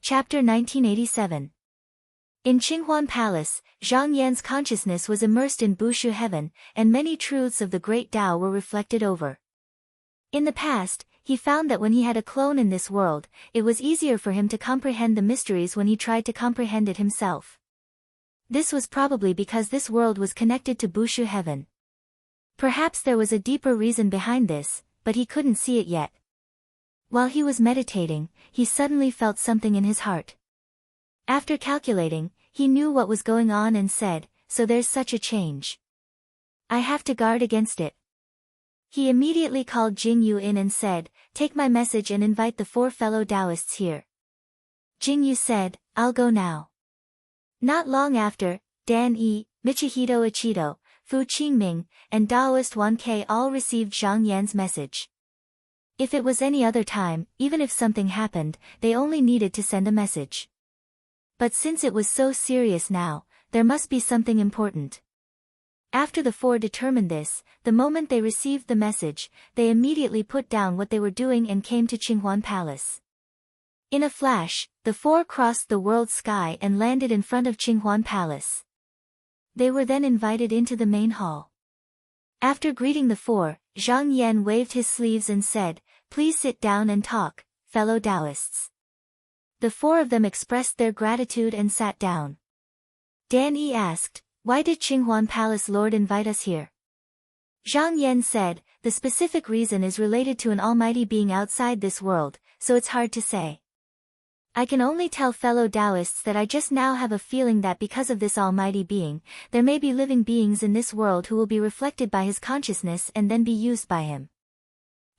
Chapter 1987. In Qinghuan Palace, Zhang Yan's consciousness was immersed in Bushu heaven, and many truths of the great Tao were reflected over. In the past, he found that when he had a clone in this world, it was easier for him to comprehend the mysteries when he tried to comprehend it himself. This was probably because this world was connected to Bushu heaven. Perhaps there was a deeper reason behind this, but he couldn't see it yet. While he was meditating, he suddenly felt something in his heart. After calculating, he knew what was going on and said, "So there's such a change. I have to guard against it." He immediately called Jing Yu in and said, "Take my message and invite the 4 fellow Taoists here." Jing Yu said, "I'll go now." Not long after, Dan Yi, Michihito Ichido, Fu Qingming, and Taoist Wan Ke all received Zhang Yan's message. If it was any other time, even if something happened, they only needed to send a message. But since it was so serious now, there must be something important. After the 4 determined this, the moment they received the message, they immediately put down what they were doing and came to Qinghuan Palace. In a flash, the 4 crossed the world sky and landed in front of Qinghuan Palace. They were then invited into the main hall. After greeting the 4, Zhang Yan waved his sleeves and said, "Please sit down and talk, fellow Taoists." The 4 of them expressed their gratitude and sat down. Dan Yi asked, "Why did Qinghuan Palace Lord invite us here?" Zhang Yan said, "The specific reason is related to an almighty being outside this world, so it's hard to say. I can only tell fellow Taoists that I just now have a feeling that because of this almighty being, there may be living beings in this world who will be reflected by his consciousness and then be used by him.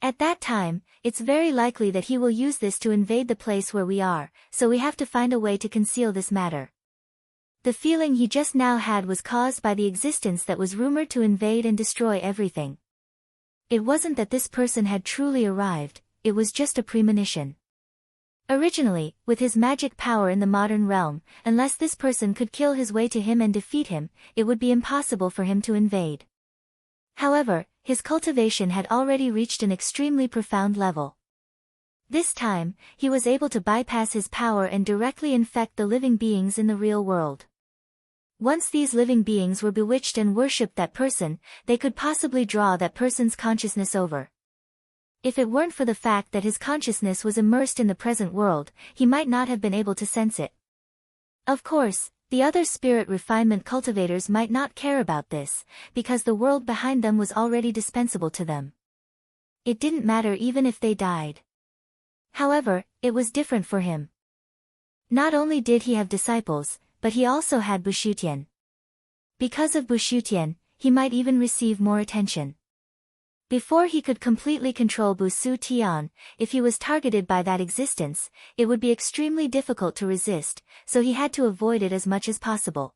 At that time, it's very likely that he will use this to invade the place where we are, so we have to find a way to conceal this matter." The feeling he just now had was caused by the existence that was rumored to invade and destroy everything. It wasn't that this person had truly arrived, it was just a premonition. Originally, with his magic power in the modern realm, unless this person could kill his way to him and defeat him, it would be impossible for him to invade. However, his cultivation had already reached an extremely profound level. This time, he was able to bypass his power and directly infect the living beings in the real world. Once these living beings were bewitched and worshipped that person, they could possibly draw that person's consciousness over. If it weren't for the fact that his consciousness was immersed in the present world, he might not have been able to sense it. Of course, the other spirit refinement cultivators might not care about this, because the world behind them was already dispensable to them. It didn't matter even if they died. However, it was different for him. Not only did he have disciples, but he also had Bushutian. Because of Bushutian, he might even receive more attention. Before he could completely control Busu Tian, if he was targeted by that existence, it would be extremely difficult to resist, so he had to avoid it as much as possible.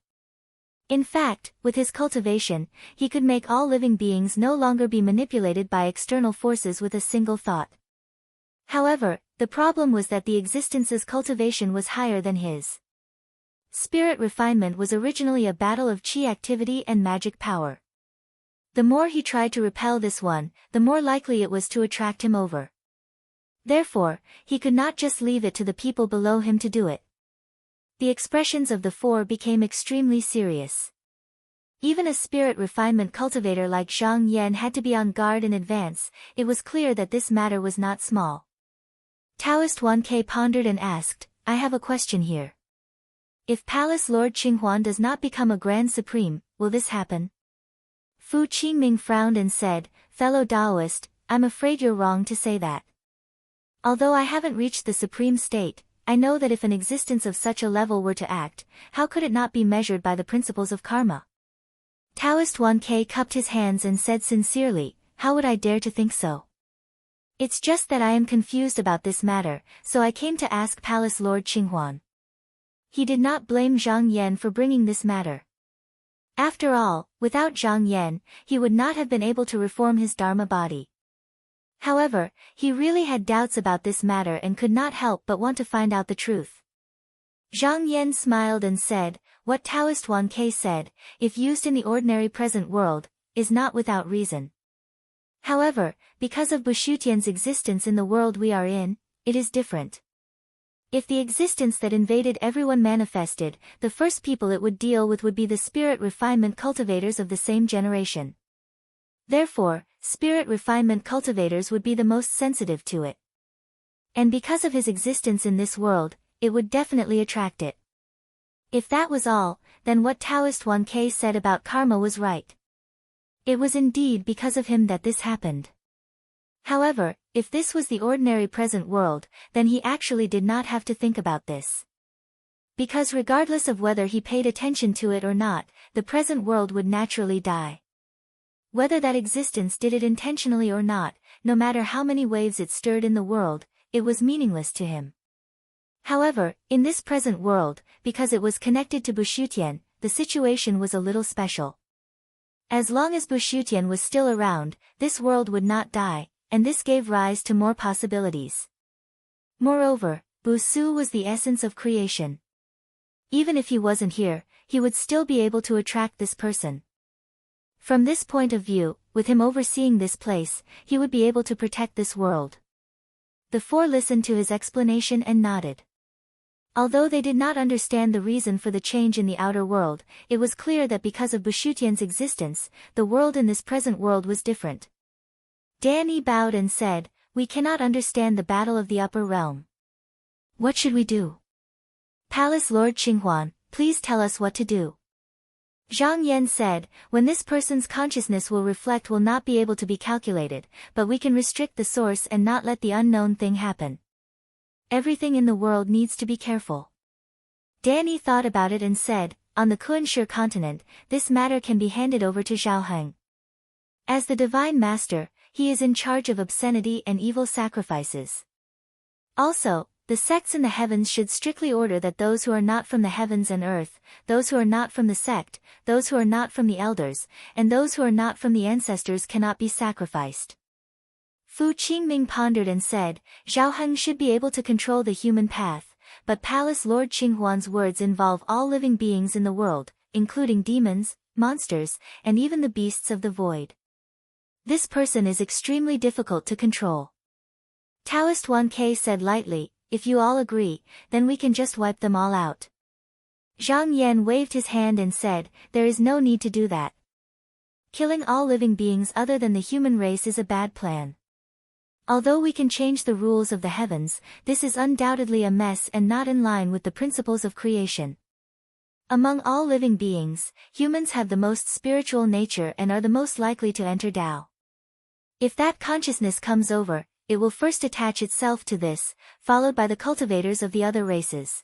In fact, with his cultivation, he could make all living beings no longer be manipulated by external forces with a single thought. However, the problem was that the existence's cultivation was higher than his. Spirit refinement was originally a battle of chi activity and magic power. The more he tried to repel this one, the more likely it was to attract him over. Therefore, he could not just leave it to the people below him to do it. The expressions of the 4 became extremely serious. Even a spirit refinement cultivator like Zhang Yan had to be on guard in advance. It was clear that this matter was not small. Taoist Wan Ke pondered and asked, "I have a question here. If Palace Lord Qinghuan does not become a Grand Supreme, will this happen?" Fu Qingming frowned and said, "Fellow Taoist, I'm afraid you're wrong to say that. Although I haven't reached the supreme state, I know that if an existence of such a level were to act, how could it not be measured by the principles of karma?" Taoist Wan Ke cupped his hands and said sincerely, "How would I dare to think so? It's just that I am confused about this matter, so I came to ask Palace Lord Qinghuan." He did not blame Zhang Yan for bringing this matter. After all, without Zhang Yan, he would not have been able to reform his Dharma body. However, he really had doubts about this matter and could not help but want to find out the truth. Zhang Yan smiled and said, "What Taoist Wan Ke said, if used in the ordinary present world, is not without reason. However, because of Bushutian's existence in the world we are in, it is different. If the existence that invaded everyone manifested, the first people it would deal with would be the spirit refinement cultivators of the same generation. Therefore, spirit refinement cultivators would be the most sensitive to it. And because of his existence in this world, it would definitely attract it. If that was all, then what Taoist 1K said about karma was right. It was indeed because of him that this happened. However, if this was the ordinary present world, then he actually did not have to think about this. Because regardless of whether he paid attention to it or not, the present world would naturally die. Whether that existence did it intentionally or not, no matter how many waves it stirred in the world, it was meaningless to him. However, in this present world, because it was connected to Bushutian, the situation was a little special. As long as Bushutian was still around, this world would not die, and this gave rise to more possibilities. Moreover, Busu was the essence of creation. Even if he wasn't here, he would still be able to attract this person. From this point of view, with him overseeing this place, he would be able to protect this world. The four listened to his explanation and nodded. Although they did not understand the reason for the change in the outer world, it was clear that because of Bushutian's existence, the world in this present world was different. Danny bowed and said, "We cannot understand the battle of the upper realm. What should we do? Palace Lord Qinghuan, please tell us what to do." Zhang Yan said, "When this person's consciousness will not be able to be calculated, but we can restrict the source and not let the unknown thing happen. Everything in the world needs to be careful." Danny thought about it and said, "On the Kunshe continent, this matter can be handed over to Zhao Heng. As the divine master, he is in charge of obscenity and evil sacrifices. Also, the sects in the heavens should strictly order that those who are not from the heavens and earth, those who are not from the sect, those who are not from the elders, and those who are not from the ancestors cannot be sacrificed." Fu Qingming pondered and said, "Zhao Heng should be able to control the human path, but Palace Lord Qinghuan's words involve all living beings in the world, including demons, monsters, and even the beasts of the void. This person is extremely difficult to control." Taoist 1K said lightly, "If you all agree, then we can just wipe them all out." Zhang Yan waved his hand and said, "There is no need to do that. Killing all living beings other than the human race is a bad plan. Although we can change the rules of the heavens, this is undoubtedly a mess and not in line with the principles of creation. Among all living beings, humans have the most spiritual nature and are the most likely to enter Tao. If that consciousness comes over, it will first attach itself to this, followed by the cultivators of the other races.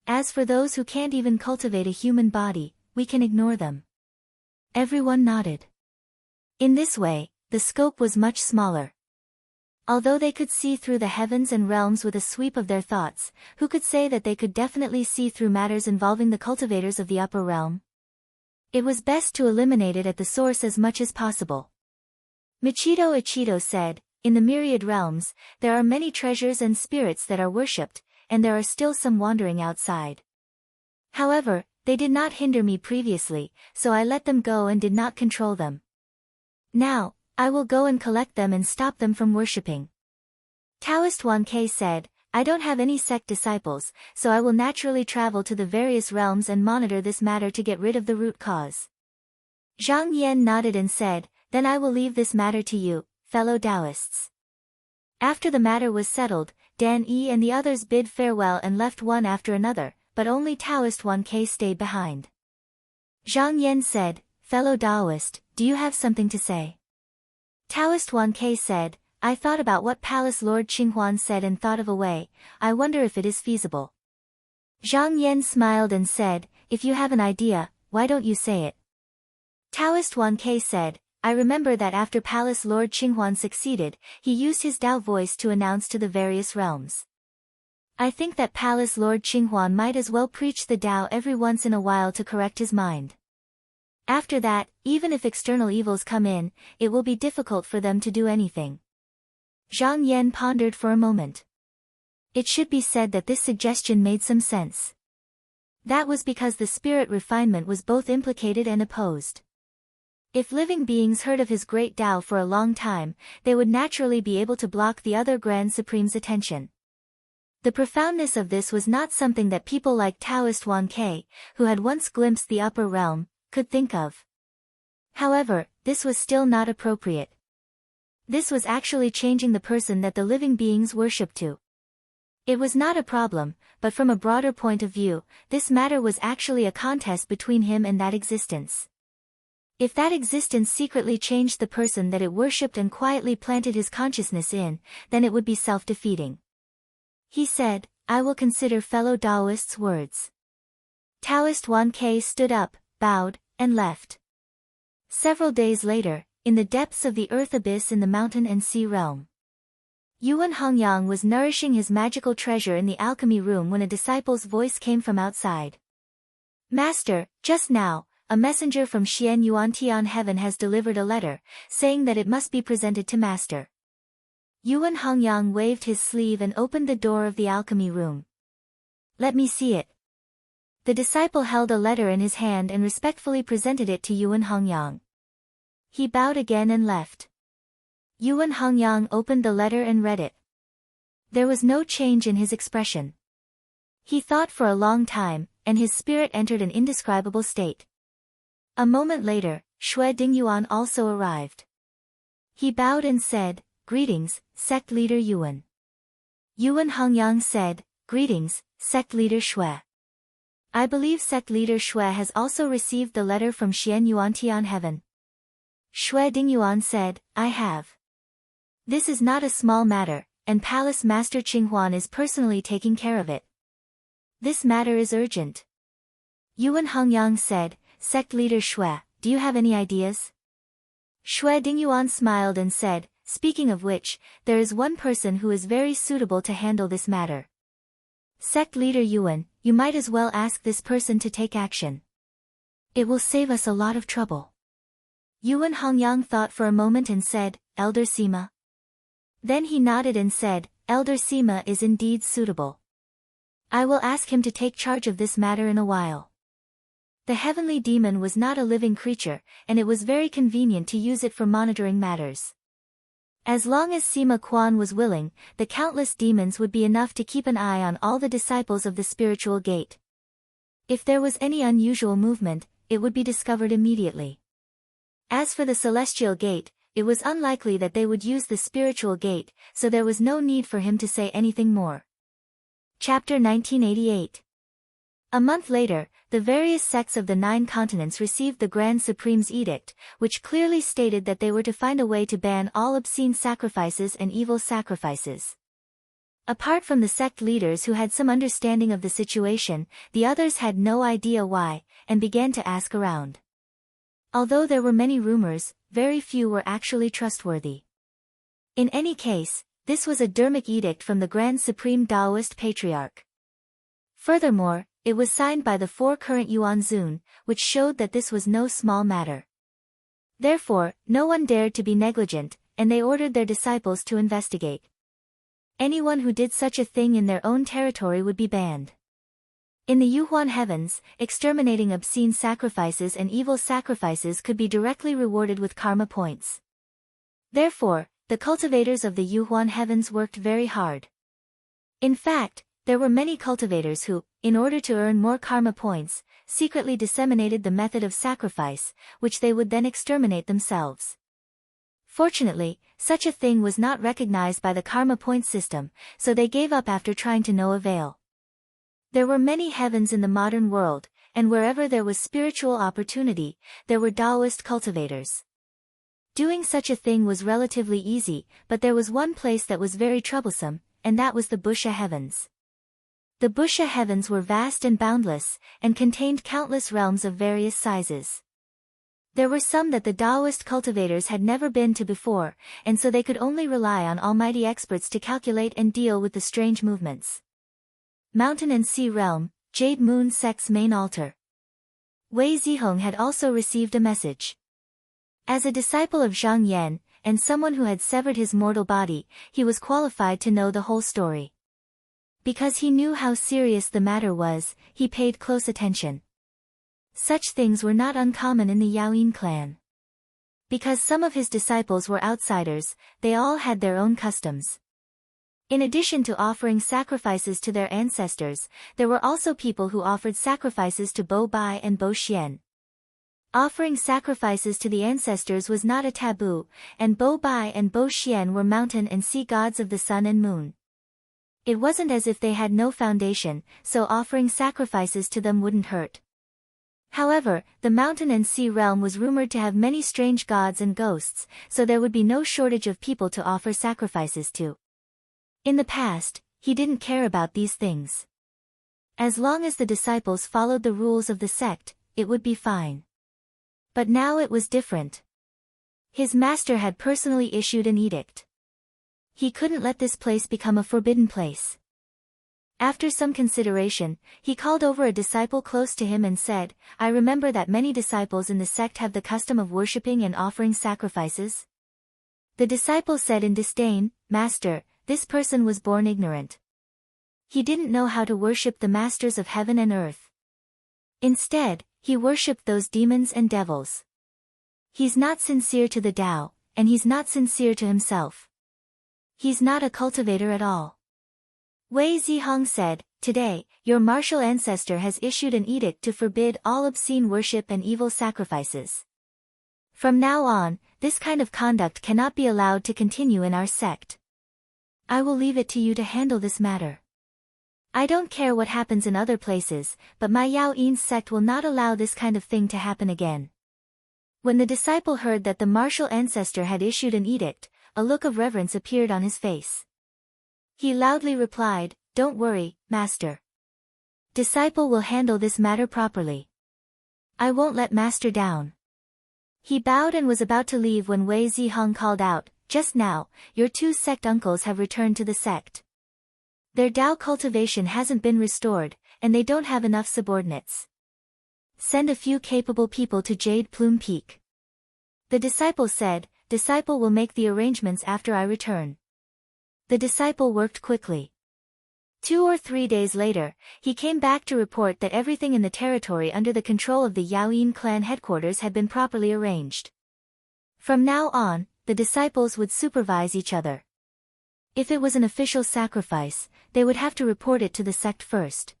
As for those who can't even cultivate a human body, we can ignore them." Everyone nodded. In this way, the scope was much smaller. Although they could see through the heavens and realms with a sweep of their thoughts, who could say that they could definitely see through matters involving the cultivators of the upper realm? It was best to eliminate it at the source as much as possible. Michito Ichito said, "In the myriad realms, there are many treasures and spirits that are worshipped, and there are still some wandering outside. However, they did not hinder me previously, so I let them go and did not control them. Now, I will go and collect them and stop them from worshipping." Taoist 1K said, "I don't have any sect disciples, so I will naturally travel to the various realms and monitor this matter to get rid of the root cause." Zhang Yan nodded and said, "Then I will leave this matter to you, fellow Taoists." After the matter was settled, Dan Yi and the others bid farewell and left one after another, but only Taoist 1K stayed behind. Zhang Yan said, "Fellow Taoist, do you have something to say?" Taoist 1K said, "I thought about what Palace Lord Qinghuan said and thought of a way. I wonder if it is feasible." Zhang Yan smiled and said, "If you have an idea, why don't you say it?" Taoist 1K said, "I remember that after Palace Lord Qinghuan succeeded, he used his Tao voice to announce to the various realms. I think that Palace Lord Qinghuan might as well preach the Tao every once in a while to correct his mind. After that, even if external evils come in, it will be difficult for them to do anything." Zhang Yan pondered for a moment. It should be said that this suggestion made some sense. That was because the spirit refinement was both implicated and opposed. If living beings heard of his great Tao for a long time, they would naturally be able to block the other Grand Supreme's attention. The profoundness of this was not something that people like Taoist Wan Ke, who had once glimpsed the upper realm, could think of. However, this was still not appropriate. This was actually changing the person that the living beings worshipped to. It was not a problem, but from a broader point of view, this matter was actually a contest between him and that existence. If that existence secretly changed the person that it worshipped and quietly planted his consciousness in, then it would be self-defeating. He said, "I will consider fellow Taoists' words." Taoist Wan Ke stood up, bowed, and left. Several days later, in the depths of the earth abyss in the mountain and sea realm, Yuan Hongyang was nourishing his magical treasure in the alchemy room when a disciple's voice came from outside. "Master, just now, a messenger from Xian Yuantian heaven has delivered a letter, saying that it must be presented to Master." Yuan Hongyang waved his sleeve and opened the door of the alchemy room. "Let me see it." The disciple held a letter in his hand and respectfully presented it to Yuan Hongyang. He bowed again and left. Yuan Hongyang opened the letter and read it. There was no change in his expression. He thought for a long time, and his spirit entered an indescribable state. A moment later, Shui Dingyuan also arrived. He bowed and said, "Greetings, sect leader Yuan." Yuan Hongyang said, "Greetings, sect leader Shui. I believe sect leader Shui has also received the letter from Xian Yuantian heaven." Shui Dingyuan said, "I have. This is not a small matter, and Palace Master Qinghuan is personally taking care of it. This matter is urgent." Yuan Hongyang said, "Sect leader Shui, do you have any ideas?" Shui Dingyuan smiled and said, "Speaking of which, there is one person who is very suitable to handle this matter. Sect leader Yuan, you might as well ask this person to take action. It will save us a lot of trouble." Yuan Hongyang thought for a moment and said, "Elder Sima." Then he nodded and said, "Elder Sima is indeed suitable. I will ask him to take charge of this matter in a while." The heavenly demon was not a living creature, and it was very convenient to use it for monitoring matters. As long as Sima Quan was willing, the countless demons would be enough to keep an eye on all the disciples of the spiritual gate. If there was any unusual movement, it would be discovered immediately. As for the celestial gate, it was unlikely that they would use the spiritual gate, so there was no need for him to say anything more. Chapter 1988. A month later, the various sects of the 9 continents received the Grand Supreme's edict, which clearly stated that they were to find a way to ban all obscene sacrifices and evil sacrifices. Apart from the sect leaders who had some understanding of the situation, the others had no idea why, and began to ask around. Although there were many rumors, very few were actually trustworthy. In any case, this was a Dharmic edict from the Grand Supreme Taoist Patriarch. Furthermore, it was signed by the 4 current Yuan Zun, which showed that this was no small matter. Therefore, no one dared to be negligent, and they ordered their disciples to investigate. Anyone who did such a thing in their own territory would be banned. In the Yuhuan heavens, exterminating obscene sacrifices and evil sacrifices could be directly rewarded with karma points. Therefore, the cultivators of the Yuhuan heavens worked very hard. In fact, there were many cultivators who, in order to earn more karma points, secretly disseminated the method of sacrifice, which they would then exterminate themselves. Fortunately, such a thing was not recognized by the karma point system, so they gave up after trying to no avail. There were many heavens in the modern world, and wherever there was spiritual opportunity, there were Taoist cultivators. Doing such a thing was relatively easy, but there was one place that was very troublesome, and that was the Busha heavens. The Busha heavens were vast and boundless, and contained countless realms of various sizes. There were some that the Taoist cultivators had never been to before, and so they could only rely on almighty experts to calculate and deal with the strange movements. Mountain and Sea Realm, Jade Moon Sect's main altar. Wei Zihong had also received a message. As a disciple of Zhang Yan, and someone who had severed his mortal body, he was qualified to know the whole story. Because he knew how serious the matter was, he paid close attention. Such things were not uncommon in the Yaoyin clan. Because some of his disciples were outsiders, they all had their own customs. In addition to offering sacrifices to their ancestors, there were also people who offered sacrifices to Bo Bai and Bo Xian. Offering sacrifices to the ancestors was not a taboo, and Bo Bai and Bo Xian were mountain and sea gods of the sun and moon. It wasn't as if they had no foundation, so offering sacrifices to them wouldn't hurt. However, the mountain and sea realm was rumored to have many strange gods and ghosts, so there would be no shortage of people to offer sacrifices to. In the past, he didn't care about these things. As long as the disciples followed the rules of the sect, it would be fine. But now it was different. His master had personally issued an edict. He couldn't let this place become a forbidden place. After some consideration, he called over a disciple close to him and said, "I remember that many disciples in the sect have the custom of worshipping and offering sacrifices." The disciple said in disdain, "Master, this person was born ignorant. He didn't know how to worship the masters of heaven and earth. Instead, he worshipped those demons and devils. He's not sincere to the Tao, and he's not sincere to himself. He's not a cultivator at all." Wei Zihong said, "Today, your martial ancestor has issued an edict to forbid all obscene worship and evil sacrifices. From now on, this kind of conduct cannot be allowed to continue in our sect. I will leave it to you to handle this matter. I don't care what happens in other places, but my Yao Yin's sect will not allow this kind of thing to happen again." When the disciple heard that the martial ancestor had issued an edict, a look of reverence appeared on his face. He loudly replied, "Don't worry, master. Disciple will handle this matter properly. I won't let master down." He bowed and was about to leave when Wei Zihong called out, "Just now, your two sect uncles have returned to the sect. Their Tao cultivation hasn't been restored, and they don't have enough subordinates. Send a few capable people to Jade Plume Peak." The disciple said, "Disciple will make the arrangements after I return." The disciple worked quickly. 2 or 3 days later, he came back to report that everything in the territory under the control of the Yaoyin clan headquarters had been properly arranged. From now on, the disciples would supervise each other. If it was an official sacrifice, they would have to report it to the sect first.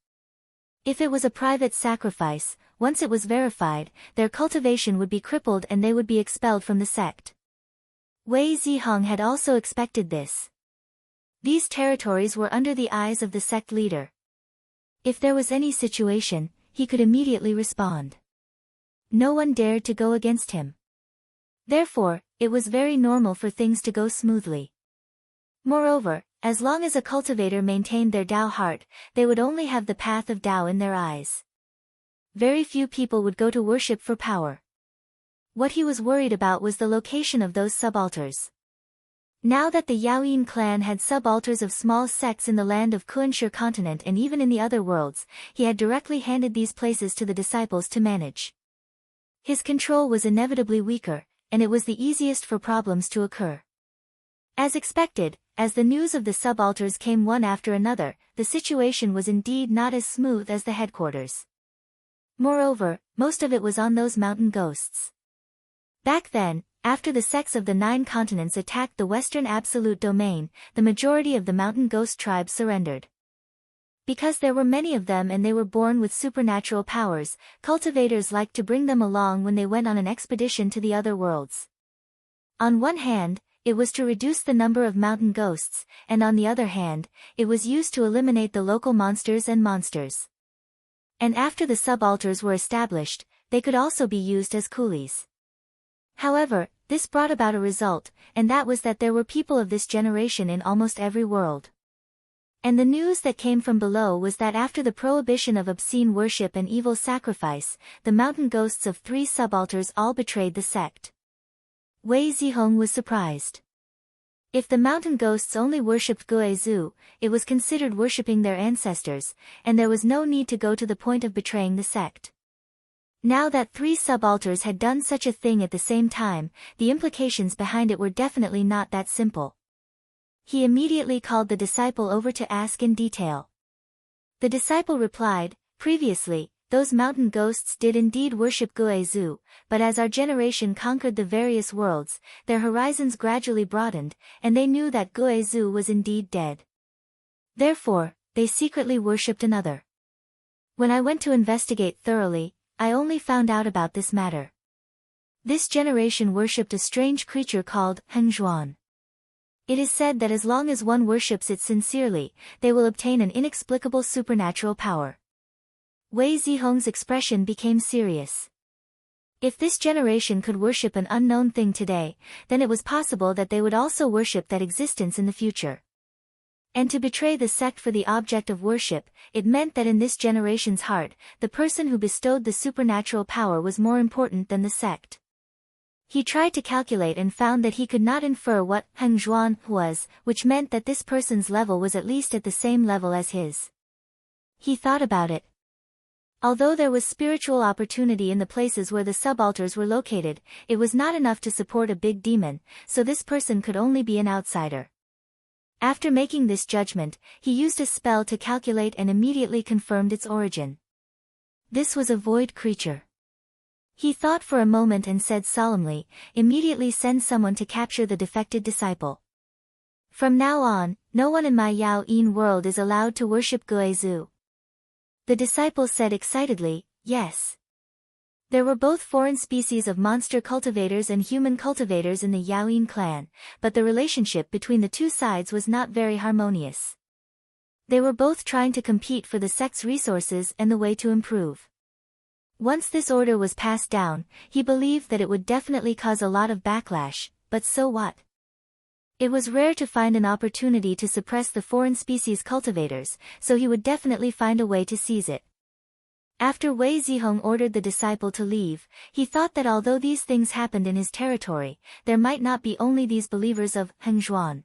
If it was a private sacrifice, once it was verified, their cultivation would be crippled and they would be expelled from the sect. Wei Zihong had also expected this. These territories were under the eyes of the sect leader. If there was any situation, he could immediately respond. No one dared to go against him. Therefore, it was very normal for things to go smoothly. Moreover, as long as a cultivator maintained their Tao heart, they would only have the path of Tao in their eyes. Very few people would go to worship for power. What he was worried about was the location of those subaltars. Now that the Yaoyin clan had subaltars of small sects in the land of Kunsher continent and even in the other worlds, he had directly handed these places to the disciples to manage. His control was inevitably weaker, and it was the easiest for problems to occur. As expected, as the news of the subaltars came one after another, the situation was indeed not as smooth as the headquarters. Moreover, most of it was on those mountain ghosts. Back then, after the sects of the 9 continents attacked the Western Absolute Domain, the majority of the mountain ghost tribes surrendered. Because there were many of them and they were born with supernatural powers, cultivators liked to bring them along when they went on an expedition to the other worlds. On one hand, it was to reduce the number of mountain ghosts, and on the other hand, it was used to eliminate the local monsters and monsters. And after the subaltars were established, they could also be used as coolies. However, this brought about a result, and that was that there were people of this generation in almost every world. And the news that came from below was that after the prohibition of obscene worship and evil sacrifice, the mountain ghosts of 3 subaltars all betrayed the sect. Wei Zihong was surprised. If the mountain ghosts only worshipped Guizhu, it was considered worshipping their ancestors, and there was no need to go to the point of betraying the sect. Now that 3 subalters had done such a thing at the same time, the implications behind it were definitely not that simple. He immediately called the disciple over to ask in detail. The disciple replied, "Previously, those mountain ghosts did indeed worship Guizhu, but as our generation conquered the various worlds, their horizons gradually broadened, and they knew that Guizhu was indeed dead. Therefore, they secretly worshipped another. When I went to investigate thoroughly, I only found out about this matter. This generation worshipped a strange creature called Hengzhuan. It is said that as long as one worships it sincerely, they will obtain an inexplicable supernatural power. Wei Zihong's expression became serious. If this generation could worship an unknown thing today, then it was possible that they would also worship that existence in the future. And to betray the sect for the object of worship, it meant that in this generation's heart, the person who bestowed the supernatural power was more important than the sect. He tried to calculate and found that he could not infer what Hengzhuan was, which meant that this person's level was at least at the same level as his. He thought about it. Although there was spiritual opportunity in the places where the subaltars were located, it was not enough to support a big demon, so this person could only be an outsider. After making this judgment, he used a spell to calculate and immediately confirmed its origin. This was a void creature. He thought for a moment and said solemnly, "Immediately send someone to capture the defected disciple. From now on, no one in my Yao Yin world is allowed to worship Guizhu." The disciple said excitedly, "Yes." There were both foreign species of monster cultivators and human cultivators in the Yaoyin clan, but the relationship between the two sides was not very harmonious. They were both trying to compete for the sect's resources and the way to improve. Once this order was passed down, he believed that it would definitely cause a lot of backlash, but so what? It was rare to find an opportunity to suppress the foreign species cultivators, so he would definitely find a way to seize it. After Wei Zihong ordered the disciple to leave, he thought that although these things happened in his territory, there might not be only these believers of Hengzhuan.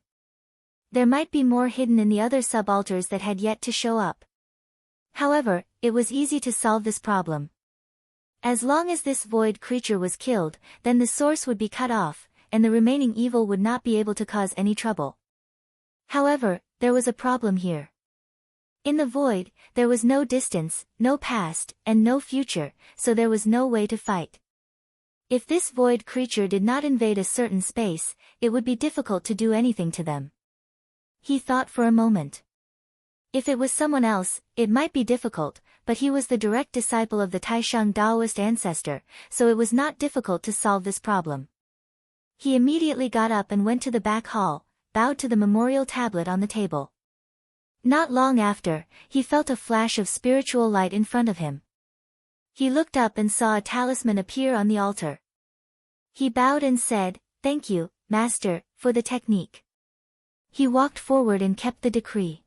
There might be more hidden in the other subaltars that had yet to show up. However, it was easy to solve this problem. As long as this void creature was killed, then the source would be cut off, and the remaining evil would not be able to cause any trouble. However, there was a problem here. In the void, there was no distance, no past, and no future, so there was no way to fight. If this void creature did not invade a certain space, it would be difficult to do anything to them. He thought for a moment. If it was someone else, it might be difficult, but he was the direct disciple of the Taishang Daoist ancestor, so it was not difficult to solve this problem. He immediately got up and went to the back hall, bowed to the memorial tablet on the table. Not long after, he felt a flash of spiritual light in front of him. He looked up and saw a talisman appear on the altar. He bowed and said, "Thank you, Master, for the technique." He walked forward and kept the decree.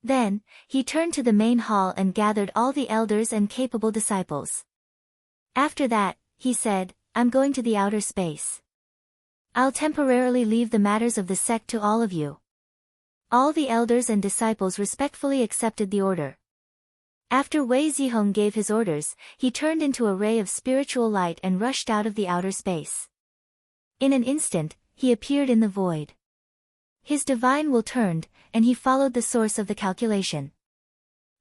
Then, he turned to the main hall and gathered all the elders and capable disciples. After that, he said, "I'm going to the outer space. I'll temporarily leave the matters of the sect to all of you." All the elders and disciples respectfully accepted the order. After Wei Zihong gave his orders, he turned into a ray of spiritual light and rushed out of the outer space. In an instant, he appeared in the void. His divine will turned, and he followed the source of the calculation.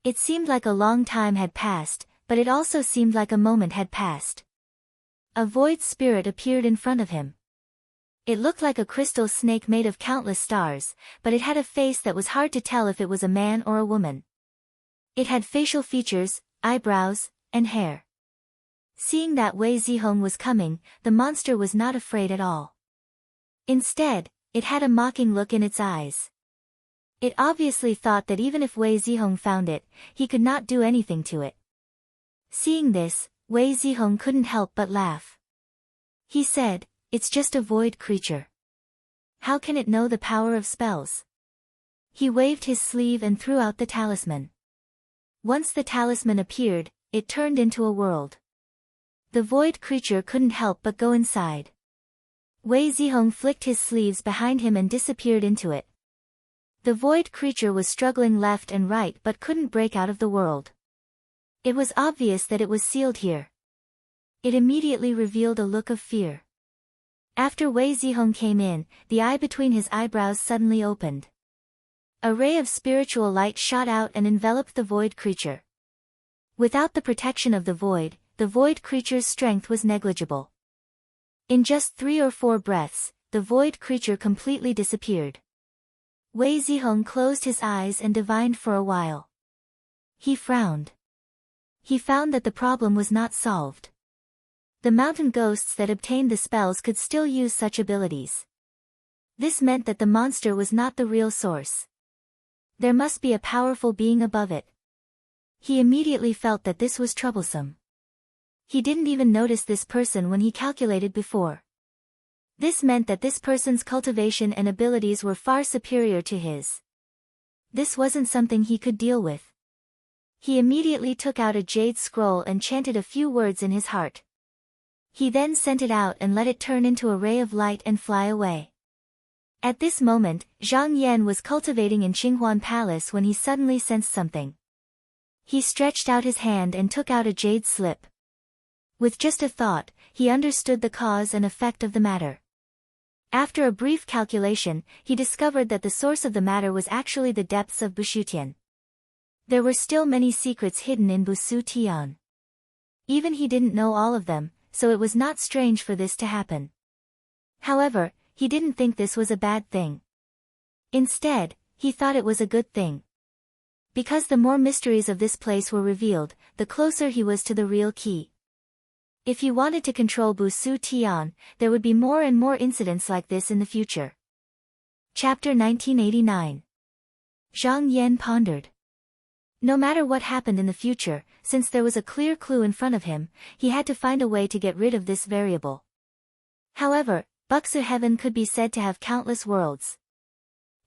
It seemed like a long time had passed, but it also seemed like a moment had passed. A void spirit appeared in front of him. It looked like a crystal snake made of countless stars, but it had a face that was hard to tell if it was a man or a woman. It had facial features, eyebrows, and hair. Seeing that Wei Zihong was coming, the monster was not afraid at all. Instead, it had a mocking look in its eyes. It obviously thought that even if Wei Zihong found it, he could not do anything to it. Seeing this, Wei Zihong couldn't help but laugh. He said, "It's just a void creature. How can it know the power of spells?" He waved his sleeve and threw out the talisman. Once the talisman appeared, it turned into a world. The void creature couldn't help but go inside. Wei Zihong flicked his sleeves behind him and disappeared into it. The void creature was struggling left and right but couldn't break out of the world. It was obvious that it was sealed here. It immediately revealed a look of fear. After Wei Zihong came in, the eye between his eyebrows suddenly opened. A ray of spiritual light shot out and enveloped the void creature. Without the protection of the void creature's strength was negligible. In just 3 or 4 breaths, the void creature completely disappeared. Wei Zihong closed his eyes and divined for a while. He frowned. He found that the problem was not solved. The mountain ghosts that obtained the spells could still use such abilities. This meant that the monster was not the real source. There must be a powerful being above it. He immediately felt that this was troublesome. He didn't even notice this person when he calculated before. This meant that this person's cultivation and abilities were far superior to his. This wasn't something he could deal with. He immediately took out a jade scroll and chanted a few words in his heart. He then sent it out and let it turn into a ray of light and fly away. At this moment, Zhang Yan was cultivating in Qinghuan Palace when he suddenly sensed something. He stretched out his hand and took out a jade slip. With just a thought, he understood the cause and effect of the matter. After a brief calculation, he discovered that the source of the matter was actually the depths of Bushutian. There were still many secrets hidden in Busu Tian. Even he didn't know all of them, so it was not strange for this to happen. However, he didn't think this was a bad thing. Instead, he thought it was a good thing. Because the more mysteries of this place were revealed, the closer he was to the real key. If he wanted to control Busu Tian, there would be more and more incidents like this in the future. Chapter 1989. Zhang Yan pondered. No matter what happened in the future, since there was a clear clue in front of him, he had to find a way to get rid of this variable. However, Buxu Heaven could be said to have countless worlds.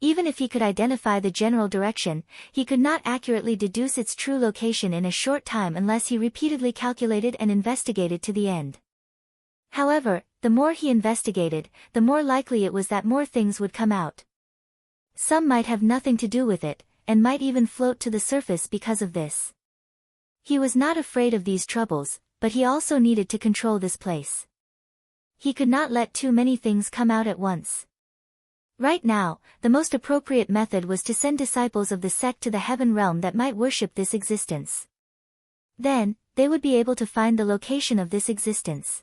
Even if he could identify the general direction, he could not accurately deduce its true location in a short time unless he repeatedly calculated and investigated to the end. However, the more he investigated, the more likely it was that more things would come out. Some might have nothing to do with it, and might even float to the surface because of this. He was not afraid of these troubles, but he also needed to control this place. He could not let too many things come out at once. Right now, the most appropriate method was to send disciples of the sect to the heaven realm that might worship this existence. Then, they would be able to find the location of this existence.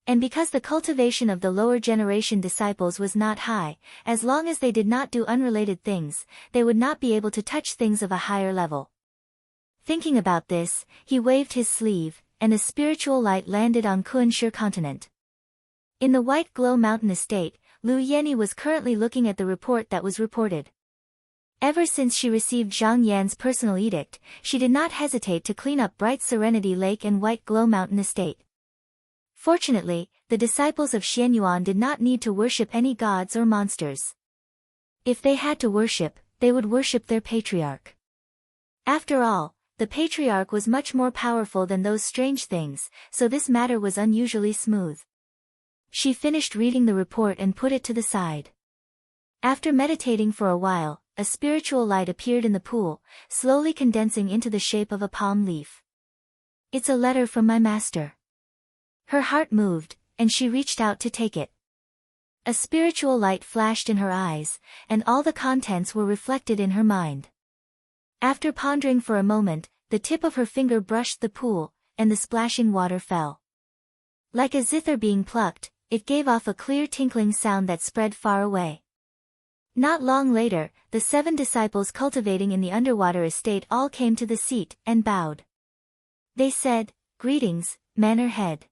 And because the cultivation of the lower generation disciples was not high, as long as they did not do unrelated things, they would not be able to touch things of a higher level. Thinking about this, he waved his sleeve, and a spiritual light landed on Kunshe continent. In the White Glow Mountain estate, Lu Yenny was currently looking at the report that was reported. Ever since she received Zhang Yan's personal edict, she did not hesitate to clean up Bright Serenity Lake and White Glow Mountain estate. Fortunately, the disciples of Xianyuan did not need to worship any gods or monsters. If they had to worship, they would worship their patriarch. After all, the patriarch was much more powerful than those strange things, so this matter was unusually smooth. She finished reading the report and put it to the side. After meditating for a while, a spiritual light appeared in the pool, slowly condensing into the shape of a palm leaf. "It's a letter from my master." Her heart moved, and she reached out to take it. A spiritual light flashed in her eyes, and all the contents were reflected in her mind. After pondering for a moment, the tip of her finger brushed the pool, and the splashing water fell. Like a zither being plucked, it gave off a clear tinkling sound that spread far away. Not long later, the 7 disciples cultivating in the underwater estate all came to the seat and bowed. They said, "Greetings, Manor Head."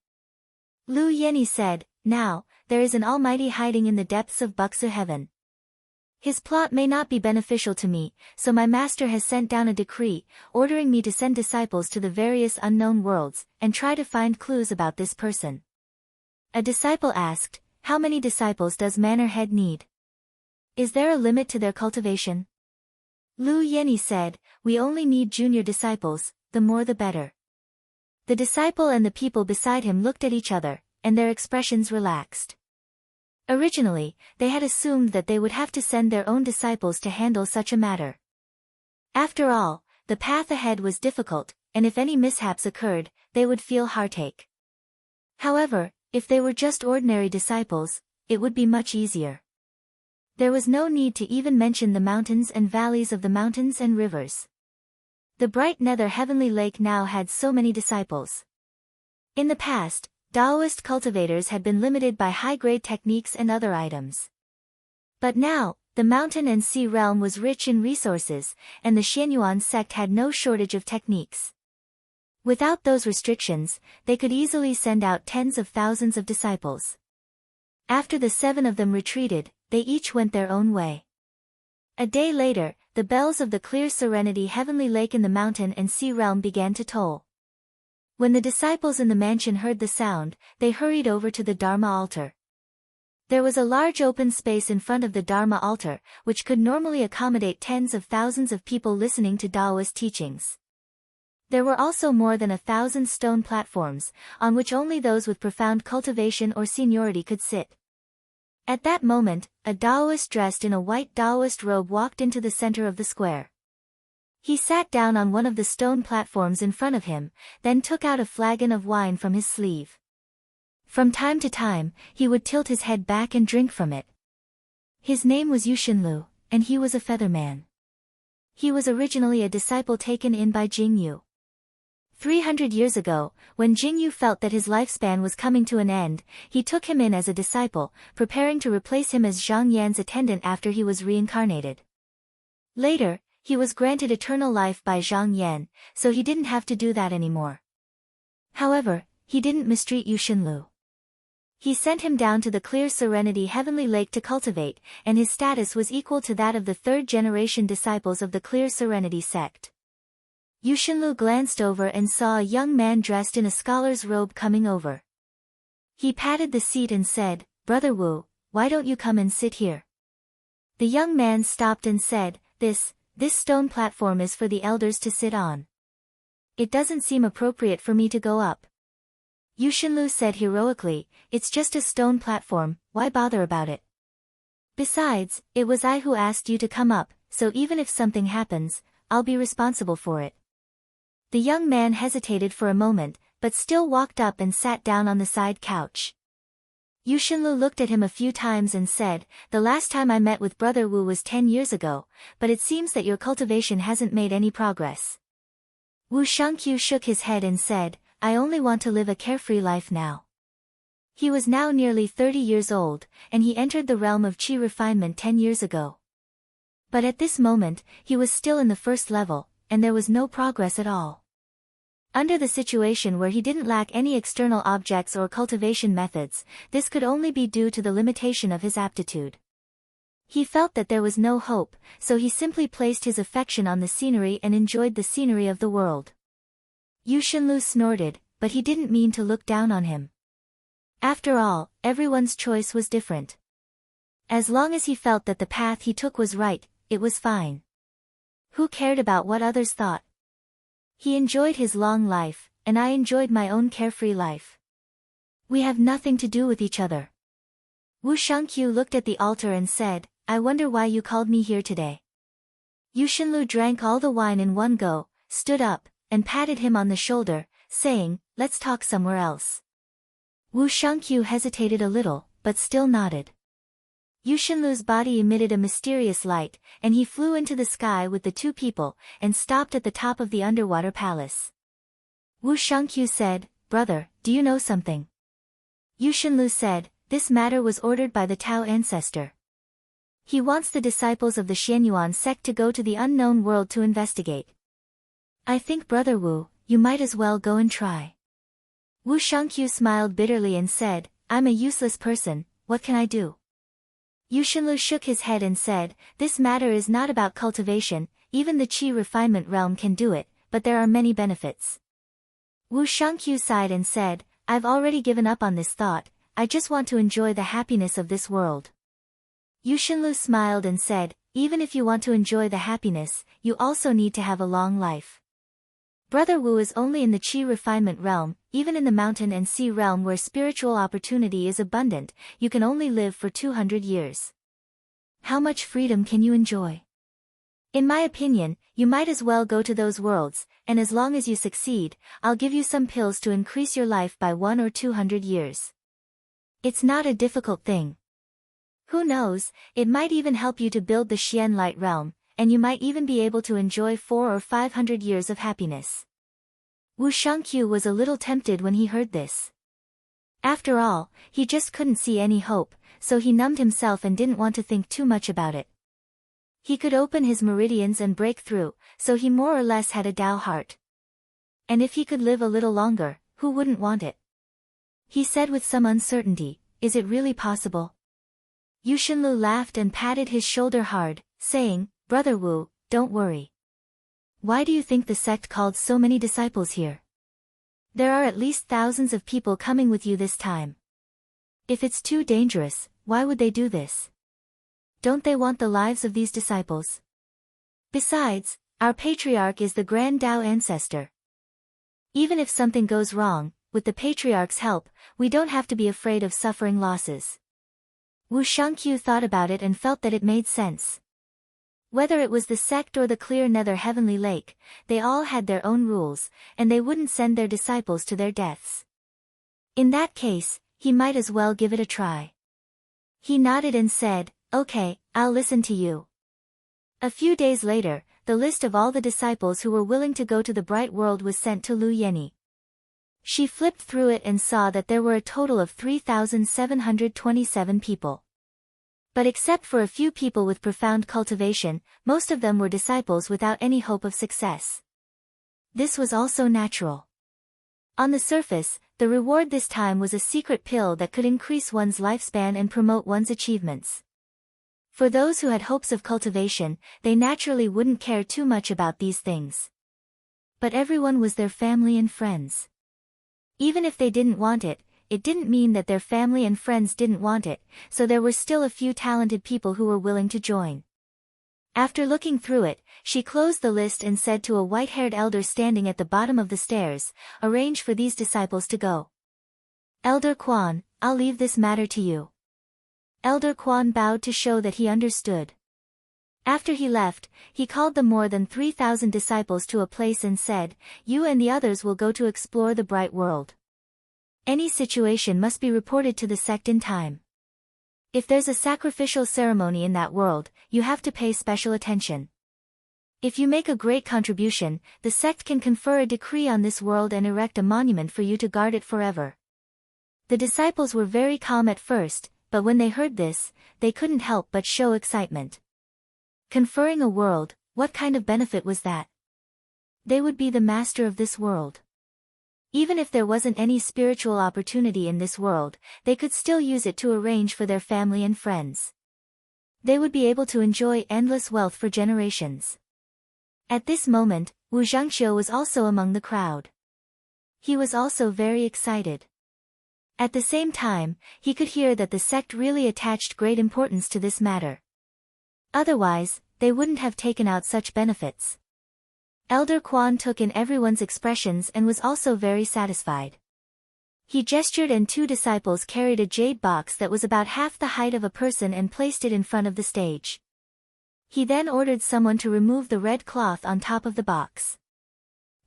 Lu Yenny said, "Now, there is an almighty hiding in the depths of Buxu Heaven. His plot may not be beneficial to me, so my master has sent down a decree, ordering me to send disciples to the various unknown worlds, and try to find clues about this person." A disciple asked, "How many disciples does Manor Head need? Is there a limit to their cultivation?" Lu Yenny said, "We only need junior disciples, the more the better." The disciple and the people beside him looked at each other, and their expressions relaxed. Originally, they had assumed that they would have to send their own disciples to handle such a matter. After all, the path ahead was difficult, and if any mishaps occurred, they would feel heartache. However, if they were just ordinary disciples, it would be much easier. There was no need to even mention the mountains and valleys of the mountains and rivers. The bright nether heavenly lake now had so many disciples. In the past, Taoist cultivators had been limited by high-grade techniques and other items. But now, The mountain and sea realm was rich in resources, and the Xianyuan sect had no shortage of techniques. Without those restrictions, they could easily send out tens of thousands of disciples. After the 7 of them retreated, they each went their own way. A day later, the bells of the clear serenity heavenly lake in the mountain and sea realm began to toll. When the disciples in the mansion heard the sound, they hurried over to the Dharma altar. There was a large open space in front of the Dharma altar, which could normally accommodate tens of thousands of people listening to Taoist teachings. There were also more than 1,000 stone platforms, on which only those with profound cultivation or seniority could sit. At that moment, a Taoist dressed in a white Taoist robe walked into the center of the square. He sat down on one of the stone platforms in front of him, then took out a flagon of wine from his sleeve. From time to time, he would tilt his head back and drink from it. His name was Yuxinlu, and he was a feather man. He was originally a disciple taken in by Jingyu. 300 years ago, when Jingyu felt that his lifespan was coming to an end, he took him in as a disciple, preparing to replace him as Zhang Yan's attendant after he was reincarnated. Later, he was granted eternal life by Zhang Yan, so he didn't have to do that anymore. However, he didn't mistreat Yuxinlu. He sent him down to the clear serenity heavenly lake to cultivate, and his status was equal to that of the 3rd-generation disciples of the clear serenity sect. Yuxinlu glanced over and saw a young man dressed in a scholar's robe coming over. He patted the seat and said, "Brother Wu, why don't you come and sit here?" The young man stopped and said, This stone platform is for the elders to sit on. It doesn't seem appropriate for me to go up." Yuxinlu said heroically, "It's just a stone platform, why bother about it? Besides, it was I who asked you to come up, so even if something happens, I'll be responsible for it." The young man hesitated for a moment, but still walked up and sat down on the side couch. Yuxinlu looked at him a few times and said, "The last time I met with Brother Wu was 10 years ago, but it seems that your cultivation hasn't made any progress." Wu Shangqiu shook his head and said, "I only want to live a carefree life now." He was now nearly 30 years old, and he entered the realm of qi refinement 10 years ago. But at this moment, he was still in the 1st level, and there was no progress at all. Under the situation where he didn't lack any external objects or cultivation methods, this could only be due to the limitation of his aptitude. He felt that there was no hope, so he simply placed his affection on the scenery and enjoyed the scenery of the world. Yuxinlu snorted, but he didn't mean to look down on him. After all, everyone's choice was different. As long as he felt that the path he took was right, it was fine. Who cared about what others thought? He enjoyed his long life, and I enjoyed my own carefree life. We have nothing to do with each other. Wu Shangqiu looked at the altar and said, "I wonder why you called me here today." Yuxinlu drank all the wine in one go, stood up, and patted him on the shoulder, saying, "Let's talk somewhere else." Wu Shangqiu hesitated a little, but still nodded. Yuxinlu's body emitted a mysterious light, and he flew into the sky with the 2 people, and stopped at the top of the underwater palace. Wu Shangqiu said, "Brother, do you know something?" Yuxinlu said, "This matter was ordered by the Tao ancestor. He wants the disciples of the Xianyuan sect to go to the unknown world to investigate. I think Brother Wu, you might as well go and try." Wu Shangqiu smiled bitterly and said, "I'm a useless person, what can I do?" Yuxinlu shook his head and said, "This matter is not about cultivation, even the qi refinement realm can do it, but there are many benefits." Wu Shangqiu sighed and said, "I've already given up on this thought, I just want to enjoy the happiness of this world." Yuxinlu smiled and said, "Even if you want to enjoy the happiness, you also need to have a long life. Brother Wu is only in the qi refinement realm, even in the mountain and sea realm where spiritual opportunity is abundant, you can only live for 200 years. How much freedom can you enjoy? In my opinion, you might as well go to those worlds, and as long as you succeed, I'll give you some pills to increase your life by 1 or 200 years. It's not a difficult thing. Who knows, it might even help you to build the Xian light realm, and you might even be able to enjoy 400 or 500 years of happiness." Wu Shangqiu was a little tempted when he heard this. After all, he just couldn't see any hope, so he numbed himself and didn't want to think too much about it. He could open his meridians and break through, so he more or less had a Tao heart. And if he could live a little longer, who wouldn't want it? He said with some uncertainty, "Is it really possible?" Yu Shenlu laughed and patted his shoulder hard, saying, "Brother Wu, don't worry. Why do you think the sect called so many disciples here? There are at least thousands of people coming with you this time. If it's too dangerous, why would they do this? Don't they want the lives of these disciples? Besides, our patriarch is the grand Tao ancestor. Even if something goes wrong, with the patriarch's help, we don't have to be afraid of suffering losses." Wu Shangqiu thought about it and felt that it made sense. Whether it was the sect or the clear nether heavenly lake, they all had their own rules, and they wouldn't send their disciples to their deaths. In that case, he might as well give it a try. He nodded and said, "Okay, I'll listen to you." A few days later, the list of all the disciples who were willing to go to the bright world was sent to Lu Yenny. She flipped through it and saw that there were a total of 3,727 people. But except for a few people with profound cultivation, most of them were disciples without any hope of success. This was also natural. On the surface, the reward this time was a secret pill that could increase one's lifespan and promote one's achievements. For those who had hopes of cultivation, they naturally wouldn't care too much about these things. But everyone was their family and friends. Even if they didn't want it, it didn't mean that their family and friends didn't want it, so there were still a few talented people who were willing to join. After looking through it, she closed the list and said to a white-haired elder standing at the bottom of the stairs, "Arrange for these disciples to go." "Elder Quan, I'll leave this matter to you." Elder Quan bowed to show that he understood. After he left, he called the more than 3,000 disciples to a place and said, "You and the others will go to explore the bright world. Any situation must be reported to the sect in time. If there's a sacrificial ceremony in that world, you have to pay special attention. If you make a great contribution, the sect can confer a decree on this world and erect a monument for you to guard it forever." The disciples were very calm at first, but when they heard this, they couldn't help but show excitement. Conferring a world, what kind of benefit was that? They would be the master of this world. Even if there wasn't any spiritual opportunity in this world, they could still use it to arrange for their family and friends. They would be able to enjoy endless wealth for generations. At this moment, Wu Zhangxiu was also among the crowd. He was also very excited. At the same time, he could hear that the sect really attached great importance to this matter. Otherwise, they wouldn't have taken out such benefits. Elder Quan took in everyone's expressions and was also very satisfied. He gestured and two disciples carried a jade box that was about half the height of a person and placed it in front of the stage. He then ordered someone to remove the red cloth on top of the box.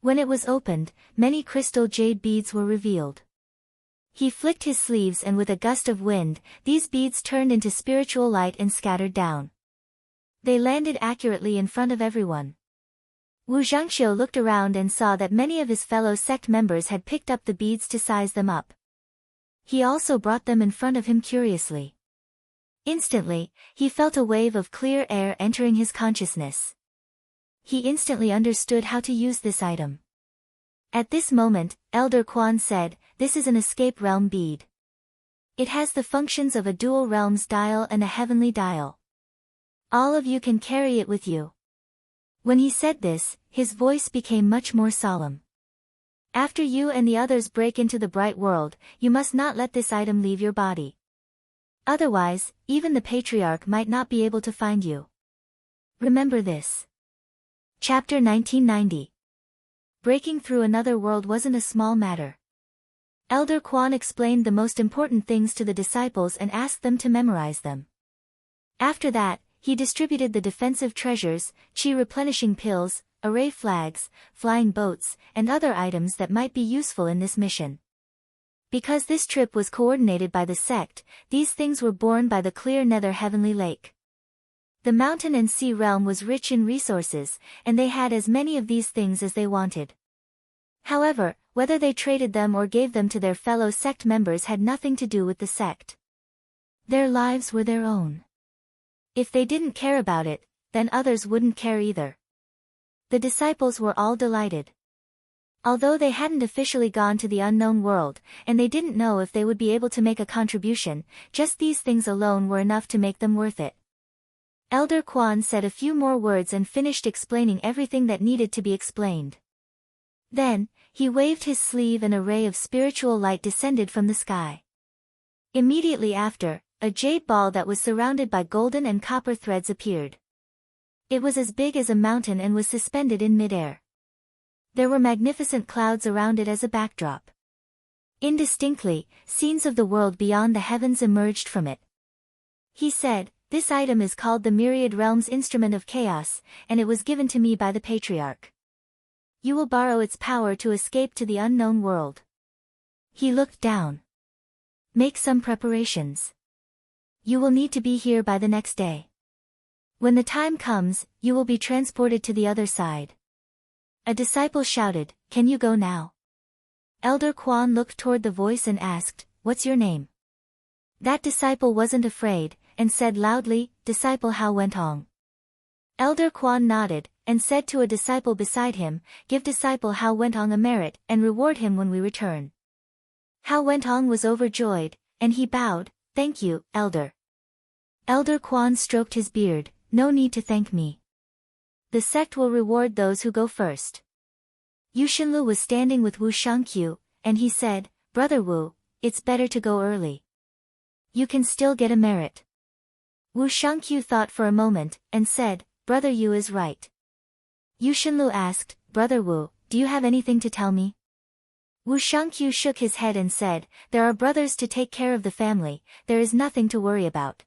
When it was opened, many crystal jade beads were revealed. He flicked his sleeves and with a gust of wind, these beads turned into spiritual light and scattered down. They landed accurately in front of everyone. Wu Zhangxiu looked around and saw that many of his fellow sect members had picked up the beads to size them up. He also brought them in front of him curiously. Instantly, he felt a wave of clear air entering his consciousness. He instantly understood how to use this item. At this moment, Elder Quan said, "This is an escape realm bead. It has the functions of a dual realms dial and a heavenly dial. All of you can carry it with you." When he said this, his voice became much more solemn. "After you and the others break into the bright world, you must not let this item leave your body. Otherwise, even the patriarch might not be able to find you. Remember this." Chapter 1990. Breaking through another world wasn't a small matter. Elder Quan explained the most important things to the disciples and asked them to memorize them. After that, he distributed the defensive treasures, chi replenishing pills, array flags, flying boats, and other items that might be useful in this mission. Because this trip was coordinated by the sect, these things were borne by the clear nether heavenly lake. The mountain and sea realm was rich in resources, and they had as many of these things as they wanted. However, whether they traded them or gave them to their fellow sect members had nothing to do with the sect. Their lives were their own. If they didn't care about it, then others wouldn't care either. The disciples were all delighted. Although they hadn't officially gone to the unknown world, and they didn't know if they would be able to make a contribution, just these things alone were enough to make them worth it. Elder Quan said a few more words and finished explaining everything that needed to be explained. Then, he waved his sleeve and a ray of spiritual light descended from the sky. Immediately after, a jade ball that was surrounded by golden and copper threads appeared. It was as big as a mountain and was suspended in midair. There were magnificent clouds around it as a backdrop. Indistinctly, scenes of the world beyond the heavens emerged from it. He said, "This item is called the Myriad Realms Instrument of Chaos, and it was given to me by the Patriarch. You will borrow its power to escape to the unknown world." He looked down. "Make some preparations. You will need to be here by the next day. When the time comes, you will be transported to the other side." A disciple shouted, "Can you go now?" Elder Quan looked toward the voice and asked, "What's your name?" That disciple wasn't afraid, and said loudly, "Disciple Hao Wentong." Elder Quan nodded, and said to a disciple beside him, "Give disciple Hao Wentong a merit, and reward him when we return." Hao Wentong was overjoyed, and he bowed, "Thank you, Elder." Elder Quan stroked his beard, "No need to thank me. The sect will reward those who go first." Yu Xinlu was standing with Wu Shangqiu, and he said, "Brother Wu, it's better to go early. You can still get a merit." Wu Shangqiu thought for a moment, and said, "Brother Yu is right." Yu Xinlu asked, "Brother Wu, do you have anything to tell me?" Wu Shangqiu shook his head and said, "There are brothers to take care of the family, there is nothing to worry about."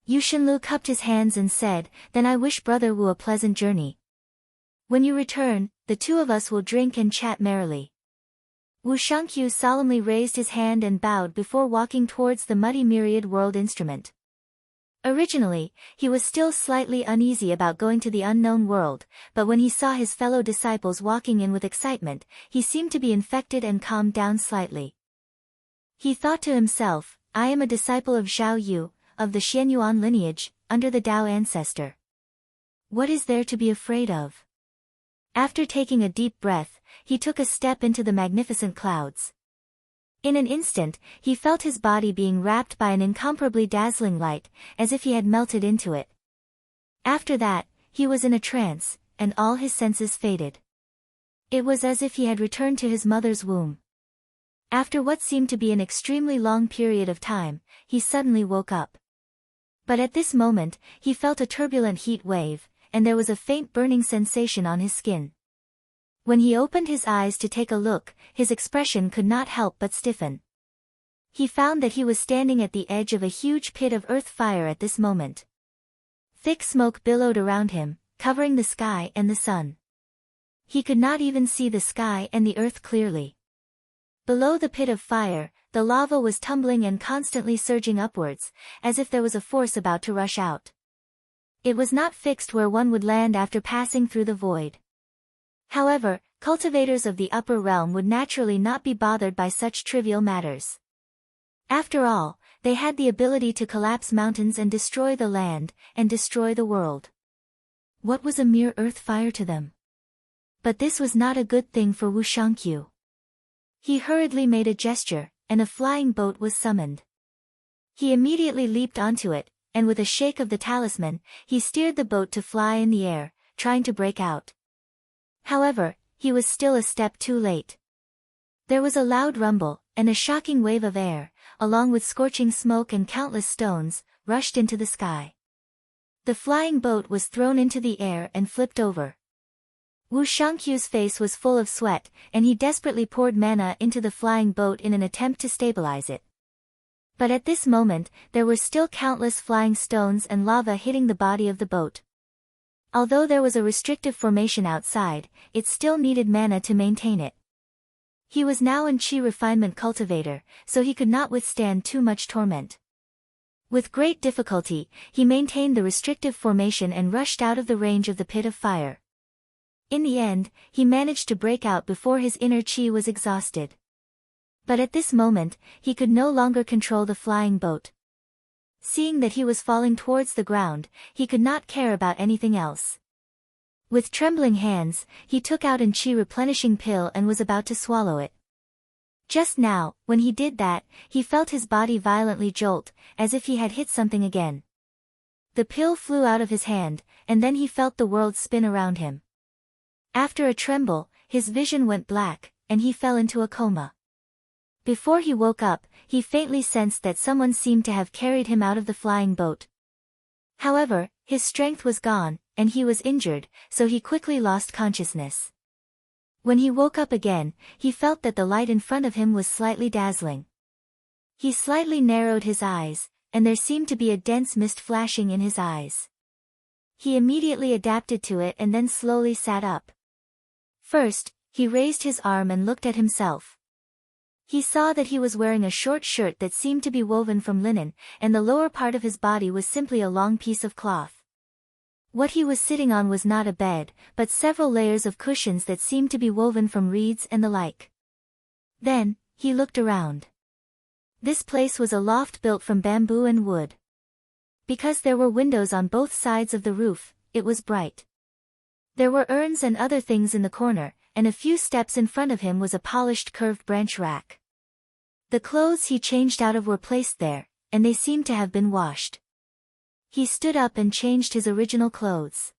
Yu Xinlu cupped his hands and said, "Then I wish Brother Wu a pleasant journey. When you return, the two of us will drink and chat merrily." Wu Shangqiu solemnly raised his hand and bowed before walking towards the muddy myriad world instrument. Originally, he was still slightly uneasy about going to the unknown world, but when he saw his fellow disciples walking in with excitement, he seemed to be infected and calmed down slightly. He thought to himself, "I am a disciple of Zhao Yu, of the Xianyuan lineage, under the Tao ancestor. What is there to be afraid of?" After taking a deep breath, he took a step into the magnificent clouds. In an instant, he felt his body being wrapped by an incomparably dazzling light, as if he had melted into it. After that, he was in a trance, and all his senses faded. It was as if he had returned to his mother's womb. After what seemed to be an extremely long period of time, he suddenly woke up. But at this moment, he felt a turbulent heat wave, and there was a faint burning sensation on his skin. When he opened his eyes to take a look, his expression could not help but stiffen. He found that he was standing at the edge of a huge pit of earth fire at this moment. Thick smoke billowed around him, covering the sky and the sun. He could not even see the sky and the earth clearly. Below the pit of fire, the lava was tumbling and constantly surging upwards, as if there was a force about to rush out. It was not fixed where one would land after passing through the void. However, cultivators of the upper realm would naturally not be bothered by such trivial matters. After all, they had the ability to collapse mountains and destroy the land, and destroy the world. What was a mere earth fire to them? But this was not a good thing for Wu Shangqiu. He hurriedly made a gesture, and a flying boat was summoned. He immediately leaped onto it, and with a shake of the talisman, he steered the boat to fly in the air, trying to break out. However, he was still a step too late. There was a loud rumble, and a shocking wave of air, along with scorching smoke and countless stones, rushed into the sky. The flying boat was thrown into the air and flipped over. Wu Shangqiu's face was full of sweat, and he desperately poured mana into the flying boat in an attempt to stabilize it. But at this moment, there were still countless flying stones and lava hitting the body of the boat. Although there was a restrictive formation outside, it still needed mana to maintain it. He was now an Qi refinement cultivator, so he could not withstand too much torment. With great difficulty, he maintained the restrictive formation and rushed out of the range of the pit of fire. In the end, he managed to break out before his inner Qi was exhausted. But at this moment, he could no longer control the flying boat. Seeing that he was falling towards the ground, he could not care about anything else. With trembling hands, he took out an chi replenishing pill and was about to swallow it. Just now, when he did that, he felt his body violently jolt, as if he had hit something again. The pill flew out of his hand, and then he felt the world spin around him. After a tremble, his vision went black, and he fell into a coma. Before he woke up, he faintly sensed that someone seemed to have carried him out of the flying boat. However, his strength was gone, and he was injured, so he quickly lost consciousness. When he woke up again, he felt that the light in front of him was slightly dazzling. He slightly narrowed his eyes, and there seemed to be a dense mist flashing in his eyes. He immediately adapted to it and then slowly sat up. First, he raised his arm and looked at himself. He saw that he was wearing a short shirt that seemed to be woven from linen, and the lower part of his body was simply a long piece of cloth. What he was sitting on was not a bed, but several layers of cushions that seemed to be woven from reeds and the like. Then, he looked around. This place was a loft built from bamboo and wood. Because there were windows on both sides of the roof, it was bright. There were urns and other things in the corner, and a few steps in front of him was a polished curved branch rack. The clothes he changed out of were placed there, and they seemed to have been washed. He stood up and changed his original clothes.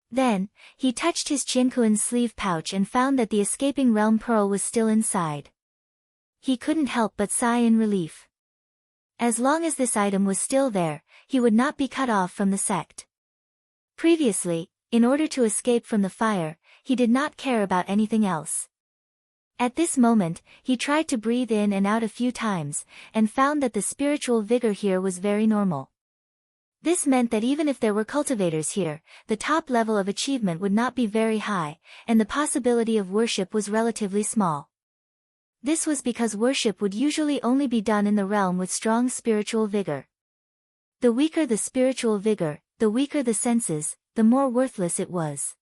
Then, he touched his chinkuan sleeve pouch and found that the escaping realm pearl was still inside. He couldn't help but sigh in relief. As long as this item was still there, he would not be cut off from the sect. Previously, in order to escape from the fire, he did not care about anything else. At this moment, he tried to breathe in and out a few times, and found that the spiritual vigor here was very normal. This meant that even if there were cultivators here, the top level of achievement would not be very high, and the possibility of worship was relatively small. This was because worship would usually only be done in the realm with strong spiritual vigor. The weaker the spiritual vigor, the weaker the senses, the more worthless it was.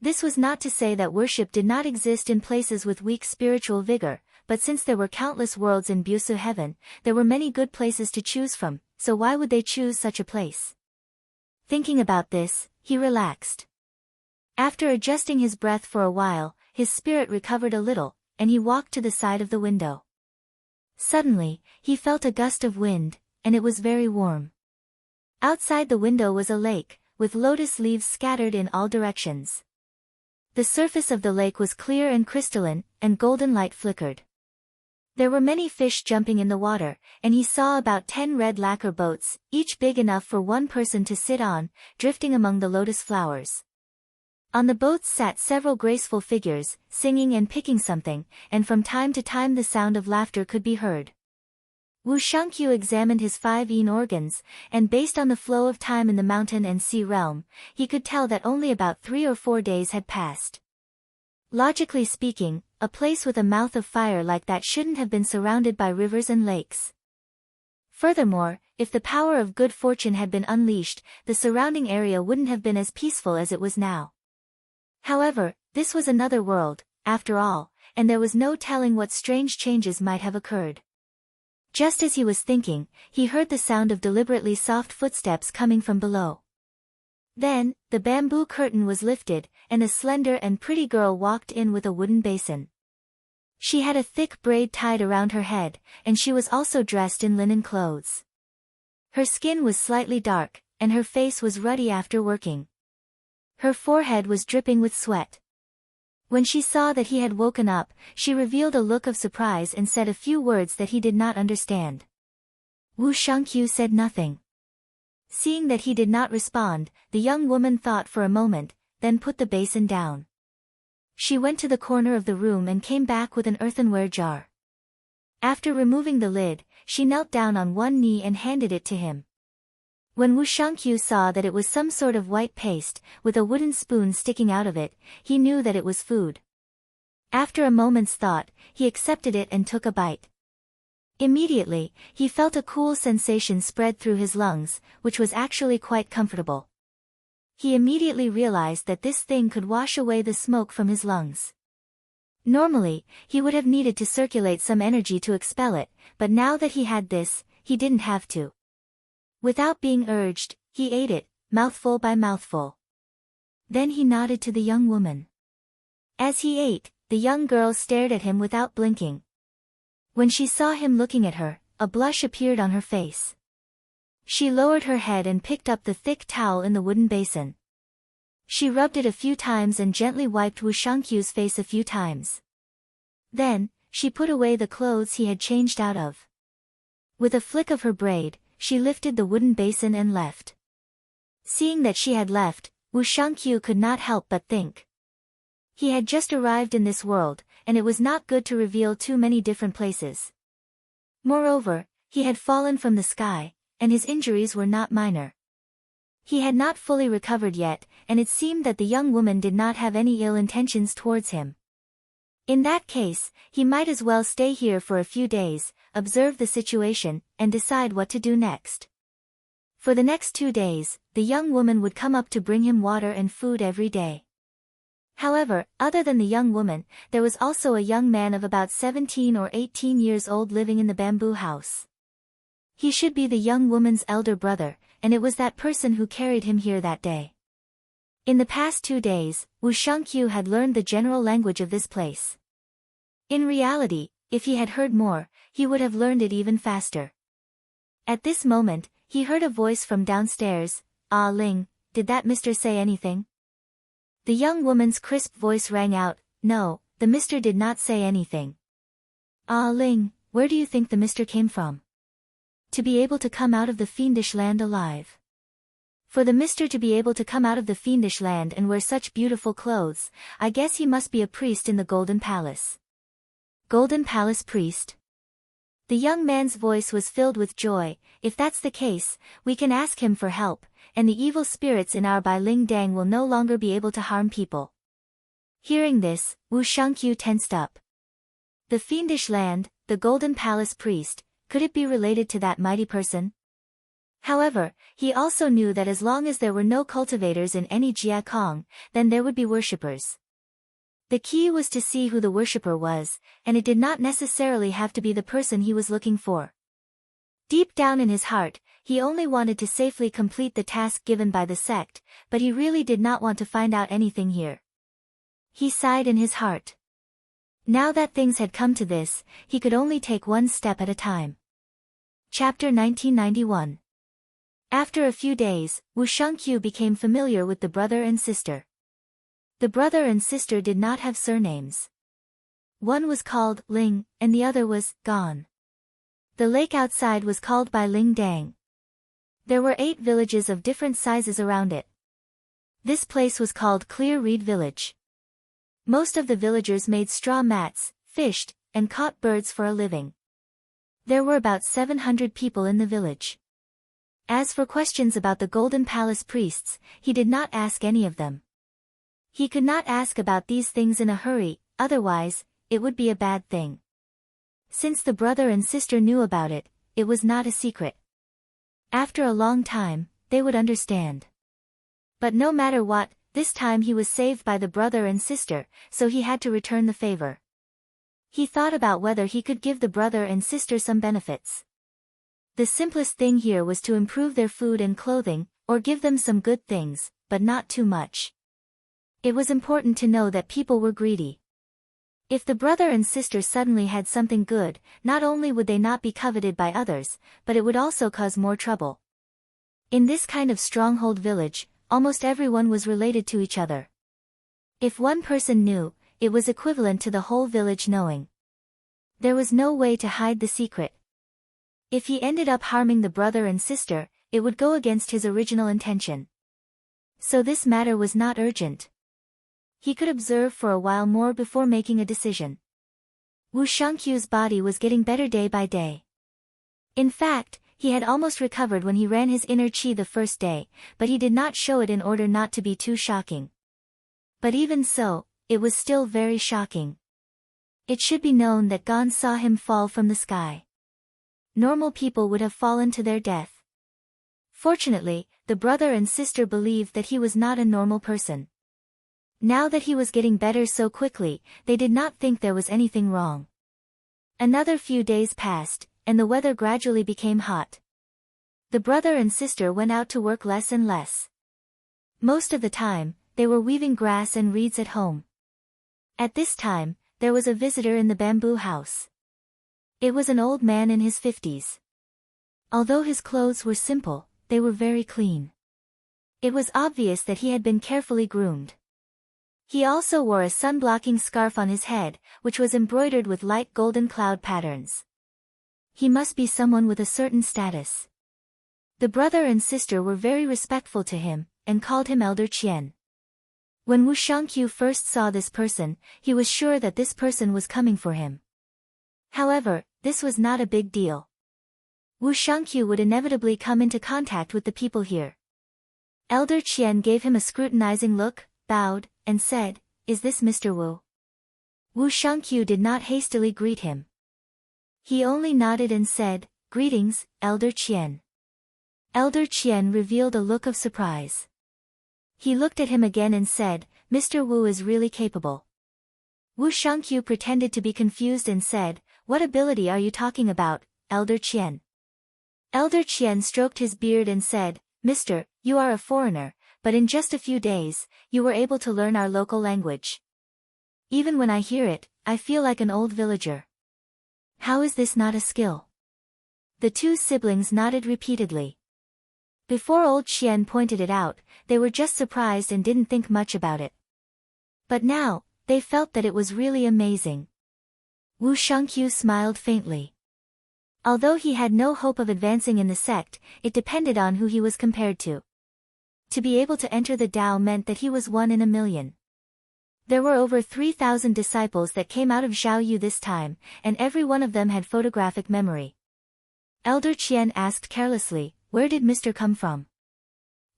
This was not to say that worship did not exist in places with weak spiritual vigor, but since there were countless worlds in Blissful Heaven, there were many good places to choose from, so why would they choose such a place? Thinking about this, he relaxed. After adjusting his breath for a while, his spirit recovered a little, and he walked to the side of the window. Suddenly, he felt a gust of wind, and it was very warm. Outside the window was a lake, with lotus leaves scattered in all directions. The surface of the lake was clear and crystalline, and golden light flickered. There were many fish jumping in the water, and he saw about 10 red lacquer boats, each big enough for one person to sit on, drifting among the lotus flowers. On the boats sat several graceful figures, singing and picking something, and from time to time the sound of laughter could be heard. Wu Shangqiu examined his 5 yin organs, and based on the flow of time in the mountain and sea realm, he could tell that only about 3 or 4 days had passed. Logically speaking, a place with a mouth of fire like that shouldn't have been surrounded by rivers and lakes. Furthermore, if the power of good fortune had been unleashed, the surrounding area wouldn't have been as peaceful as it was now. However, this was another world, after all, and there was no telling what strange changes might have occurred. Just as he was thinking, he heard the sound of deliberately soft footsteps coming from below. Then, the bamboo curtain was lifted, and a slender and pretty girl walked in with a wooden basin. She had a thick braid tied around her head, and she was also dressed in linen clothes. Her skin was slightly dark, and her face was ruddy after working. Her forehead was dripping with sweat. When she saw that he had woken up, she revealed a look of surprise and said a few words that he did not understand. Wu Shangqiu said nothing. Seeing that he did not respond, the young woman thought for a moment, then put the basin down. She went to the corner of the room and came back with an earthenware jar. After removing the lid, she knelt down on one knee and handed it to him. When Wu Shangqiu saw that it was some sort of white paste, with a wooden spoon sticking out of it, he knew that it was food. After a moment's thought, he accepted it and took a bite. Immediately, he felt a cool sensation spread through his lungs, which was actually quite comfortable. He immediately realized that this thing could wash away the smoke from his lungs. Normally, he would have needed to circulate some energy to expel it, but now that he had this, he didn't have to. Without being urged, he ate it, mouthful by mouthful. Then he nodded to the young woman. As he ate, the young girl stared at him without blinking. When she saw him looking at her, a blush appeared on her face. She lowered her head and picked up the thick towel in the wooden basin. She rubbed it a few times and gently wiped Wu Shangqiu's face a few times. Then, she put away the clothes he had changed out of. With a flick of her braid, she lifted the wooden basin and left. Seeing that she had left, Wu Shangqiu could not help but think. He had just arrived in this world, and it was not good to reveal too many different places. Moreover, he had fallen from the sky, and his injuries were not minor. He had not fully recovered yet, and it seemed that the young woman did not have any ill intentions towards him. In that case, he might as well stay here for a few days, observe the situation, and decide what to do next. For the next 2 days, the young woman would come up to bring him water and food every day. However, other than the young woman, there was also a young man of about 17 or 18 years old living in the bamboo house. He should be the young woman's elder brother, and it was that person who carried him here that day. In the past 2 days, Wu Shangqiu had learned the general language of this place. In reality, if he had heard more, he would have learned it even faster. At this moment, he heard a voice from downstairs. "Ah Ling, did that mister say anything?" The young woman's crisp voice rang out. "No, the mister did not say anything." "Ah Ling, where do you think the mister came from? To be able to come out of the fiendish land alive. For the mister to be able to come out of the fiendish land and wear such beautiful clothes, I guess he must be a priest in the Golden Palace." "Golden Palace priest?" The young man's voice was filled with joy. "If that's the case, we can ask him for help, and the evil spirits in our Bai Ling Dang will no longer be able to harm people." Hearing this, Wu Shangqiu tensed up. The fiendish land, the Golden Palace priest, could it be related to that mighty person? However, he also knew that as long as there were no cultivators in any Jia Kong, then there would be worshippers. The key was to see who the worshipper was, and it did not necessarily have to be the person he was looking for. Deep down in his heart, he only wanted to safely complete the task given by the sect, but he really did not want to find out anything here. He sighed in his heart. Now that things had come to this, he could only take one step at a time. Chapter 1991. After a few days, Wu Shangqiu became familiar with the brother and sister. The brother and sister did not have surnames. One was called Ling, and the other was Gan. The lake outside was called Bai Ling Dang. There were 8 villages of different sizes around it. This place was called Clear Reed Village. Most of the villagers made straw mats, fished, and caught birds for a living. There were about 700 people in the village. As for questions about the Golden Palace priests, he did not ask any of them. He could not ask about these things in a hurry, otherwise, it would be a bad thing. Since the brother and sister knew about it, it was not a secret. After a long time, they would understand. But no matter what, this time he was saved by the brother and sister, so he had to return the favor. He thought about whether he could give the brother and sister some benefits. The simplest thing here was to improve their food and clothing, or give them some good things, but not too much. It was important to know that people were greedy. If the brother and sister suddenly had something good, not only would they not be coveted by others, but it would also cause more trouble. In this kind of stronghold village, almost everyone was related to each other. If one person knew, it was equivalent to the whole village knowing. There was no way to hide the secret. If he ended up harming the brother and sister, it would go against his original intention. So this matter was not urgent. He could observe for a while more before making a decision. Wu Shangqiu's body was getting better day by day. In fact, he had almost recovered when he ran his inner qi the first day, but he did not show it in order not to be too shocking. But even so, it was still very shocking. It should be known that Gan saw him fall from the sky. Normal people would have fallen to their death. Fortunately, the brother and sister believed that he was not a normal person. Now that he was getting better so quickly, they did not think there was anything wrong. Another few days passed, and the weather gradually became hot. The brother and sister went out to work less and less. Most of the time, they were weaving grass and reeds at home. At this time, there was a visitor in the bamboo house. It was an old man in his 50s. Although his clothes were simple, they were very clean. It was obvious that he had been carefully groomed. He also wore a sun-blocking scarf on his head, which was embroidered with light golden cloud patterns. He must be someone with a certain status. The brother and sister were very respectful to him, and called him Elder Qian. When Wu Shangqiu first saw this person, he was sure that this person was coming for him. However, this was not a big deal. Wu Shangqiu would inevitably come into contact with the people here. Elder Qian gave him a scrutinizing look, bowed, and said, "Is this Mr. Wu?" Wu Shangqiu did not hastily greet him. He only nodded and said, "Greetings, Elder Qian." Elder Qian revealed a look of surprise. He looked at him again and said, "Mr. Wu is really capable." Wu Shangqiu pretended to be confused and said, "What ability are you talking about, Elder Qian?" Elder Qian stroked his beard and said, "Mister, you are a foreigner, but in just a few days, you were able to learn our local language. Even when I hear it, I feel like an old villager. How is this not a skill?" The two siblings nodded repeatedly. Before old Qian pointed it out, they were just surprised and didn't think much about it. But now, they felt that it was really amazing. Wu Shangqiu smiled faintly. Although he had no hope of advancing in the sect, it depended on who he was compared to. To be able to enter the Tao meant that he was one in a million. There were over 3,000 disciples that came out of Zhaoyu this time, and every one of them had photographic memory. Elder Qian asked carelessly, "Where did Mr. come from?"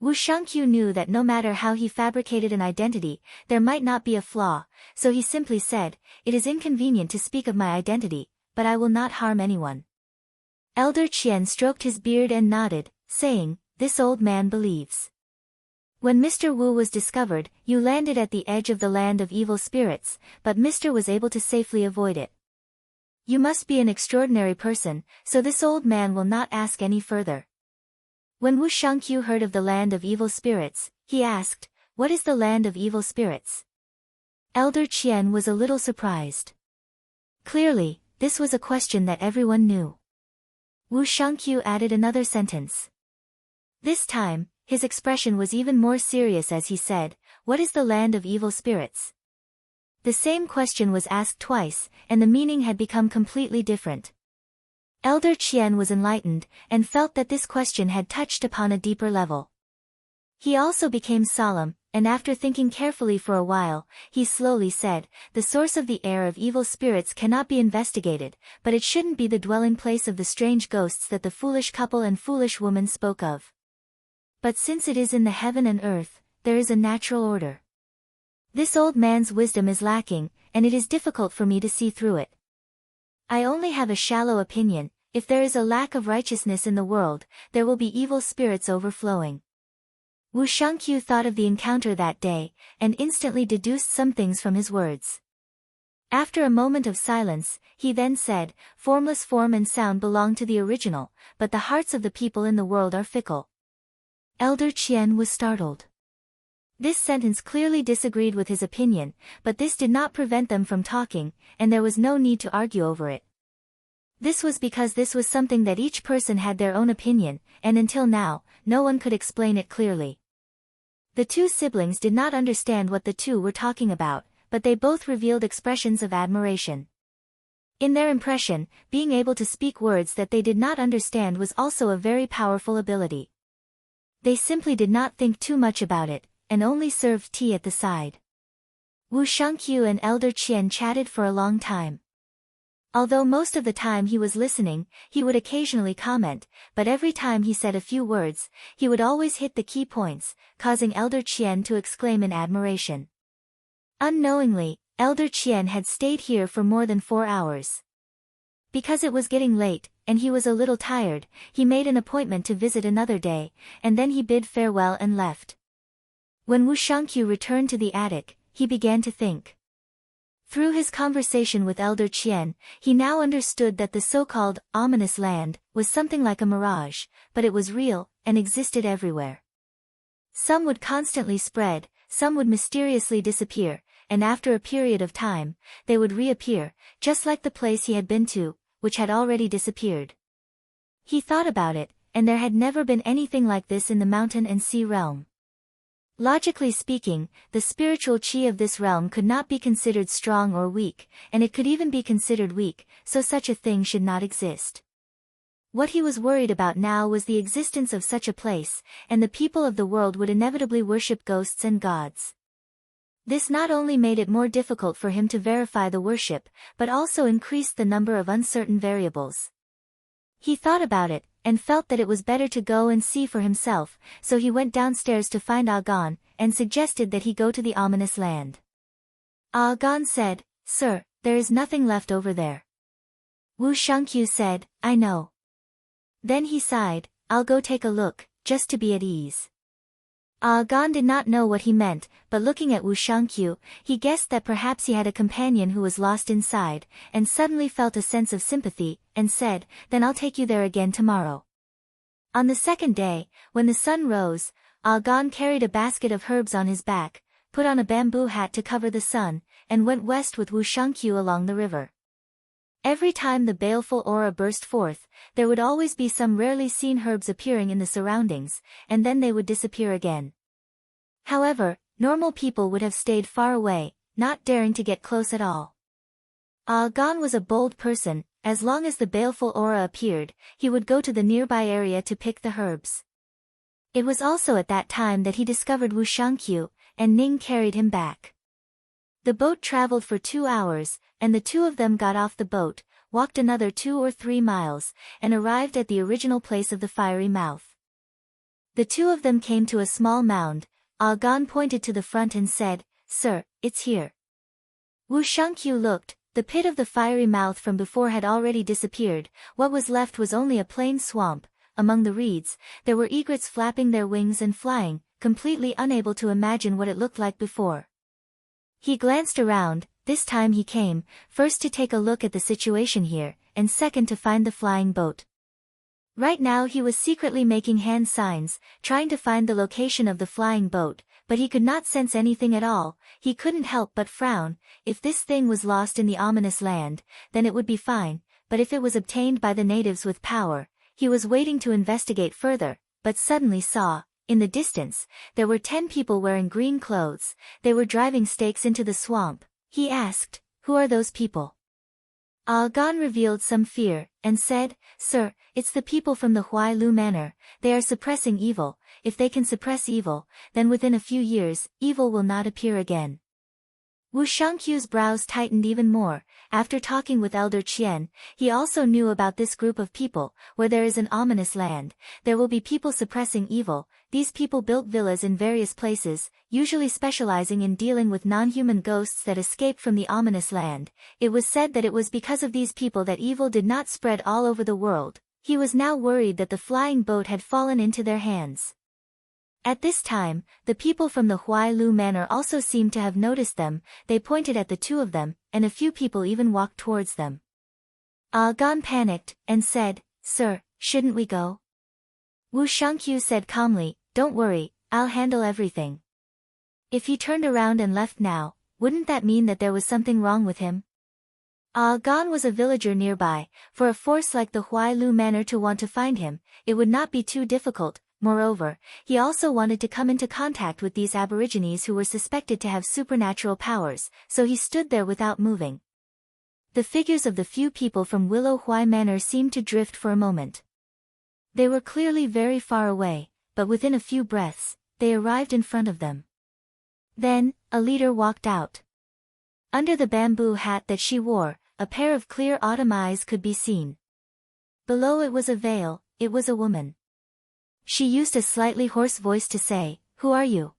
Wu Shangqiu knew that no matter how he fabricated an identity, there might not be a flaw, so he simply said, "It is inconvenient to speak of my identity, but I will not harm anyone." Elder Qian stroked his beard and nodded, saying, "This old man believes." When Mr. Wu was discovered, you landed at the edge of the land of evil spirits, but Mr. was able to safely avoid it. You must be an extraordinary person, so this old man will not ask any further. When Wu Shangqiu heard of the land of evil spirits, he asked, "What is the land of evil spirits?" Elder Qian was a little surprised. Clearly, this was a question that everyone knew. Wu Shangqiu added another sentence. This time, his expression was even more serious as he said, "What is the land of evil spirits?" The same question was asked twice, and the meaning had become completely different. Elder Qian was enlightened, and felt that this question had touched upon a deeper level. He also became solemn, and after thinking carefully for a while, he slowly said, "The source of the air of evil spirits cannot be investigated, but it shouldn't be the dwelling place of the strange ghosts that the foolish couple and foolish woman spoke of. But since it is in the heaven and earth, there is a natural order. This old man's wisdom is lacking, and it is difficult for me to see through it. I only have a shallow opinion. If there is a lack of righteousness in the world, there will be evil spirits overflowing." Wu Shangqiu thought of the encounter that day, and instantly deduced some things from his words. After a moment of silence, he then said, "Formless form and sound belong to the original, but the hearts of the people in the world are fickle." Elder Qian was startled. This sentence clearly disagreed with his opinion, but this did not prevent them from talking, and there was no need to argue over it. This was because this was something that each person had their own opinion, and until now, no one could explain it clearly. The two siblings did not understand what the two were talking about, but they both revealed expressions of admiration. In their impression, being able to speak words that they did not understand was also a very powerful ability. They simply did not think too much about it, and only served tea at the side. Wu Shangqiu and Elder Qian chatted for a long time. Although most of the time he was listening, he would occasionally comment, but every time he said a few words, he would always hit the key points, causing Elder Qian to exclaim in admiration. Unknowingly, Elder Qian had stayed here for more than 4 hours. Because it was getting late, and he was a little tired, he made an appointment to visit another day, and then he bid farewell and left. When Wu Shangqiu returned to the attic, he began to think. Through his conversation with Elder Qian, he now understood that the so-called ominous land was something like a mirage, but it was real and existed everywhere. Some would constantly spread, some would mysteriously disappear, and after a period of time, they would reappear, just like the place he had been to, which had already disappeared. He thought about it, and there had never been anything like this in the mountain and sea realm. Logically speaking, the spiritual qi of this realm could not be considered strong or weak, and it could even be considered weak, so such a thing should not exist. What he was worried about now was the existence of such a place, and the people of the world would inevitably worship ghosts and gods. This not only made it more difficult for him to verify the worship, but also increased the number of uncertain variables. He thought about it, and felt that it was better to go and see for himself, so he went downstairs to find Ah Gan, and suggested that he go to the ominous land. Ah Gan said, "Sir, there is nothing left over there." Wu Shangqiu said, "I know." Then he sighed, "I'll go take a look, just to be at ease." Ah Gan did not know what he meant, but looking at Wu Shangqiu, he guessed that perhaps he had a companion who was lost inside, and suddenly felt a sense of sympathy, and said, "Then I'll take you there again tomorrow." On the second day, when the sun rose, Ah Gan carried a basket of herbs on his back, put on a bamboo hat to cover the sun, and went west with Wu Shangqiu along the river. Every time the baleful aura burst forth, there would always be some rarely seen herbs appearing in the surroundings, and then they would disappear again. However, normal people would have stayed far away, not daring to get close at all. Ah Gan was a bold person. As long as the baleful aura appeared, he would go to the nearby area to pick the herbs. It was also at that time that he discovered Wu Shangqiu, and Ning carried him back. The boat traveled for 2 hours, and the two of them got off the boat, walked another 2 or 3 miles, and arrived at the original place of the fiery mouth. The two of them came to a small mound. Ah Gan pointed to the front and said, "Sir, it's here." Wu Shangqiu looked. The pit of the fiery mouth from before had already disappeared. What was left was only a plain swamp. Among the reeds, there were egrets flapping their wings and flying, completely unable to imagine what it looked like before. He glanced around. This time he came, first to take a look at the situation here, and second to find the flying boat. Right now he was secretly making hand signs, trying to find the location of the flying boat, but he could not sense anything at all. He couldn't help but frown. If this thing was lost in the ominous land, then it would be fine, but if it was obtained by the natives with power, he was waiting to investigate further, but suddenly saw, in the distance, there were 10 people wearing green clothes. They were driving stakes into the swamp. He asked, "Who are those people?" Ah Gan revealed some fear, and said, "Sir, it's the people from the Huai Lu Manor. They are suppressing evil. If they can suppress evil, then within a few years, evil will not appear again." Wu Shangqiu's brows tightened even more. After talking with Elder Qian, he also knew about this group of people. Where there is an ominous land, there will be people suppressing evil. These people built villas in various places, usually specializing in dealing with non-human ghosts that escaped from the ominous land. It was said that it was because of these people that evil did not spread all over the world. He was now worried that the flying boat had fallen into their hands. At this time, the people from the Huai Lu Manor also seemed to have noticed them. They pointed at the two of them, and a few people even walked towards them. Ah Gan panicked, and said, "Sir, shouldn't we go?" Wu Shangqiu said calmly, "Don't worry, I'll handle everything." If he turned around and left now, wouldn't that mean that there was something wrong with him? Ah Gan was a villager nearby. For a force like the Huai Lu Manor to want to find him, it would not be too difficult. Moreover, he also wanted to come into contact with these aborigines who were suspected to have supernatural powers, so he stood there without moving. The figures of the few people from Willow Huai Manor seemed to drift for a moment. They were clearly very far away, but within a few breaths, they arrived in front of them. Then, a leader walked out. Under the bamboo hat that she wore, a pair of clear autumn eyes could be seen. Below it was a veil. It was a woman. She used a slightly hoarse voice to say, "Who are you?"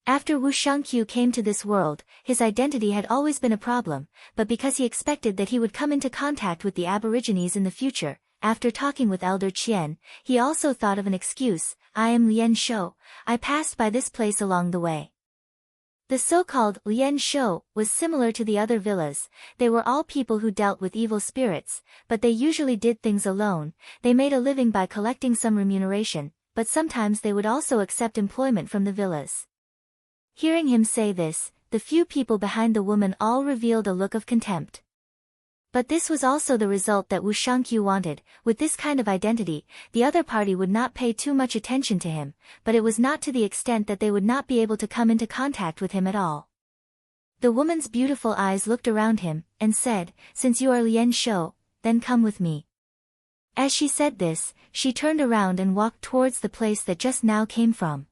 After Wu Shangqiu came to this world, his identity had always been a problem, but because he expected that he would come into contact with the aborigines in the future, after talking with Elder Qian, he also thought of an excuse. "I am Lian Shou. I passed by this place along the way." The so-called Lian Shou was similar to the other villas. They were all people who dealt with evil spirits, but they usually did things alone. They made a living by collecting some remuneration, but sometimes they would also accept employment from the villas. Hearing him say this, the few people behind the woman all revealed a look of contempt. But this was also the result that Wu Shangqiu wanted. With this kind of identity, the other party would not pay too much attention to him, but it was not to the extent that they would not be able to come into contact with him at all. The woman's beautiful eyes looked around him, and said, "Since you are Lian Shou, then come with me." As she said this, she turned around and walked towards the place that just now came from.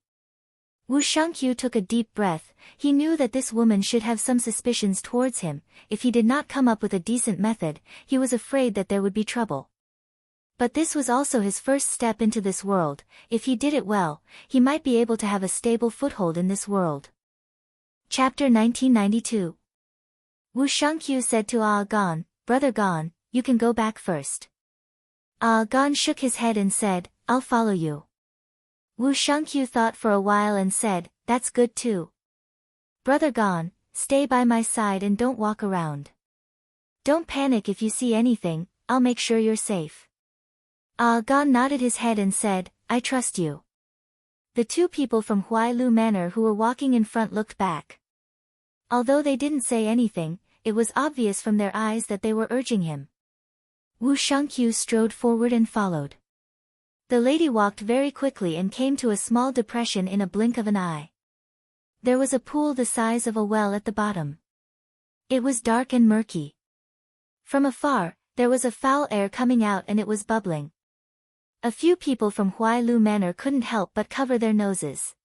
Wu Shangqiu took a deep breath. He knew that this woman should have some suspicions towards him. If he did not come up with a decent method, he was afraid that there would be trouble. But this was also his first step into this world. If he did it well, he might be able to have a stable foothold in this world. Chapter 1992. Wu Shangqiu said to Ah Gan, "Brother Gan, you can go back first." Ah Gan shook his head and said, "I'll follow you." Wu Shangqiu thought for a while and said, "That's good too. Brother Gan, stay by my side and don't walk around. Don't panic if you see anything, I'll make sure you're safe." Ah Gan nodded his head and said, "I trust you." The two people from Huailu Manor who were walking in front looked back. Although they didn't say anything, it was obvious from their eyes that they were urging him. Wu Shangqiu strode forward and followed. The lady walked very quickly and came to a small depression in a blink of an eye. There was a pool the size of a well at the bottom. It was dark and murky. From afar, there was a foul air coming out and it was bubbling. A few people from Huailu Manor couldn't help but cover their noses.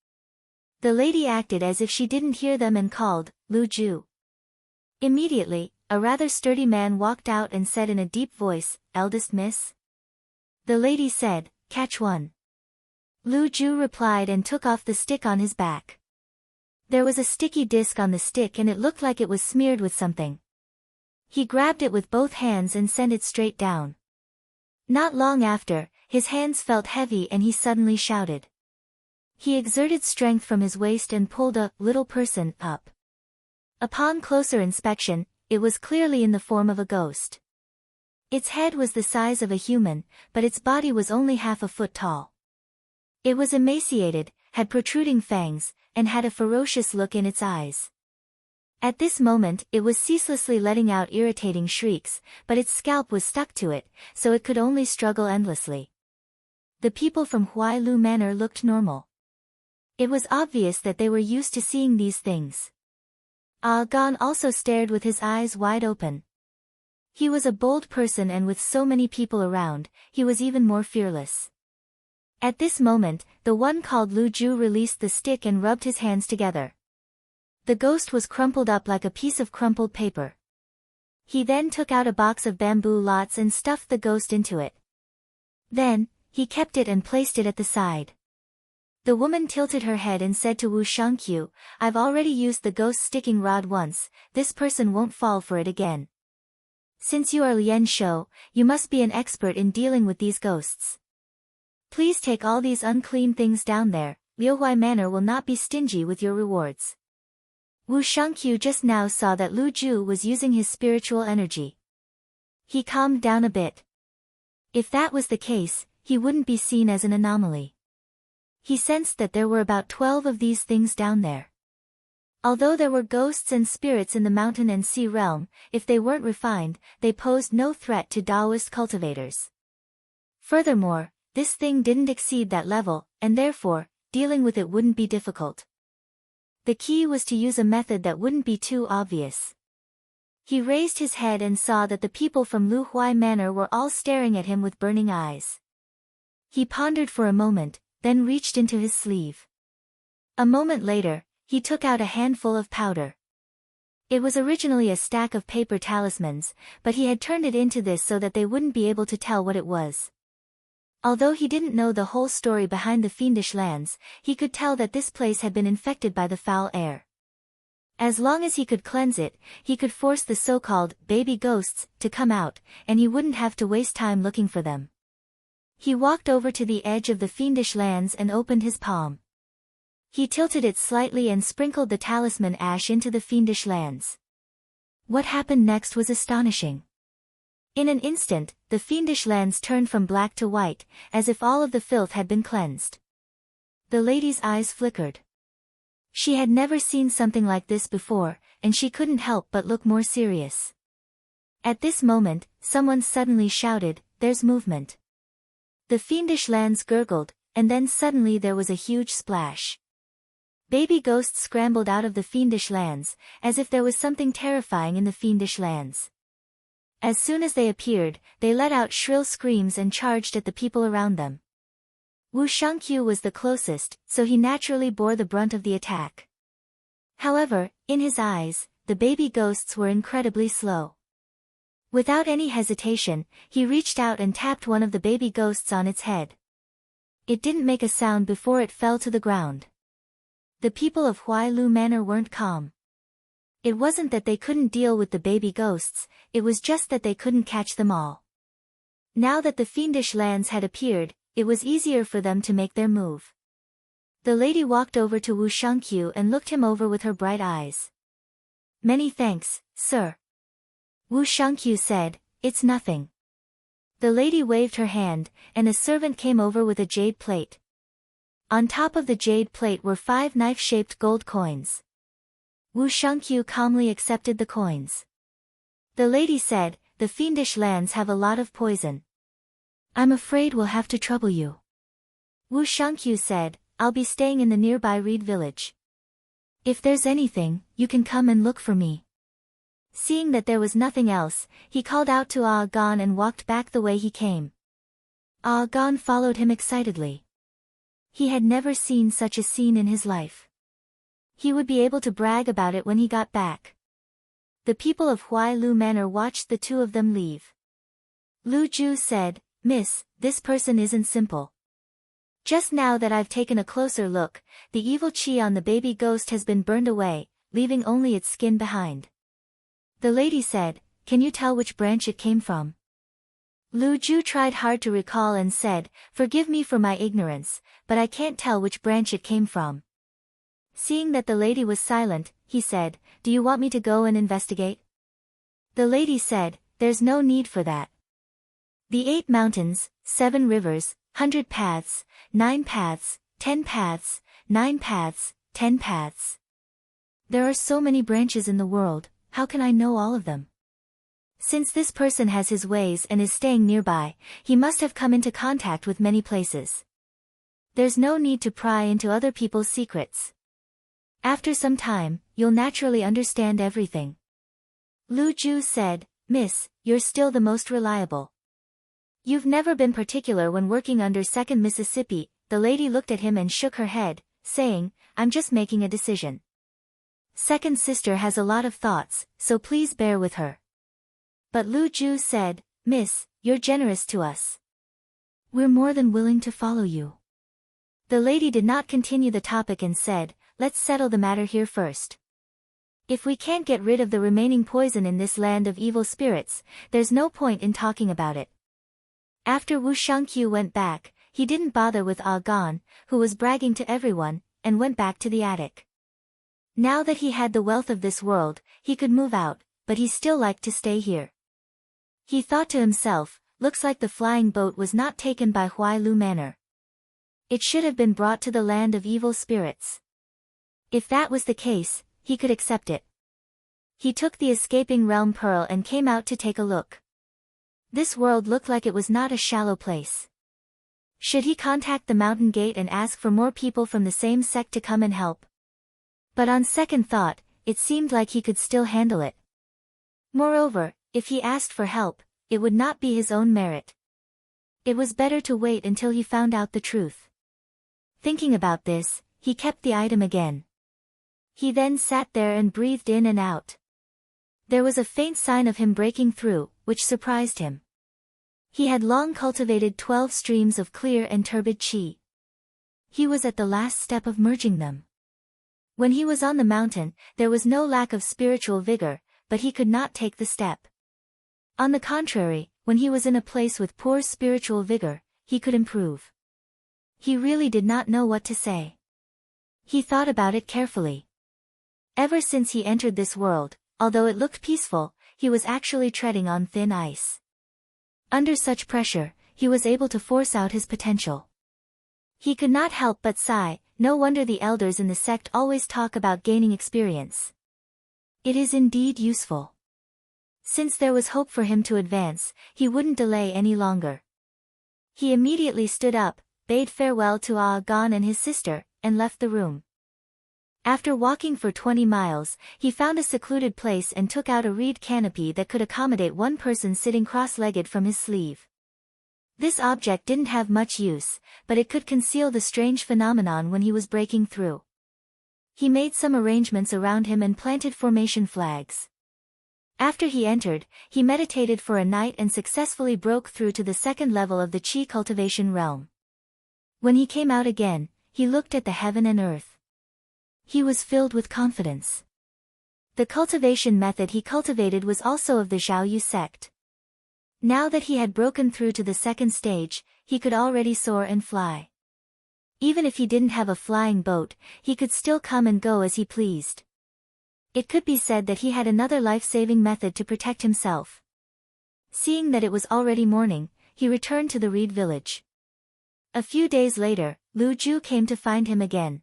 The lady acted as if she didn't hear them and called, "Lu Ju." Immediately, a rather sturdy man walked out and said in a deep voice, "Eldest miss?" The lady said, "Catch one." Lu Ju replied and took off the stick on his back. There was a sticky disc on the stick and it looked like it was smeared with something. He grabbed it with both hands and sent it straight down. Not long after, his hands felt heavy and he suddenly shouted. He exerted strength from his waist and pulled a little person up. Upon closer inspection, it was clearly in the form of a ghost. Its head was the size of a human, but its body was only half a foot tall. It was emaciated, had protruding fangs, and had a ferocious look in its eyes. At this moment, it was ceaselessly letting out irritating shrieks, but its scalp was stuck to it, so it could only struggle endlessly. The people from Huailu Manor looked normal. It was obvious that they were used to seeing these things. Ah Gan also stared with his eyes wide open. He was a bold person and with so many people around, he was even more fearless. At this moment, the one called Lu Ju released the stick and rubbed his hands together. The ghost was crumpled up like a piece of crumpled paper. He then took out a box of bamboo lots and stuffed the ghost into it. Then, he kept it and placed it at the side. The woman tilted her head and said to Wu Shangqiu, "I've already used the ghost sticking rod once, this person won't fall for it again. Since you are Lian Shou, you must be an expert in dealing with these ghosts. Please take all these unclean things down there, Liuhuai Manor will not be stingy with your rewards." Wu Shangqiu just now saw that Lu Ju was using his spiritual energy. He calmed down a bit. If that was the case, he wouldn't be seen as an anomaly. He sensed that there were about 12 of these things down there. Although there were ghosts and spirits in the mountain and sea realm, if they weren't refined, they posed no threat to Taoist cultivators. Furthermore, this thing didn't exceed that level, and therefore, dealing with it wouldn't be difficult. The key was to use a method that wouldn't be too obvious. He raised his head and saw that the people from Lu Huai Manor were all staring at him with burning eyes. He pondered for a moment, then reached into his sleeve. A moment later, he took out a handful of powder. It was originally a stack of paper talismans, but he had turned it into this so that they wouldn't be able to tell what it was. Although he didn't know the whole story behind the fiendish lands, he could tell that this place had been infected by the foul air. As long as he could cleanse it, he could force the so-called baby ghosts to come out, and he wouldn't have to waste time looking for them. He walked over to the edge of the fiendish lands and opened his palm. He tilted it slightly and sprinkled the talisman ash into the fiendish lands. What happened next was astonishing. In an instant, the fiendish lands turned from black to white, as if all of the filth had been cleansed. The lady's eyes flickered. She had never seen something like this before, and she couldn't help but look more serious. At this moment, someone suddenly shouted, "There's movement." The fiendish lands gurgled, and then suddenly there was a huge splash. Baby ghosts scrambled out of the fiendish lands, as if there was something terrifying in the fiendish lands. As soon as they appeared, they let out shrill screams and charged at the people around them. Wu Shangqiu was the closest, so he naturally bore the brunt of the attack. However, in his eyes, the baby ghosts were incredibly slow. Without any hesitation, he reached out and tapped one of the baby ghosts on its head. It didn't make a sound before it fell to the ground. The people of Huailu Manor weren't calm. It wasn't that they couldn't deal with the baby ghosts, it was just that they couldn't catch them all. Now that the fiendish lands had appeared, it was easier for them to make their move. The lady walked over to Wu Shangqiu and looked him over with her bright eyes. "Many thanks, sir." Wu Shangqiu said, "It's nothing." The lady waved her hand, and a servant came over with a jade plate. On top of the jade plate were 5 knife-shaped gold coins. Wu Shangqiu calmly accepted the coins. The lady said, "The fiendish lands have a lot of poison. I'm afraid we'll have to trouble you." Wu Shangqiu said, "I'll be staying in the nearby reed village. If there's anything, you can come and look for me." Seeing that there was nothing else, he called out to Ah Gan and walked back the way he came. Ah Gan followed him excitedly. He had never seen such a scene in his life. He would be able to brag about it when he got back. The people of Huailu Manor watched the two of them leave. Lu Ju said, "Miss, this person isn't simple. Just now that I've taken a closer look, the evil chi on the baby ghost has been burned away, leaving only its skin behind." The lady said, "Can you tell which branch it came from?" Lu Ju tried hard to recall and said, "Forgive me for my ignorance, but I can't tell which branch it came from." Seeing that the lady was silent, he said, "Do you want me to go and investigate?" The lady said, "There's no need for that. The 8 mountains, 7 rivers, 100 paths, 9 paths, 10 paths, 9 paths, 10 paths. There are so many branches in the world, how can I know all of them? Since this person has his ways and is staying nearby, he must have come into contact with many places. There's no need to pry into other people's secrets. After some time, you'll naturally understand everything." Lu Ju said, "Miss, you're still the most reliable. You've never been particular when working under 2nd Mississippi." The lady looked at him and shook her head, saying, "I'm just making a decision. Second sister has a lot of thoughts, so please bear with her." But Lu Ju said, "Miss, you're generous to us. We're more than willing to follow you." The lady did not continue the topic and said, "Let's settle the matter here first. If we can't get rid of the remaining poison in this land of evil spirits, there's no point in talking about it." After Wu Shangqiu went back, he didn't bother with Ah Gan, who was bragging to everyone, and went back to the attic. Now that he had the wealth of this world, he could move out, but he still liked to stay here. He thought to himself, looks like the flying boat was not taken by Huailu Manor. It should have been brought to the land of evil spirits. If that was the case, he could accept it. He took the escaping realm pearl and came out to take a look. This world looked like it was not a shallow place. Should he contact the mountain gate and ask for more people from the same sect to come and help? But on second thought, it seemed like he could still handle it. Moreover, if he asked for help, it would not be his own merit. It was better to wait until he found out the truth. Thinking about this, he kept the item again. He then sat there and breathed in and out. There was a faint sign of him breaking through, which surprised him. He had long cultivated 12 streams of clear and turbid qi. He was at the last step of merging them. When he was on the mountain, there was no lack of spiritual vigor, but he could not take the step. On the contrary, when he was in a place with poor spiritual vigor, he could improve. He really did not know what to say. He thought about it carefully. Ever since he entered this world, although it looked peaceful, he was actually treading on thin ice. Under such pressure, he was able to force out his potential. He could not help but sigh. No wonder the elders in the sect always talk about gaining experience. It is indeed useful. Since there was hope for him to advance, he wouldn't delay any longer. He immediately stood up, bade farewell to Gon and his sister, and left the room. After walking for 20 miles, he found a secluded place and took out a reed canopy that could accommodate one person sitting cross-legged from his sleeve. This object didn't have much use, but it could conceal the strange phenomenon when he was breaking through. He made some arrangements around him and planted formation flags. After he entered, he meditated for a night and successfully broke through to the second level of the Qi cultivation realm. When he came out again, he looked at the heaven and earth. He was filled with confidence. The cultivation method he cultivated was also of the Zhaoyu sect. Now that he had broken through to the second stage, he could already soar and fly. Even if he didn't have a flying boat, he could still come and go as he pleased. It could be said that he had another life-saving method to protect himself. Seeing that it was already morning, he returned to the reed village. A few days later, Lu Ju came to find him again.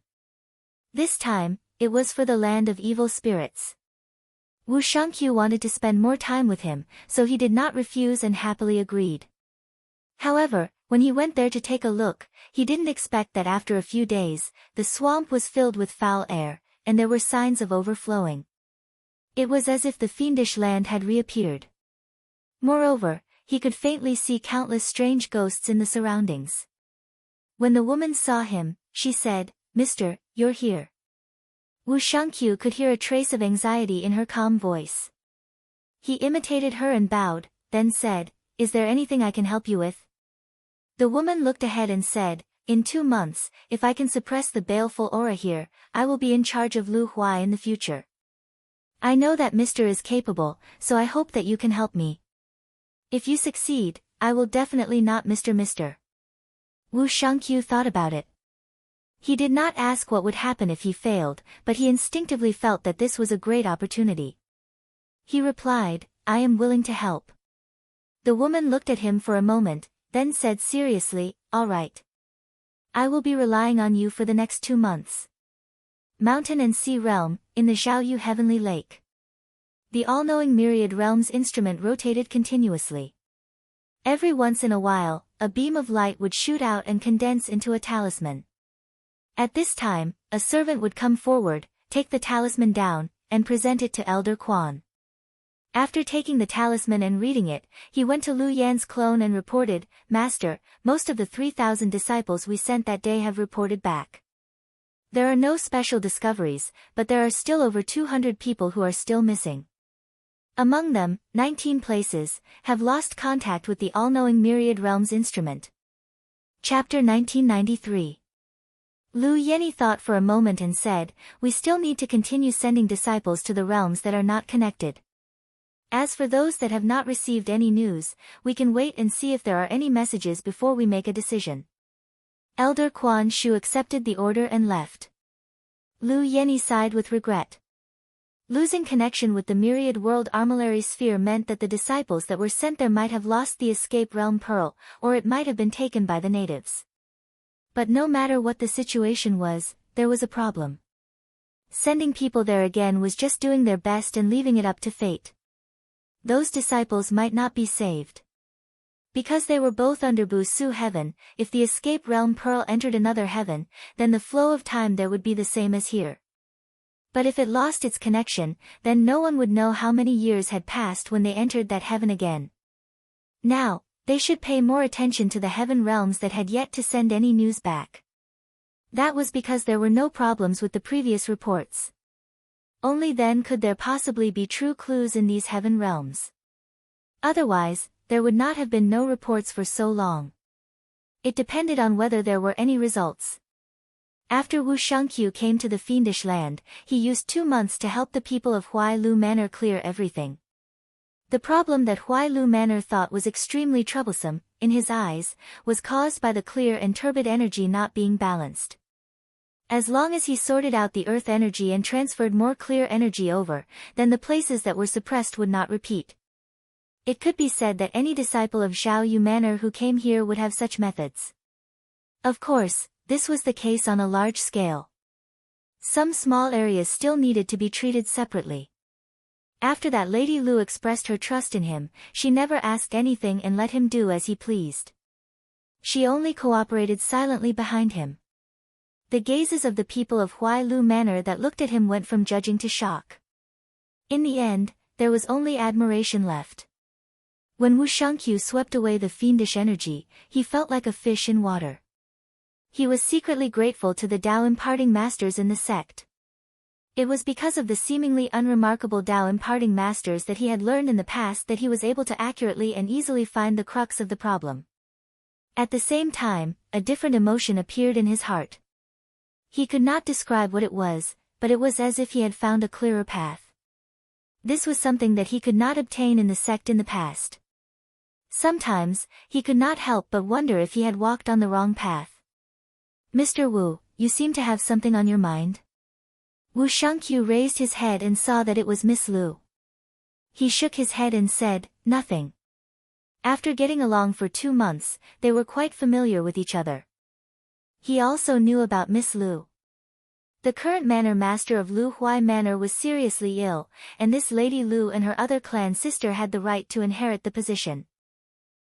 This time, it was for the land of evil spirits. Wu Shangqiu wanted to spend more time with him, so he did not refuse and happily agreed. However, when he went there to take a look, he didn't expect that after a few days, the swamp was filled with foul air, and there were signs of overflowing. It was as if the fiendish land had reappeared. Moreover, he could faintly see countless strange ghosts in the surroundings. When the woman saw him, she said, "Mister, you're here." Wu Shangqiu could hear a trace of anxiety in her calm voice. He imitated her and bowed, then said, "Is there anything I can help you with?" The woman looked ahead and said, "In 2 months, if I can suppress the baleful aura here, I will be in charge of Lu Huai in the future. I know that Mr. is capable, so I hope that you can help me. If you succeed, I will definitely not Mr. Wu Shangqiu thought about it. He did not ask what would happen if he failed, but he instinctively felt that this was a great opportunity. He replied, "I am willing to help." The woman looked at him for a moment, then said seriously, "All right. I will be relying on you for the next 2 months. Mountain and Sea Realm, in the Zhaoyu Heavenly Lake." The all-knowing Myriad Realms instrument rotated continuously. Every once in a while, a beam of light would shoot out and condense into a talisman. At this time, a servant would come forward, take the talisman down, and present it to Elder Quan. After taking the talisman and reading it, he went to Lu Yan's clone and reported, "Master, most of the 3,000 disciples we sent that day have reported back. There are no special discoveries, but there are still over 200 people who are still missing. Among them, 19 places have lost contact with the all-knowing Myriad Realms instrument." Chapter 1993. Lu Yeni thought for a moment and said, "We still need to continue sending disciples to the realms that are not connected. As for those that have not received any news, we can wait and see if there are any messages before we make a decision." Elder Quan Shu accepted the order and left. Lu Yeni sighed with regret. Losing connection with the Myriad World Armillary Sphere meant that the disciples that were sent there might have lost the escape realm pearl, or it might have been taken by the natives. But no matter what the situation was, there was a problem. Sending people there again was just doing their best and leaving it up to fate. Those disciples might not be saved. Because they were both under Bu Su heaven, if the escape realm pearl entered another heaven, then the flow of time there would be the same as here. But if it lost its connection, then no one would know how many years had passed when they entered that heaven again. Now, they should pay more attention to the heaven realms that had yet to send any news back. That was because there were no problems with the previous reports. Only then could there possibly be true clues in these heaven realms. Otherwise, there would not have been no reports for so long. It depended on whether there were any results. After Wu Shangqiu came to the fiendish land, he used 2 months to help the people of Huai Lu Manor clear everything. The problem that Huai Lu Manor thought was extremely troublesome, in his eyes, was caused by the clear and turbid energy not being balanced. As long as he sorted out the earth energy and transferred more clear energy over, then the places that were suppressed would not repeat. It could be said that any disciple of Zhao Yu Manor who came here would have such methods. Of course, this was the case on a large scale. Some small areas still needed to be treated separately. After that, Lady Lu expressed her trust in him. She never asked anything and let him do as he pleased. She only cooperated silently behind him. The gazes of the people of Huai Lu Manor that looked at him went from judging to shock. In the end, there was only admiration left. When Wu Shangqiu swept away the fiendish energy, he felt like a fish in water. He was secretly grateful to the Tao imparting masters in the sect. It was because of the seemingly unremarkable Tao imparting masters that he had learned in the past that he was able to accurately and easily find the crux of the problem. At the same time, a different emotion appeared in his heart. He could not describe what it was, but it was as if he had found a clearer path. This was something that he could not obtain in the sect in the past. Sometimes, he could not help but wonder if he had walked on the wrong path. Mr. Wu, you seem to have something on your mind? Wu Shangqiu raised his head and saw that it was Miss Lu. He shook his head and said, nothing. After getting along for 2 months, they were quite familiar with each other. He also knew about Miss Lu. The current manor master of Lu Huai Manor was seriously ill, and this Lady Lu and her other clan sister had the right to inherit the position.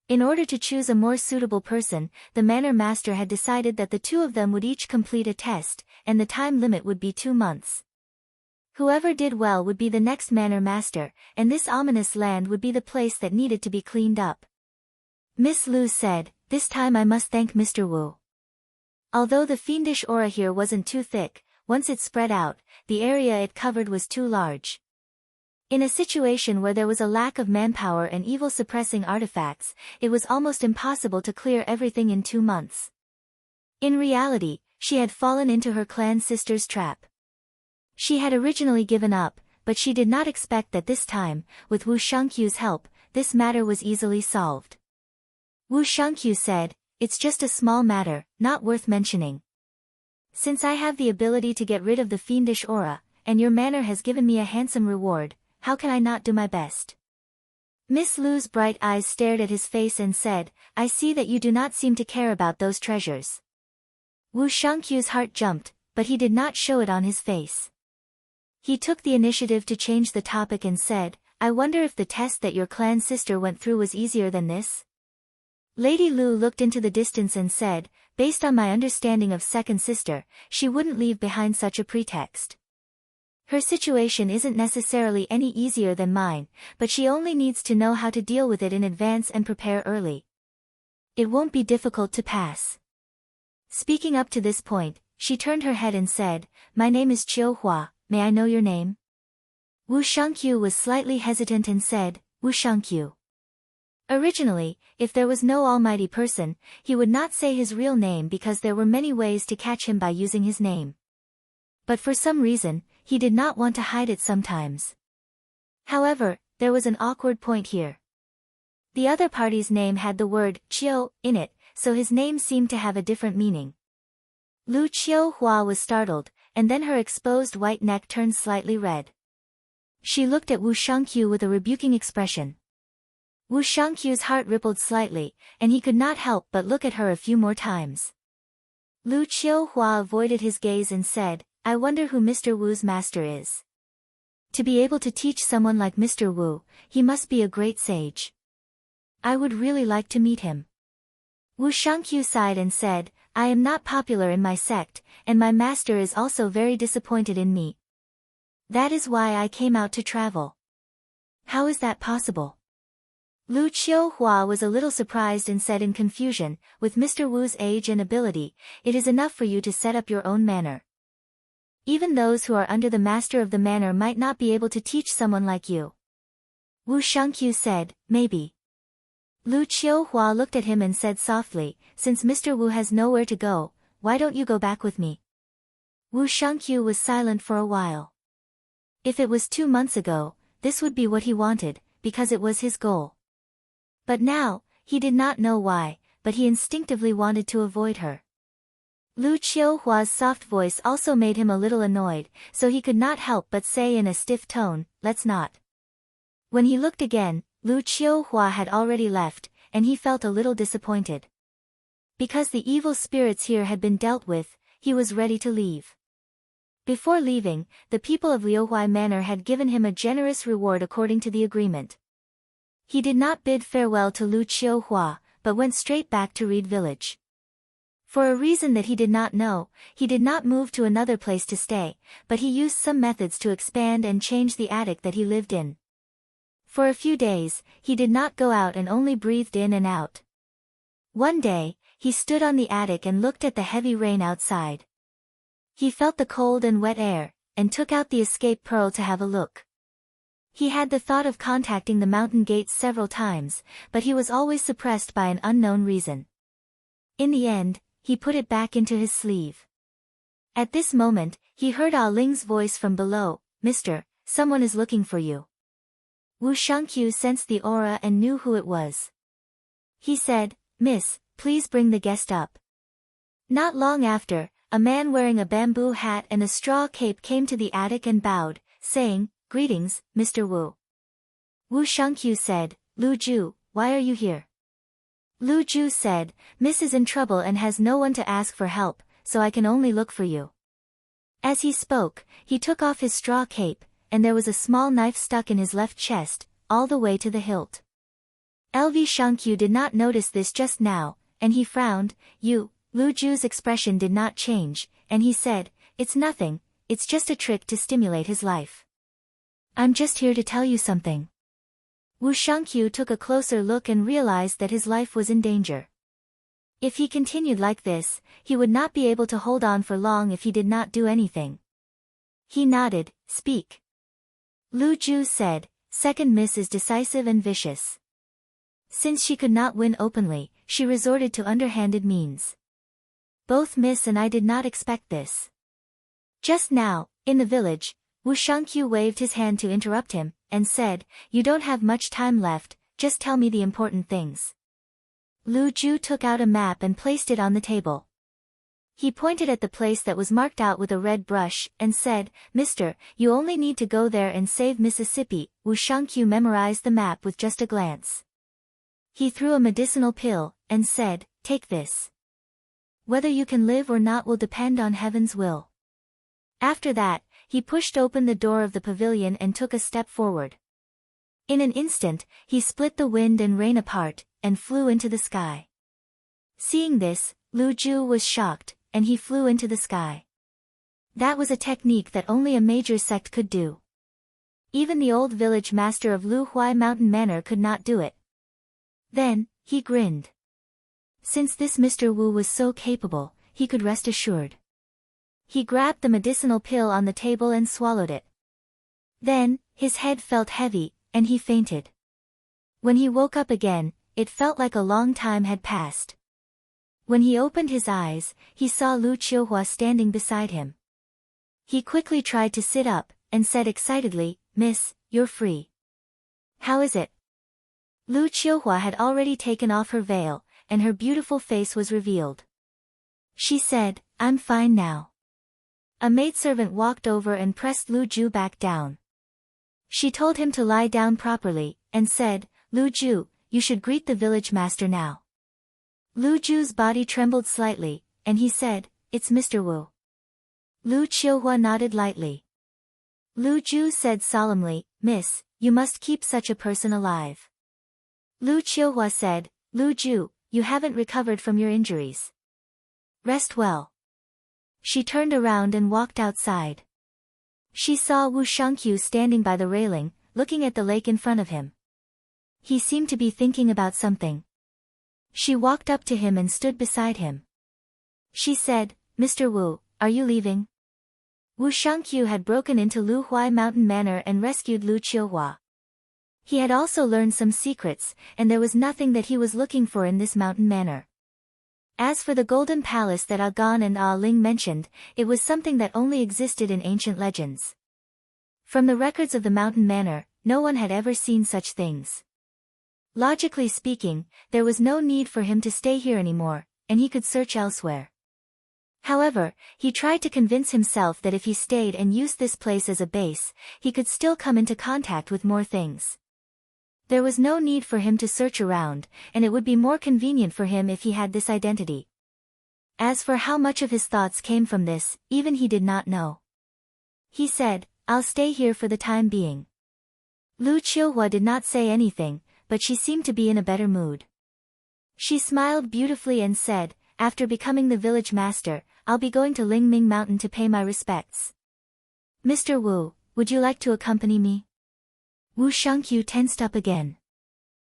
In order to choose a more suitable person, the manor master had decided that the two of them would each complete a test, and the time limit would be 2 months. Whoever did well would be the next manor master, and this ominous land would be the place that needed to be cleaned up. Miss Lu said, this time I must thank Mr. Wu. Although the fiendish aura here wasn't too thick, once it spread out, the area it covered was too large. In a situation where there was a lack of manpower and evil-suppressing artifacts, it was almost impossible to clear everything in 2 months. In reality, she had fallen into her clan sister's trap. She had originally given up, but she did not expect that this time, with Wu Shangqiu's help, this matter was easily solved. Wu Shangqiu said, it's just a small matter, not worth mentioning. Since I have the ability to get rid of the fiendish aura, and your manor has given me a handsome reward, how can I not do my best? Miss Lu's bright eyes stared at his face and said, I see that you do not seem to care about those treasures. Wu Shangqiu's heart jumped, but he did not show it on his face. He took the initiative to change the topic and said, I wonder if the test that your clan sister went through was easier than this? Lady Lu looked into the distance and said, based on my understanding of second sister, she wouldn't leave behind such a pretext. Her situation isn't necessarily any easier than mine, but she only needs to know how to deal with it in advance and prepare early. It won't be difficult to pass. Speaking up to this point, she turned her head and said, my name is Chiu Hua, may I know your name? Wu Shangqiu was slightly hesitant and said, Wu Shangqiu. Originally, if there was no almighty person, he would not say his real name because there were many ways to catch him by using his name. But for some reason, he did not want to hide it sometimes. However, there was an awkward point here. The other party's name had the word Chiu in it, so his name seemed to have a different meaning. Lu Chiu Hua was startled, and then her exposed white neck turned slightly red. She looked at Wu Shangqiu with a rebuking expression. Wu Shangqiu's heart rippled slightly, and he could not help but look at her a few more times. Lu Chiu Hua avoided his gaze and said, I wonder who Mr. Wu's master is. To be able to teach someone like Mr. Wu, he must be a great sage. I would really like to meet him. Wu Shangqiu sighed and said, I am not popular in my sect, and my master is also very disappointed in me. That is why I came out to travel. How is that possible? Lu Chiu Hua was a little surprised and said in confusion, with Mr. Wu's age and ability, it is enough for you to set up your own manor. Even those who are under the master of the manor might not be able to teach someone like you. Wu Shangqiu said, maybe. Lu Chiu Hua looked at him and said softly, since Mr. Wu has nowhere to go, why don't you go back with me? Wu Shangqiu was silent for a while. If it was 2 months ago, this would be what he wanted, because it was his goal. But now, he did not know why, but he instinctively wanted to avoid her. Lu Qiuhua's soft voice also made him a little annoyed, so he could not help but say in a stiff tone, "Let's not." When he looked again, Lu Qiuhua had already left, and he felt a little disappointed. Because the evil spirits here had been dealt with, he was ready to leave. Before leaving, the people of Liuhuai Manor had given him a generous reward according to the agreement. He did not bid farewell to Lu Qiuhua, but went straight back to Reed Village. For a reason that he did not know, he did not move to another place to stay, but he used some methods to expand and change the attic that he lived in. For a few days, he did not go out and only breathed in and out. One day, he stood on the attic and looked at the heavy rain outside. He felt the cold and wet air, and took out the escape pearl to have a look. He had the thought of contacting the mountain gates several times, but he was always suppressed by an unknown reason. In the end, he put it back into his sleeve. At this moment, he heard Ah Ling's voice from below, "Mister, someone is looking for you." Wu Shangqiu sensed the aura and knew who it was. He said, "Miss, please bring the guest up." Not long after, a man wearing a bamboo hat and a straw cape came to the attic and bowed, saying, "Greetings, Mr. Wu." Wu Shangqiu said, "Lu Ju, why are you here?" Lu Ju said, "Miss is in trouble and has no one to ask for help, so I can only look for you." As he spoke, he took off his straw cape, and there was a small knife stuck in his left chest, all the way to the hilt. Lv Shangqiu did not notice this just now, and he frowned. Lu Ju's expression did not change, and he said, "It's nothing, it's just a trick to stimulate his life. I'm just here to tell you something." Wu Shangqiu took a closer look and realized that his life was in danger. If he continued like this, he would not be able to hold on for long if he did not do anything. He nodded, "Speak." Lu Ju said, "Second miss is decisive and vicious." Since she could not win openly, she resorted to underhanded means. Both Miss and I did not expect this. Just now, in the village, Wu Shangqiu waved his hand to interrupt him, and said, "You don't have much time left, just tell me the important things." Lu Ju took out a map and placed it on the table. He pointed at the place that was marked out with a red brush, and said, "Mister, you only need to go there and save Mississippi." Wu Shangqiu memorized the map with just a glance. He threw a medicinal pill, and said, "Take this. Whether you can live or not will depend on heaven's will." After that, he pushed open the door of the pavilion and took a step forward. In an instant, he split the wind and rain apart, and flew into the sky. Seeing this, Lu Ju was shocked, and he flew into the sky. That was a technique that only a major sect could do. Even the old village master of Lu Huai Mountain Manor could not do it. Then, he grinned. Since this Mr. Wu was so capable, he could rest assured. He grabbed the medicinal pill on the table and swallowed it. Then, his head felt heavy, and he fainted. When he woke up again, it felt like a long time had passed. When he opened his eyes, he saw Lu Qiuhua standing beside him. He quickly tried to sit up, and said excitedly, "Miss, you're free. How is it?" Lu Qiuhua had already taken off her veil, and her beautiful face was revealed. She said, "I'm fine now." A maidservant walked over and pressed Lu Ju back down. She told him to lie down properly, and said, "Lu Ju, you should greet the village master now." Lu Ju's body trembled slightly, and he said, "It's Mr. Wu." Lu Qiuhua nodded lightly. Lu Ju said solemnly, "Miss, you must keep such a person alive." Lu Qiuhua said, "Lu Ju, you haven't recovered from your injuries. Rest well." She turned around and walked outside. She saw Wu Shangqiu standing by the railing, looking at the lake in front of him. He seemed to be thinking about something. She walked up to him and stood beside him. She said, "Mr. Wu, are you leaving?" Wu Shangqiu had broken into Lu Huai Mountain Manor and rescued Lu Qiuhua. He had also learned some secrets, and there was nothing that he was looking for in this mountain manor. As for the golden palace that Ah Gan and Ah Ling mentioned, it was something that only existed in ancient legends. From the records of the mountain manor, no one had ever seen such things. Logically speaking, there was no need for him to stay here anymore, and he could search elsewhere. However, he tried to convince himself that if he stayed and used this place as a base, he could still come into contact with more things. There was no need for him to search around, and it would be more convenient for him if he had this identity. As for how much of his thoughts came from this, even he did not know. He said, "I'll stay here for the time being." Lu Qiuhua did not say anything, but she seemed to be in a better mood. She smiled beautifully and said, "After becoming the village master, I'll be going to Lingming Mountain to pay my respects. Mr. Wu, would you like to accompany me?" Wu Shangqiu tensed up again.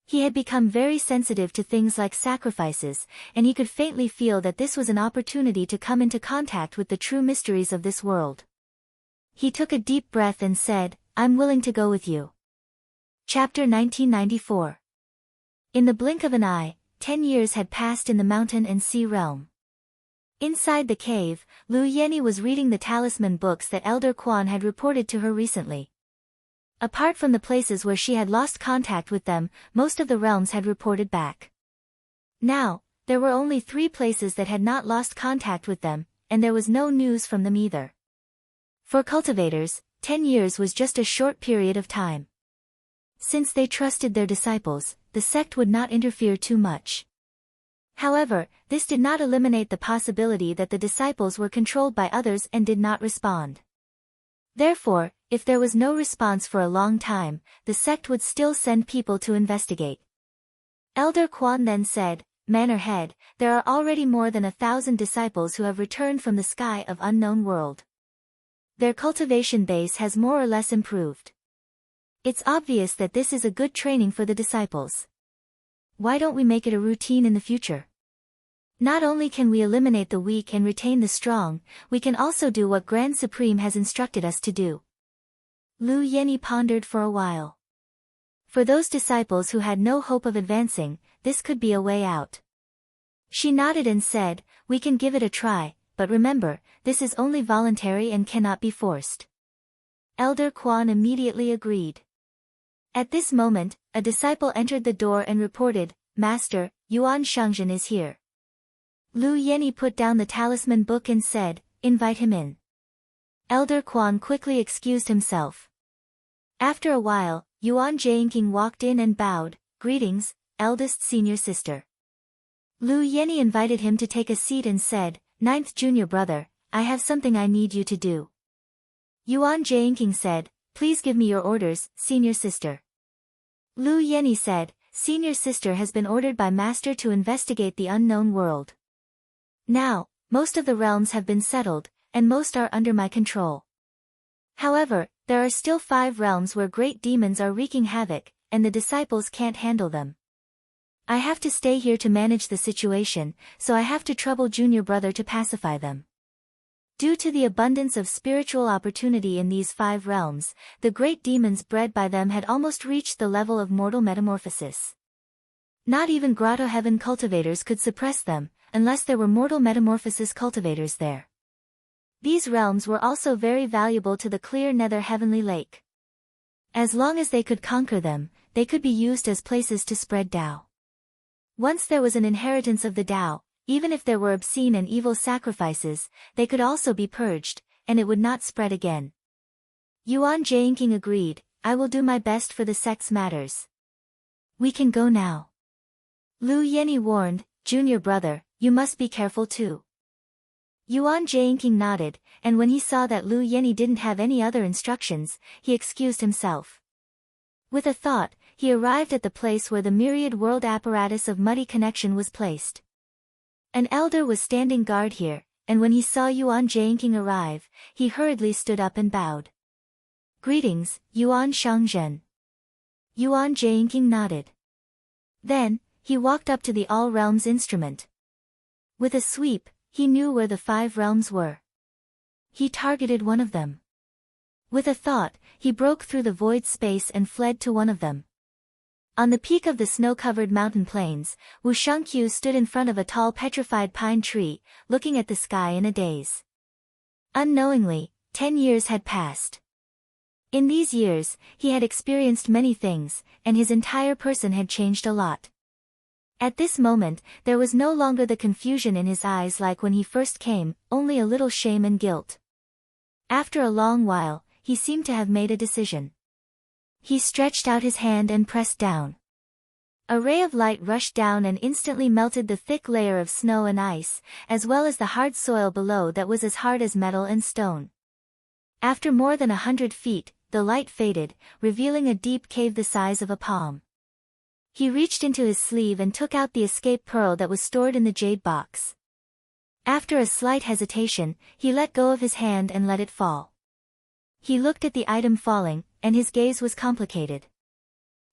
He had become very sensitive to things like sacrifices, and he could faintly feel that this was an opportunity to come into contact with the true mysteries of this world. He took a deep breath and said, "I'm willing to go with you." Chapter 1994. In the blink of an eye, 10 years had passed in the mountain and sea realm. Inside the cave, Lu Yeni was reading the talisman books that Elder Quan had reported to her recently. Apart from the places where she had lost contact with them, most of the realms had reported back. Now, there were only 3 places that had not lost contact with them, and there was no news from them either. For cultivators, 10 years was just a short period of time. Since they trusted their disciples, the sect would not interfere too much. However, this did not eliminate the possibility that the disciples were controlled by others and did not respond. Therefore, if there was no response for a long time, the sect would still send people to investigate. Elder Quan then said, "Manor Head, there are already more than 1,000 disciples who have returned from the sky of unknown world. Their cultivation base has more or less improved. It's obvious that this is a good training for the disciples. Why don't we make it a routine in the future? Not only can we eliminate the weak and retain the strong, we can also do what Grand Supreme has instructed us to do." Lu Yeni pondered for a while. For those disciples who had no hope of advancing, this could be a way out. She nodded and said, "We can give it a try, but remember, this is only voluntary and cannot be forced." Elder Quan immediately agreed. At this moment, a disciple entered the door and reported, "Master, Yuan Shangzhen is here." Lu Yeni put down the talisman book and said, "Invite him in." Elder Quan quickly excused himself. After a while, Yuan Jianqing walked in and bowed, "Greetings, eldest senior sister." Lu Yeni invited him to take a seat and said, "Ninth junior brother, I have something I need you to do." Yuan Jianqing said, "Please give me your orders, senior sister." Lu Yeni said, "Senior sister has been ordered by master to investigate the unknown world. Now, most of the realms have been settled, and most are under my control. However, there are still 5 realms where great demons are wreaking havoc, and the disciples can't handle them. I have to stay here to manage the situation, so I have to trouble junior brother to pacify them." Due to the abundance of spiritual opportunity in these 5 realms, the great demons bred by them had almost reached the level of mortal metamorphosis. Not even Grotto Heaven cultivators could suppress them, unless there were mortal metamorphosis cultivators there. These realms were also very valuable to the clear nether heavenly lake. As long as they could conquer them, they could be used as places to spread Tao. Once there was an inheritance of the Tao, even if there were obscene and evil sacrifices, they could also be purged, and it would not spread again. Yuan Jianqing agreed, "I will do my best for the sect's matters. We can go now." Lu Yeni warned, "Junior brother, you must be careful too." Yuan Jianqing nodded, and when he saw that Lu Yeni didn't have any other instructions, he excused himself. With a thought, he arrived at the place where the myriad world apparatus of muddy connection was placed. An elder was standing guard here, and when he saw Yuan Jianqing arrive, he hurriedly stood up and bowed. "Greetings, Yuan Shangzhen." Yuan Jianqing nodded. Then, he walked up to the All Realms instrument. With a sweep, he knew where the 5 realms were. He targeted one of them. With a thought, he broke through the void space and fled to one of them. On the peak of the snow-covered mountain plains, Wu Shangqiu stood in front of a tall petrified pine tree, looking at the sky in a daze. Unknowingly, 10 years had passed. In these years, he had experienced many things, and his entire person had changed a lot. At this moment, there was no longer the confusion in his eyes like when he first came, only a little shame and guilt. After a long while, he seemed to have made a decision. He stretched out his hand and pressed down. A ray of light rushed down and instantly melted the thick layer of snow and ice, as well as the hard soil below that was as hard as metal and stone. After more than 100 feet, the light faded, revealing a deep cave the size of a palm. He reached into his sleeve and took out the escape pearl that was stored in the jade box. After a slight hesitation, he let go of his hand and let it fall. He looked at the item falling, and his gaze was complicated.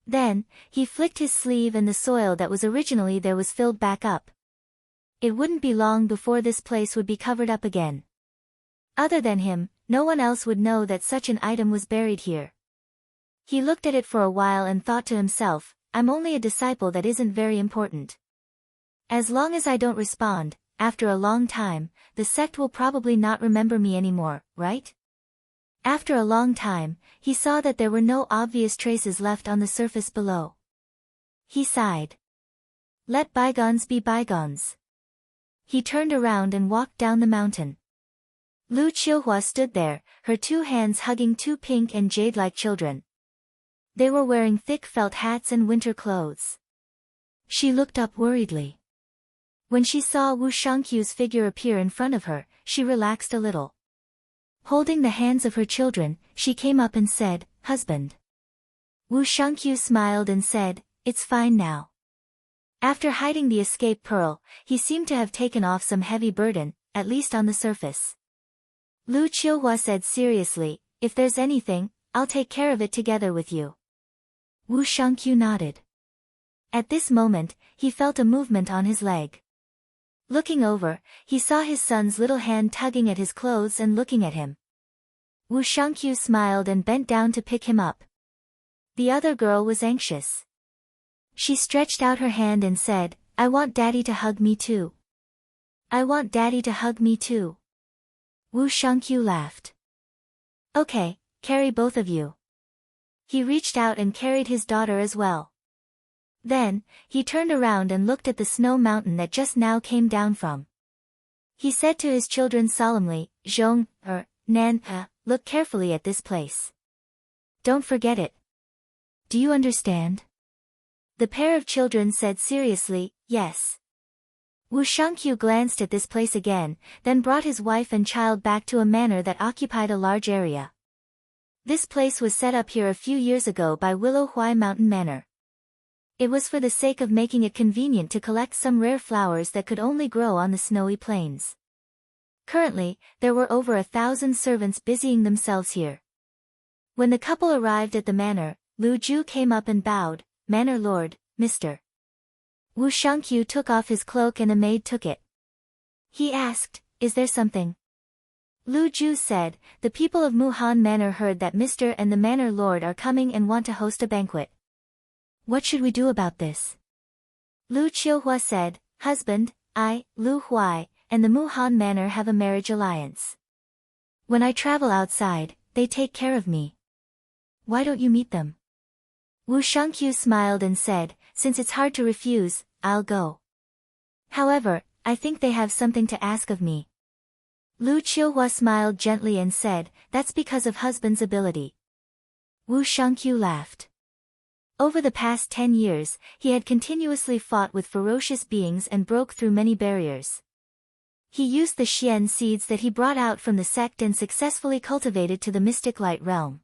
Then, he flicked his sleeve and the soil that was originally there was filled back up. It wouldn't be long before this place would be covered up again. Other than him, no one else would know that such an item was buried here. He looked at it for a while and thought to himself, I'm only a disciple that isn't very important. As long as I don't respond, after a long time, the sect will probably not remember me anymore, right? After a long time, he saw that there were no obvious traces left on the surface below. He sighed. Let bygones be bygones. He turned around and walked down the mountain. Lu Qiuhua stood there, her two hands hugging two pink and jade-like children. They were wearing thick felt hats and winter clothes. She looked up worriedly. When she saw Wu Shangqiu's figure appear in front of her, she relaxed a little. Holding the hands of her children, she came up and said, Husband. Wu Shangqiu smiled and said, It's fine now. After hiding the escape pearl, he seemed to have taken off some heavy burden, at least on the surface. Lu Qiuhua said seriously, If there's anything, I'll take care of it together with you. Wu Shangqiu nodded. At this moment, he felt a movement on his leg. Looking over, he saw his son's little hand tugging at his clothes and looking at him. Wu Shangqiu smiled and bent down to pick him up. The other girl was anxious. She stretched out her hand and said, I want Daddy to hug me too. I want Daddy to hug me too. Wu Shangqiu laughed. Okay, carry both of you. He reached out and carried his daughter as well. Then, he turned around and looked at the snow mountain that just now came down from. He said to his children solemnly, Zhong, Nan, look carefully at this place. Don't forget it. Do you understand? The pair of children said seriously, yes. Wu Shangqiu glanced at this place again, then brought his wife and child back to a manor that occupied a large area. This place was set up here a few years ago by Willow Huai Mountain Manor. It was for the sake of making it convenient to collect some rare flowers that could only grow on the snowy plains. Currently, there were over 1,000 servants busying themselves here. When the couple arrived at the manor, Lu Ju came up and bowed, Manor Lord, Mr. Wu Shangqiu took off his cloak and a maid took it. He asked, Is there something? Lu Ju said, The people of Muhan Manor heard that Mr. and the Manor Lord are coming and want to host a banquet. What should we do about this? Lu Qiuhua said, Husband, I, Lu Huai, and the Muhan Manor have a marriage alliance. When I travel outside, they take care of me. Why don't you meet them? Wu Shangqiu smiled and said, Since it's hard to refuse, I'll go. However, I think they have something to ask of me. Lu Qiuhua smiled gently and said, That's because of husband's ability. Wu Shangqiu laughed. Over the past 10 years, he had continuously fought with ferocious beings and broke through many barriers. He used the Xian seeds that he brought out from the sect and successfully cultivated to the mystic light realm.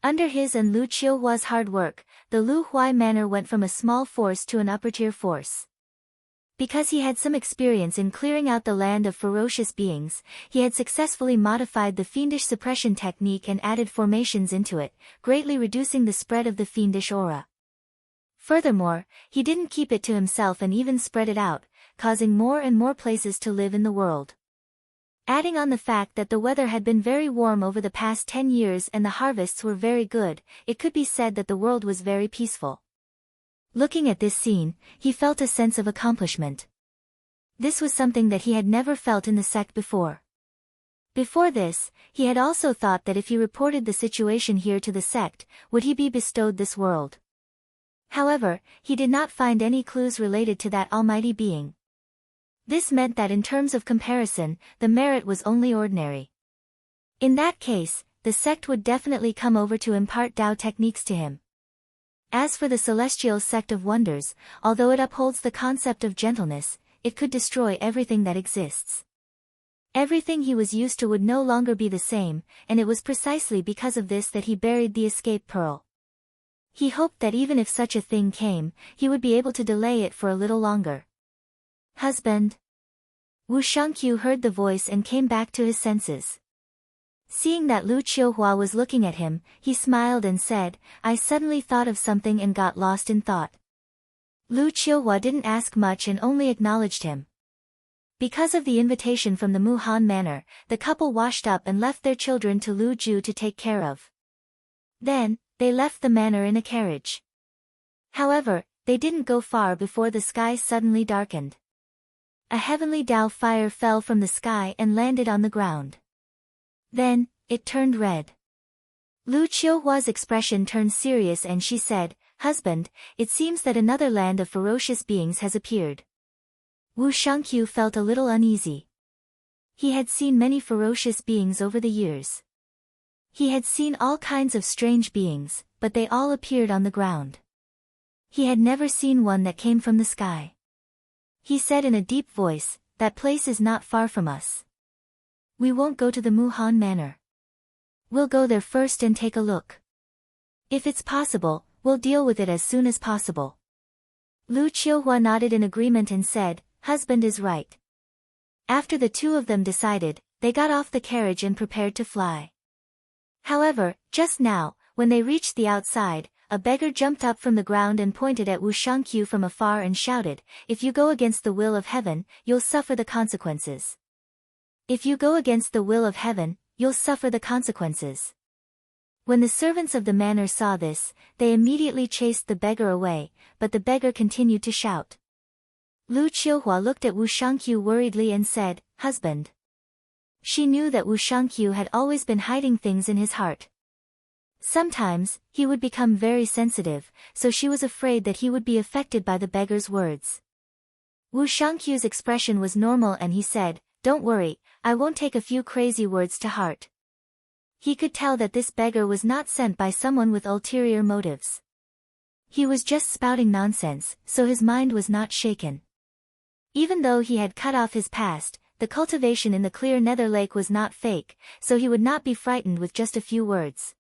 Under his and Lu Qiuhua's hard work, the Lu Huai Manor went from a small force to an upper-tier force. Because he had some experience in clearing out the land of ferocious beings, he had successfully modified the fiendish suppression technique and added formations into it, greatly reducing the spread of the fiendish aura. Furthermore, he didn't keep it to himself and even spread it out, causing more and more places to live in the world. Adding on the fact that the weather had been very warm over the past 10 years and the harvests were very good, it could be said that the world was very peaceful. Looking at this scene, he felt a sense of accomplishment. This was something that he had never felt in the sect before. Before this, he had also thought that if he reported the situation here to the sect, would he be bestowed this world. However, he did not find any clues related to that almighty being. This meant that in terms of comparison, the merit was only ordinary. In that case, the sect would definitely come over to impart Tao techniques to him. As for the celestial sect of wonders, although it upholds the concept of gentleness, it could destroy everything that exists. Everything he was used to would no longer be the same, and it was precisely because of this that he buried the escape pearl. He hoped that even if such a thing came, he would be able to delay it for a little longer. Husband. Wu Shangqiu heard the voice and came back to his senses. Seeing that Lu Qiuhua was looking at him, he smiled and said, I suddenly thought of something and got lost in thought. Lu Qiuhua didn't ask much and only acknowledged him. Because of the invitation from the Muhan manor, the couple washed up and left their children to Lu Ju to take care of. Then, they left the manor in a carriage. However, they didn't go far before the sky suddenly darkened. A heavenly Tao fire fell from the sky and landed on the ground. Then, it turned red. Lu Qiuhua's expression turned serious and she said, Husband, it seems that another land of ferocious beings has appeared. Wu Shangqiu felt a little uneasy. He had seen many ferocious beings over the years. He had seen all kinds of strange beings, but they all appeared on the ground. He had never seen one that came from the sky. He said in a deep voice, that place is not far from us. We won't go to the Muhan manor. We'll go there first and take a look. If it's possible, we'll deal with it as soon as possible. Lu Qiuhua nodded in agreement and said, Husband is right. After the two of them decided, they got off the carriage and prepared to fly. However, just now, when they reached the outside, a beggar jumped up from the ground and pointed at Wu Shangqiu from afar and shouted, If you go against the will of heaven, you'll suffer the consequences. If you go against the will of heaven, you'll suffer the consequences. When the servants of the manor saw this, they immediately chased the beggar away, but the beggar continued to shout. Lu Qiuhua looked at Wu Shangqiu worriedly and said, Husband. She knew that Wu Shangqiu had always been hiding things in his heart. Sometimes, he would become very sensitive, so she was afraid that he would be affected by the beggar's words. Wu Shangqiu's expression was normal and he said, Don't worry, I won't take a few crazy words to heart. He could tell that this beggar was not sent by someone with ulterior motives. He was just spouting nonsense, so his mind was not shaken. Even though he had cut off his past, the cultivation in the clear nether lake was not fake, so he would not be frightened with just a few words.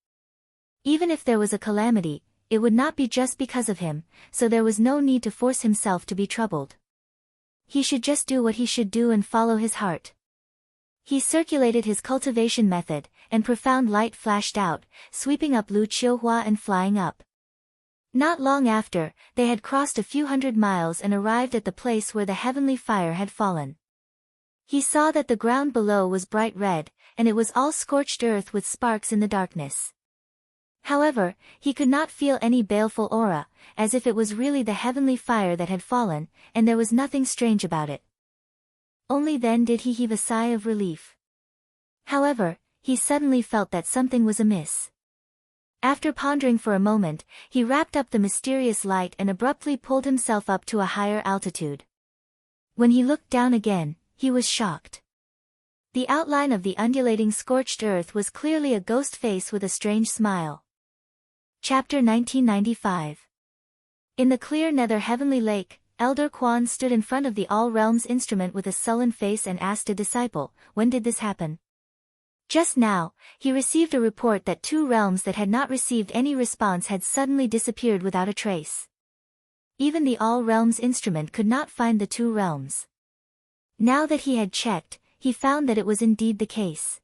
Even if there was a calamity, it would not be just because of him, so there was no need to force himself to be troubled. He should just do what he should do and follow his heart. He circulated his cultivation method, and profound light flashed out, sweeping up Lu Qiuhua and flying up. Not long after, they had crossed a few hundred miles and arrived at the place where the heavenly fire had fallen. He saw that the ground below was bright red, and it was all scorched earth with sparks in the darkness. However, he could not feel any baleful aura, as if it was really the heavenly fire that had fallen, and there was nothing strange about it. Only then did he heave a sigh of relief. However, he suddenly felt that something was amiss. After pondering for a moment, he wrapped up the mysterious light and abruptly pulled himself up to a higher altitude. When he looked down again, he was shocked. The outline of the undulating scorched earth was clearly a ghost face with a strange smile. Chapter 1995. In the clear nether heavenly lake, Elder Quan stood in front of the All Realms instrument with a sullen face and asked a disciple, When did this happen? Just now, he received a report that 2 realms that had not received any response had suddenly disappeared without a trace. Even the All Realms instrument could not find the 2 realms. Now that he had checked, he found that it was indeed the case.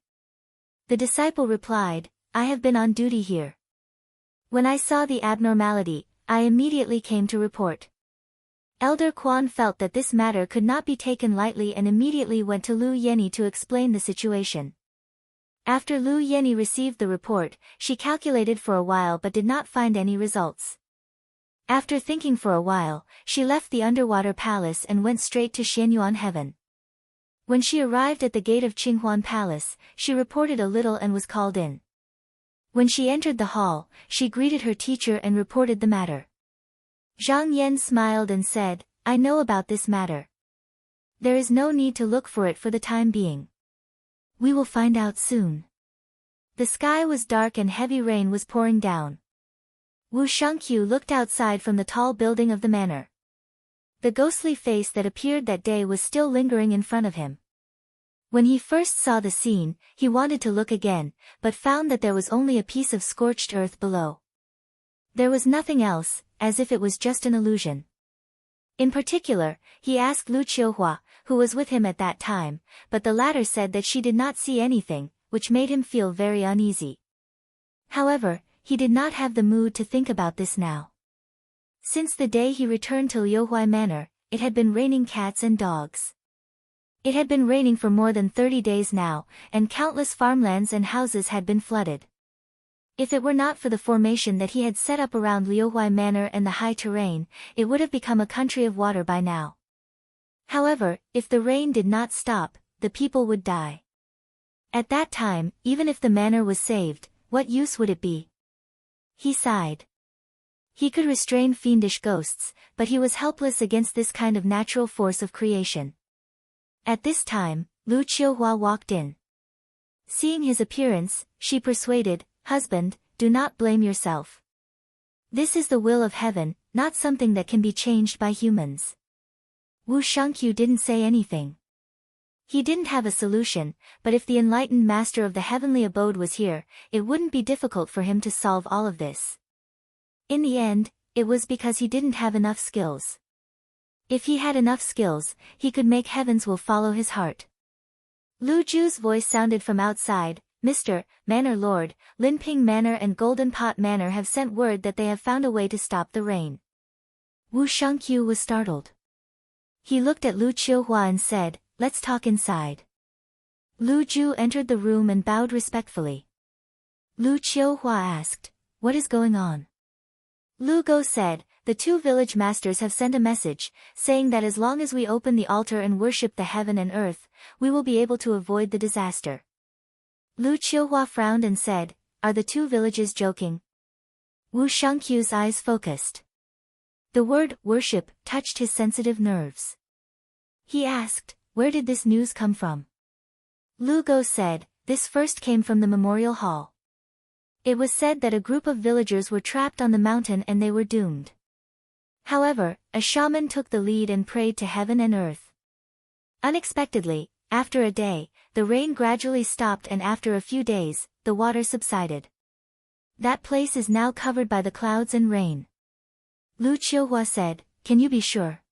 The disciple replied, I have been on duty here. When I saw the abnormality, I immediately came to report. Elder Quan felt that this matter could not be taken lightly and immediately went to Lu Yenny to explain the situation. After Lu Yenny received the report, she calculated for a while but did not find any results. After thinking for a while, she left the underwater palace and went straight to Xianyuan Heaven. When she arrived at the gate of Qinghuan Palace, she reported a little and was called in. When she entered the hall, she greeted her teacher and reported the matter. Zhang Yan smiled and said, I know about this matter. There is no need to look for it for the time being. We will find out soon. The sky was dark and heavy rain was pouring down. Wu Shangqiu looked outside from the tall building of the manor. The ghostly face that appeared that day was still lingering in front of him. When he first saw the scene, he wanted to look again, but found that there was only a piece of scorched earth below. There was nothing else, as if it was just an illusion. In particular, he asked Lu Qiuhua, who was with him at that time, but the latter said that she did not see anything, which made him feel very uneasy. However, he did not have the mood to think about this now. Since the day he returned to Liuhuai Manor, it had been raining cats and dogs. It had been raining for more than 30 days now, and countless farmlands and houses had been flooded. If it were not for the formation that he had set up around Liuhuai Manor and the high terrain, it would have become a country of water by now. However, if the rain did not stop, the people would die. At that time, even if the manor was saved, what use would it be? He sighed. He could restrain fiendish ghosts, but he was helpless against this kind of natural force of creation. At this time, Lu Qiuhua walked in. Seeing his appearance, she persuaded, Husband, do not blame yourself. This is the will of heaven, not something that can be changed by humans. Wu Shangqiu didn't say anything. He didn't have a solution, but if the enlightened master of the heavenly abode was here, it wouldn't be difficult for him to solve all of this. In the end, it was because he didn't have enough skills. If he had enough skills, he could make heaven's will follow his heart. Lu Ju's voice sounded from outside, Mr. Manor Lord, Linping Manor and Golden Pot Manor have sent word that they have found a way to stop the rain. Wu Shangqiu was startled. He looked at Lu Qiuhua and said, Let's talk inside. Lu Ju entered the room and bowed respectfully. Lu Qiuhua asked, What is going on? Lu Go said, The 2 village masters have sent a message, saying that as long as we open the altar and worship the heaven and earth, we will be able to avoid the disaster. Lu Qiuhua frowned and said, Are the 2 villages joking? Wu Shangqiu's eyes focused. The word, worship, touched his sensitive nerves. He asked, Where did this news come from? Lu Go said, This first came from the memorial hall. It was said that a group of villagers were trapped on the mountain and they were doomed. However, a shaman took the lead and prayed to heaven and earth. Unexpectedly, after a day, the rain gradually stopped and after a few days, the water subsided. That place is now covered by the clouds and rain. Lu Qiuhua said, Can you be sure?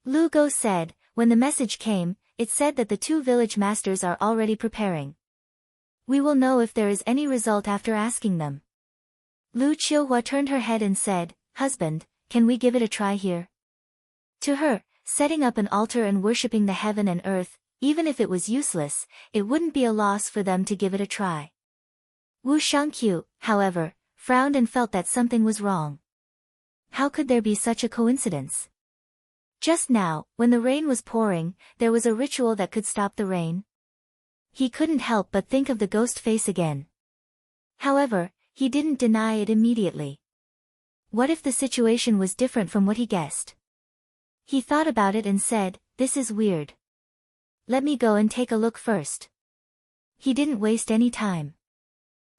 Lu Go said, When the message came, it said that the 2 village masters are already preparing. We will know if there is any result after asking them. Lu Qiuhua turned her head and said, Husband, can we give it a try here? To her, setting up an altar and worshipping the heaven and earth, even if it was useless, it wouldn't be a loss for them to give it a try. Wu Shangqiu, however, frowned and felt that something was wrong. How could there be such a coincidence? Just now, when the rain was pouring, there was a ritual that could stop the rain. He couldn't help but think of the ghost face again. However, he didn't deny it immediately. What if the situation was different from what he guessed? He thought about it and said, This is weird. Let me go and take a look first. He didn't waste any time.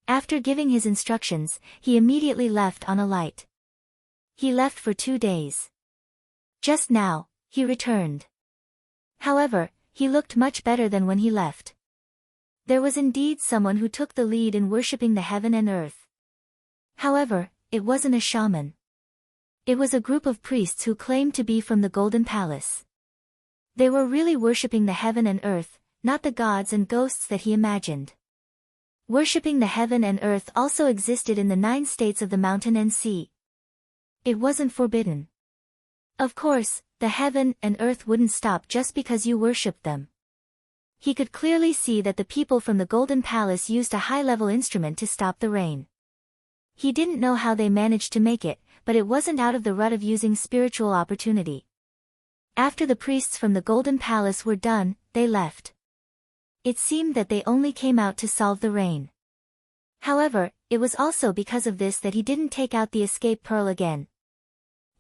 After giving his instructions, he immediately left on a light. He left for 2 days. Just now, he returned. However, he looked much better than when he left. There was indeed someone who took the lead in worshipping the heaven and earth. However, it wasn't a shaman. It was a group of priests who claimed to be from the Golden Palace. They were really worshipping the heaven and earth, not the gods and ghosts that he imagined. Worshipping the heaven and earth also existed in the 9 states of the mountain and sea. It wasn't forbidden. Of course, the heaven and earth wouldn't stop just because you worshipped them. He could clearly see that the people from the Golden Palace used a high-level instrument to stop the rain. He didn't know how they managed to make it, but it wasn't out of the rut of using spiritual opportunity. After the priests from the Golden Palace were done, they left. It seemed that they only came out to solve the rain. However, it was also because of this that he didn't take out the escape pearl again.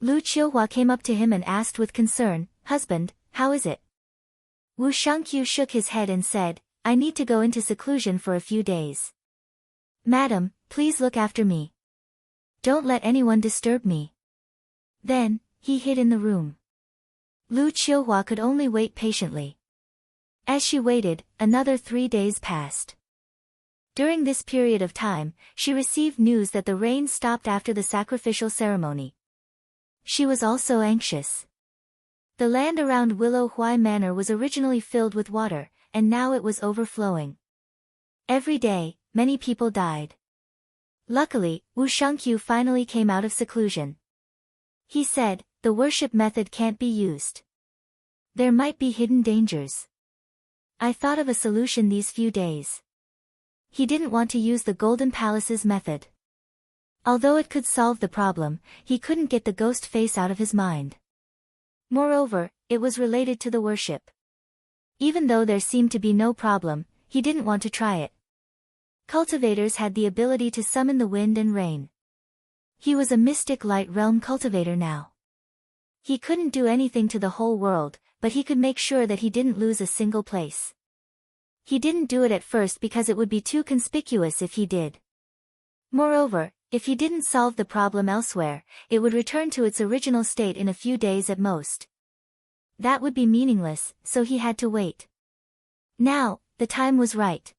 Lu Qiuhua came up to him and asked with concern, "Husband, how is it?" Wu Shangqiu shook his head and said, "I need to go into seclusion for a few days. Madam, please look after me. Don't let anyone disturb me." Then, he hid in the room. Lu Qiuhua could only wait patiently. As she waited, another 3 days passed. During this period of time, she received news that the rain stopped after the sacrificial ceremony. She was also anxious. The land around Willow Huai Manor was originally filled with water, and now it was overflowing. Every day, many people died. Luckily, Wu Shangqiu finally came out of seclusion. He said, "The worship method can't be used. There might be hidden dangers. I thought of a solution these few days." He didn't want to use the Golden Palace's method. Although it could solve the problem, he couldn't get the ghost face out of his mind. Moreover, it was related to the worship. Even though there seemed to be no problem, he didn't want to try it. Cultivators had the ability to summon the wind and rain. He was a mystic light realm cultivator now. He couldn't do anything to the whole world, but he could make sure that he didn't lose a single place. He didn't do it at first because it would be too conspicuous if he did. Moreover, if he didn't solve the problem elsewhere, it would return to its original state in a few days at most. That would be meaningless, so he had to wait. Now, the time was right.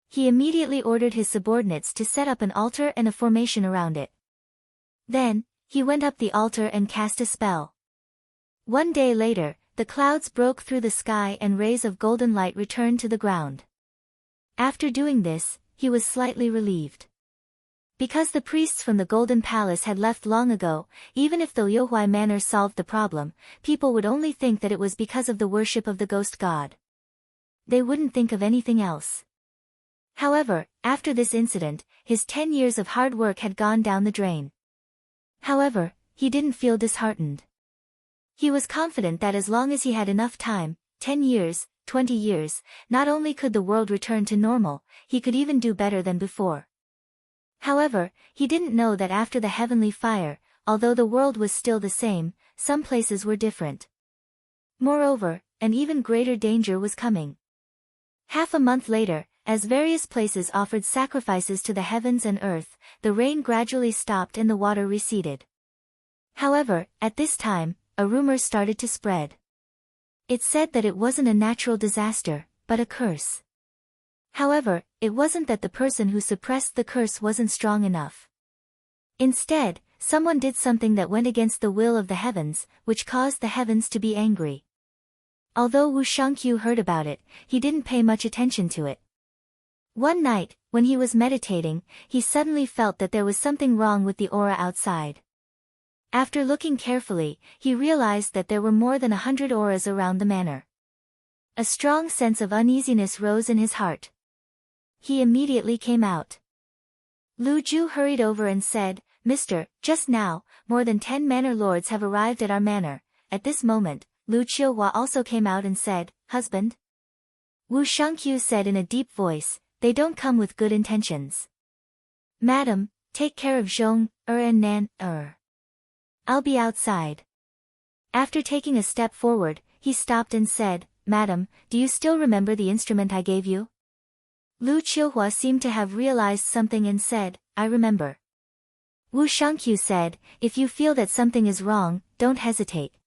He immediately ordered his subordinates to set up an altar and a formation around it. Then, he went up the altar and cast a spell. 1 day later, the clouds broke through the sky and rays of golden light returned to the ground. After doing this, he was slightly relieved. Because the priests from the Golden Palace had left long ago, even if the Liuhuai Manor solved the problem, people would only think that it was because of the worship of the ghost god. They wouldn't think of anything else. However, after this incident, his 10 years of hard work had gone down the drain. However, he didn't feel disheartened. He was confident that as long as he had enough time, 10 years, 20 years, not only could the world return to normal, he could even do better than before. However, he didn't know that after the heavenly fire, although the world was still the same, some places were different. Moreover, an even greater danger was coming. Half a month later, as various places offered sacrifices to the heavens and earth, the rain gradually stopped and the water receded. However, at this time, a rumor started to spread. It said that it wasn't a natural disaster, but a curse. However, it wasn't that the person who suppressed the curse wasn't strong enough. Instead, someone did something that went against the will of the heavens, which caused the heavens to be angry. Although Wu Shangqiu heard about it, he didn't pay much attention to it. One night, when he was meditating, he suddenly felt that there was something wrong with the aura outside. After looking carefully, he realized that there were more than 100 auras around the manor. A strong sense of uneasiness rose in his heart. He immediately came out. Lu Ju hurried over and said, "Mister, just now, more than 10 manor lords have arrived at our manor." At this moment, Lu Qiuhua also came out and said, "Husband?" Wu Shangqiu said in a deep voice, "They don't come with good intentions. Madam, take care of Zhong, and Nan, I'll be outside." After taking a step forward, he stopped and said, "Madam, do you still remember the instrument I gave you?" Lu Qiuhua seemed to have realized something and said, "I remember." Wu Shangqiu said, "If you feel that something is wrong, don't hesitate."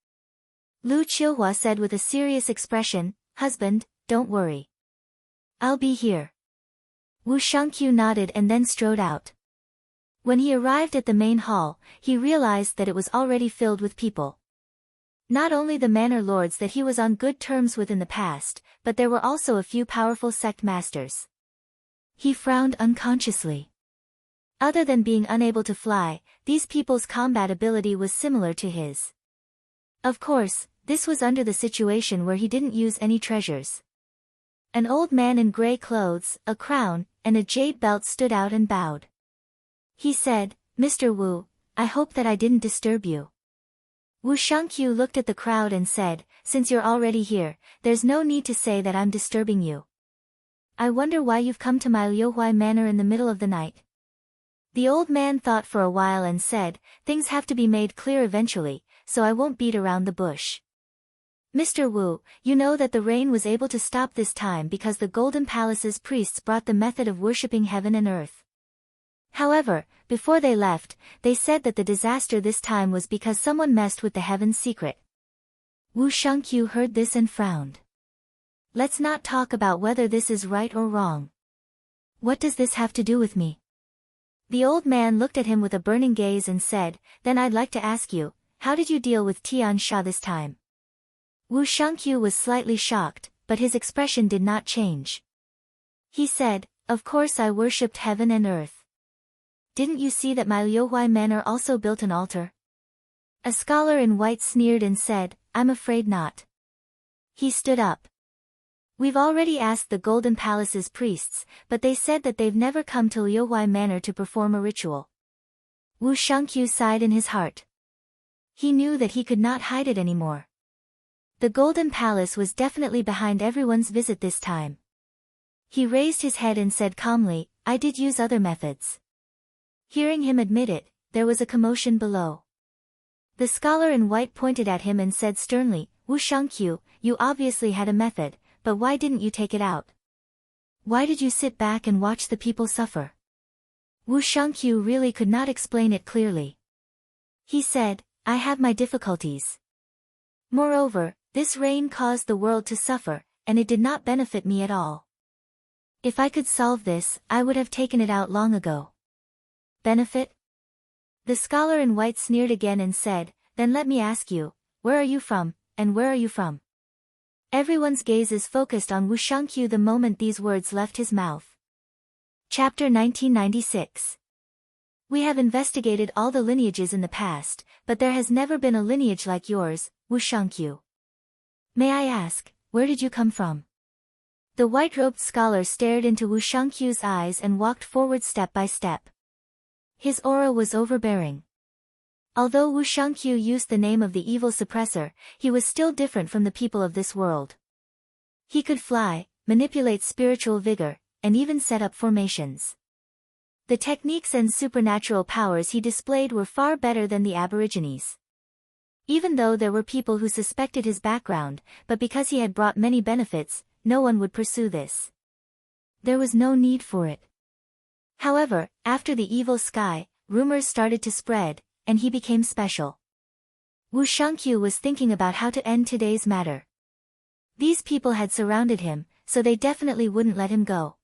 Lu Qiuhua said with a serious expression, "Husband, don't worry. I'll be here." Wu Shangqiu nodded and then strode out. When he arrived at the main hall, he realized that it was already filled with people. Not only the manor lords that he was on good terms with in the past, but there were also a few powerful sect masters. He frowned unconsciously. Other than being unable to fly, these people's combat ability was similar to his. Of course, this was under the situation where he didn't use any treasures. An old man in gray clothes, a crown, and a jade belt stood out and bowed. He said, "Mr. Wu, I hope that I didn't disturb you." Wu Shangqiu looked at the crowd and said, "Since you're already here, there's no need to say that I'm disturbing you. I wonder why you've come to my Liuhuai Manor in the middle of the night." The old man thought for a while and said, "Things have to be made clear eventually, so I won't beat around the bush. Mr. Wu, you know that the rain was able to stop this time because the Golden Palace's priests brought the method of worshipping heaven and earth. However, before they left, they said that the disaster this time was because someone messed with the heaven's secret." Wu Shangqiu heard this and frowned. "Let's not talk about whether this is right or wrong. What does this have to do with me?" The old man looked at him with a burning gaze and said, "Then I'd like to ask you, how did you deal with Tian Sha this time?" Wu Shangqiu was slightly shocked, but his expression did not change. He said, "Of course I worshipped heaven and earth. Didn't you see that my Liuhuai manor also built an altar?" A scholar in white sneered and said, "I'm afraid not." He stood up. "We've already asked the Golden Palace's priests, but they said that they've never come to Liuhuai manor to perform a ritual." Wu Shangqiu sighed in his heart. He knew that he could not hide it anymore. The Golden Palace was definitely behind everyone's visit this time. He raised his head and said calmly, "I did use other methods." Hearing him admit it, there was a commotion below. The scholar in white pointed at him and said sternly, "Wu Shangqiu, you obviously had a method, but why didn't you take it out? Why did you sit back and watch the people suffer?" Wu Shangqiu really could not explain it clearly. He said, "I have my difficulties. Moreover, this rain caused the world to suffer, and it did not benefit me at all. If I could solve this, I would have taken it out long ago." "Benefit?" The scholar in white sneered again and said, "Then let me ask you, where are you from, and where are you from?" Everyone's gaze is focused on Wu Shangqiu the moment these words left his mouth. Chapter 1996. We have investigated all the lineages in the past, but there has never been a lineage like yours, Wu Shangqiu. May I ask, where did you come from? The white-robed scholar stared into Wu Shangqiu's eyes and walked forward step by step. His aura was overbearing. Although Wu Shangqiu used the name of the evil suppressor, he was still different from the people of this world. He could fly, manipulate spiritual vigor, and even set up formations. The techniques and supernatural powers he displayed were far better than the Aborigines. Even though there were people who suspected his background, but because he had brought many benefits, no one would pursue this. There was no need for it. However, after the evil sky, rumors started to spread, and he became special. Wu Shangqiu was thinking about how to end today's matter. These people had surrounded him, so they definitely wouldn't let him go.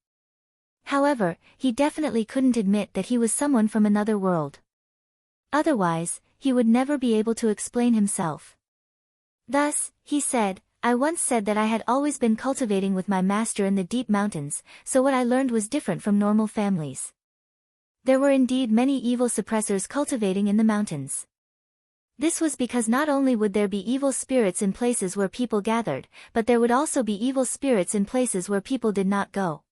However, he definitely couldn't admit that he was someone from another world. Otherwise, he would never be able to explain himself. Thus, he said, "I once said that I had always been cultivating with my master in the deep mountains, so what I learned was different from normal families. There were indeed many evil suppressors cultivating in the mountains. This was because not only would there be evil spirits in places where people gathered, but there would also be evil spirits in places where people did not go.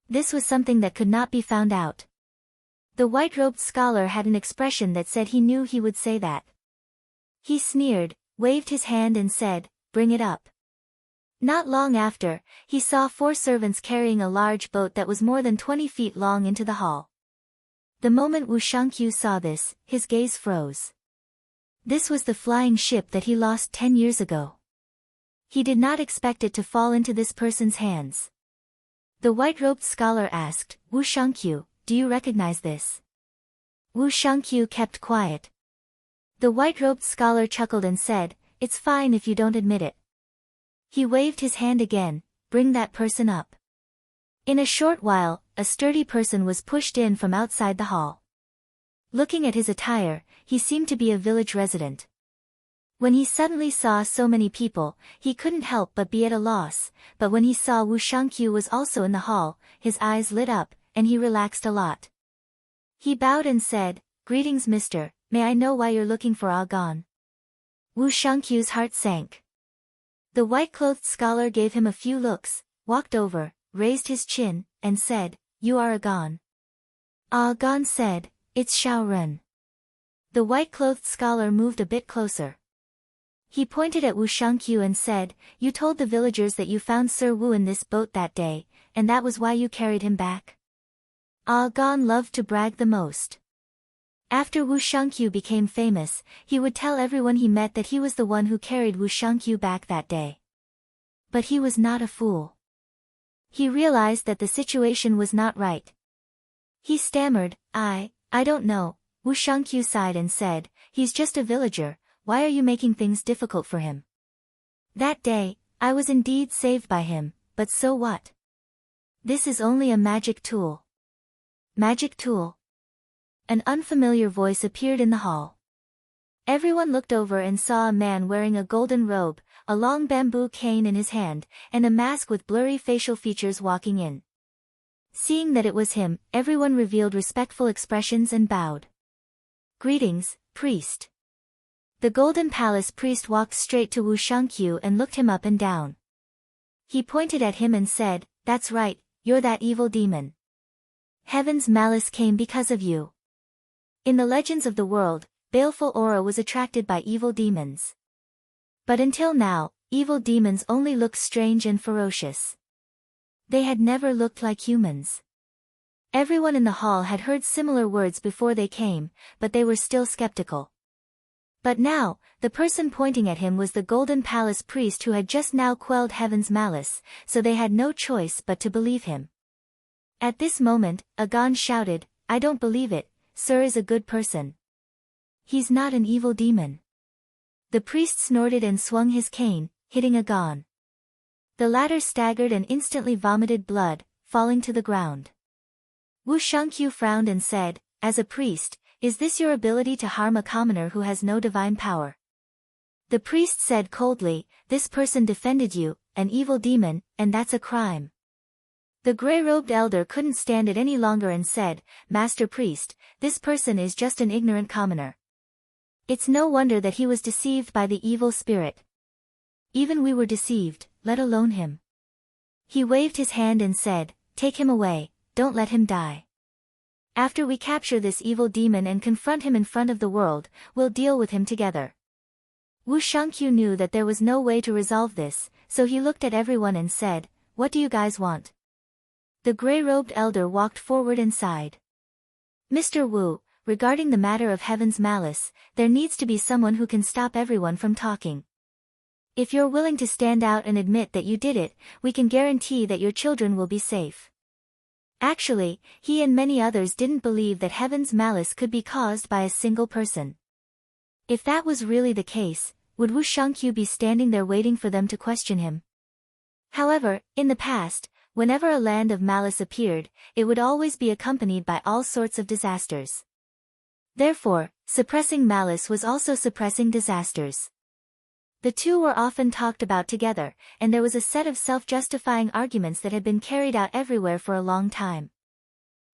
This was something that could not be found out." The white-robed scholar had an expression that said he knew he would say that. He sneered, waved his hand and said, "Bring it up." Not long after, he saw 4 servants carrying a large boat that was more than 20 feet long into the hall. The moment Wu Shangqiu saw this, his gaze froze. This was the flying ship that he lost 10 years ago. He did not expect it to fall into this person's hands. The white-robed scholar asked, "Wu Shangqiu, do you recognize this?" Wu Shangqiu kept quiet. The white-robed scholar chuckled and said, "It's fine if you don't admit it." He waved his hand again, "Bring that person up." In a short while, a sturdy person was pushed in from outside the hall. Looking at his attire, he seemed to be a village resident. When he suddenly saw so many people, he couldn't help but be at a loss, but when he saw Wu Shangqiu was also in the hall, his eyes lit up, and he relaxed a lot. He bowed and said, "Greetings mister, may I know why you're looking for Ah Gan?" Wu Shangqiu's heart sank. The white-clothed scholar gave him a few looks, walked over, raised his chin, and said, "You are Ah Gan." Ah Gan said, "It's Xiao Ren." The white-clothed scholar moved a bit closer. He pointed at Wu Shangqiu and said, "You told the villagers that you found Sir Wu in this boat that day, and that was why you carried him back?" Gan loved to brag the most. After Wu Shangqiu became famous, he would tell everyone he met that he was the one who carried Wu Shangqiu back that day. But he was not a fool. He realized that the situation was not right. He stammered, I don't know. Wu Shangqiu sighed and said, he's just a villager, why are you making things difficult for him? That day, I was indeed saved by him, but so what? This is only a magic tool. Magic tool? An unfamiliar voice appeared in the hall. Everyone looked over and saw a man wearing a golden robe, a long bamboo cane in his hand, and a mask with blurry facial features walking in. Seeing that it was him, everyone revealed respectful expressions and bowed. Greetings, priest. The Golden Palace priest walked straight to Wu Shangqiu and looked him up and down. He pointed at him and said, that's right, you're that evil demon. Heaven's malice came because of you. In the legends of the world, baleful aura was attracted by evil demons. But until now, evil demons only looked strange and ferocious. They had never looked like humans. Everyone in the hall had heard similar words before they came, but they were still skeptical. But now, the person pointing at him was the Golden Palace priest who had just now quelled Heaven's malice, so they had no choice but to believe him. At this moment, Gan shouted, I don't believe it, Sir is a good person. He's not an evil demon. The priest snorted and swung his cane, hitting Gan. The latter staggered and instantly vomited blood, falling to the ground. Wu Shangqiu frowned and said, as a priest, is this your ability to harm a commoner who has no divine power? The priest said coldly, this person defended you, an evil demon, and that's a crime. The gray-robed elder couldn't stand it any longer and said, Master Priest, this person is just an ignorant commoner. It's no wonder that he was deceived by the evil spirit. Even we were deceived, let alone him. He waved his hand and said, take him away, don't let him die. After we capture this evil demon and confront him in front of the world, we'll deal with him together. Wu Shangqiu knew that there was no way to resolve this, so he looked at everyone and said, what do you guys want? The gray-robed elder walked forward and sighed. Mr. Wu, regarding the matter of Heaven's malice, there needs to be someone who can stop everyone from talking. If you're willing to stand out and admit that you did it, we can guarantee that your children will be safe. Actually, he and many others didn't believe that Heaven's malice could be caused by a single person. If that was really the case, would Wu Shangqiu be standing there waiting for them to question him? However, in the past, whenever a land of malice appeared, it would always be accompanied by all sorts of disasters. Therefore, suppressing malice was also suppressing disasters. The two were often talked about together, and there was a set of self-justifying arguments that had been carried out everywhere for a long time.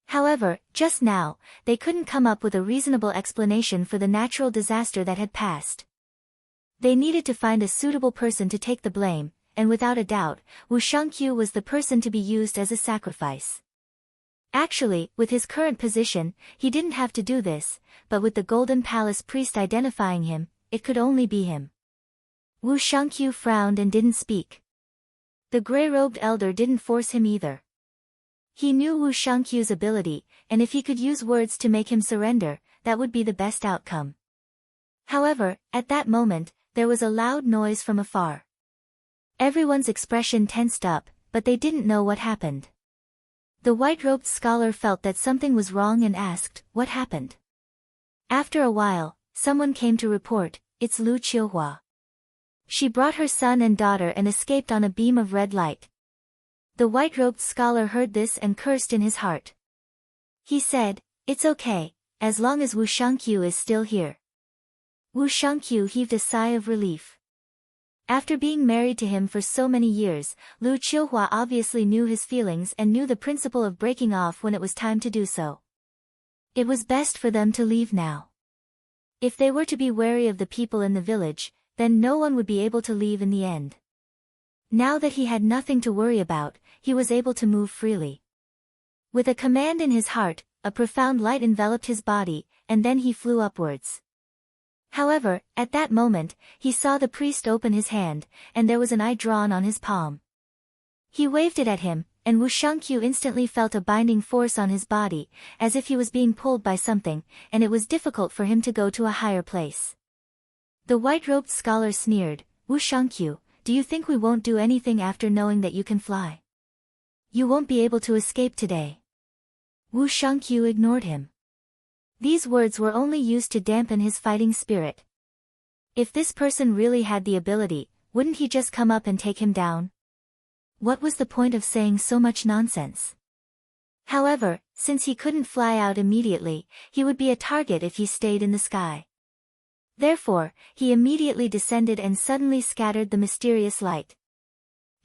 However, just now, they couldn't come up with a reasonable explanation for the natural disaster that had passed. They needed to find a suitable person to take the blame, and without a doubt, Wu Shangqiu was the person to be used as a sacrifice. Actually, with his current position, he didn't have to do this, but with the Golden Palace priest identifying him, it could only be him. Wu Shangqiu frowned and didn't speak. The gray-robed elder didn't force him either. He knew Wu Shangqiu's ability, and if he could use words to make him surrender, that would be the best outcome. However, at that moment, there was a loud noise from afar. Everyone's expression tensed up, but they didn't know what happened. The white-robed scholar felt that something was wrong and asked, what happened? After a while, someone came to report, it's Lu Qiuhua. She brought her son and daughter and escaped on a beam of red light. The white-robed scholar heard this and cursed in his heart. He said, it's okay, as long as Wu Shangqiu is still here. Wu Shangqiu heaved a sigh of relief. After being married to him for so many years, Lu Qiuhua obviously knew his feelings and knew the principle of breaking off when it was time to do so. It was best for them to leave now. If they were to be wary of the people in the village, then no one would be able to leave in the end. Now that he had nothing to worry about, he was able to move freely. With a command in his heart, a profound light enveloped his body, and then he flew upwards. However, at that moment, he saw the priest open his hand, and there was an eye drawn on his palm. He waved it at him, and Wu Shangqiu instantly felt a binding force on his body, as if he was being pulled by something, and it was difficult for him to go to a higher place. The white-robed scholar sneered, "Wu Shangqiu, do you think we won't do anything after knowing that you can fly? You won't be able to escape today." Wu Shangqiu ignored him. These words were only used to dampen his fighting spirit. If this person really had the ability, wouldn't he just come up and take him down? What was the point of saying so much nonsense? However, since he couldn't fly out immediately, he would be a target if he stayed in the sky. Therefore, he immediately descended and suddenly scattered the mysterious light.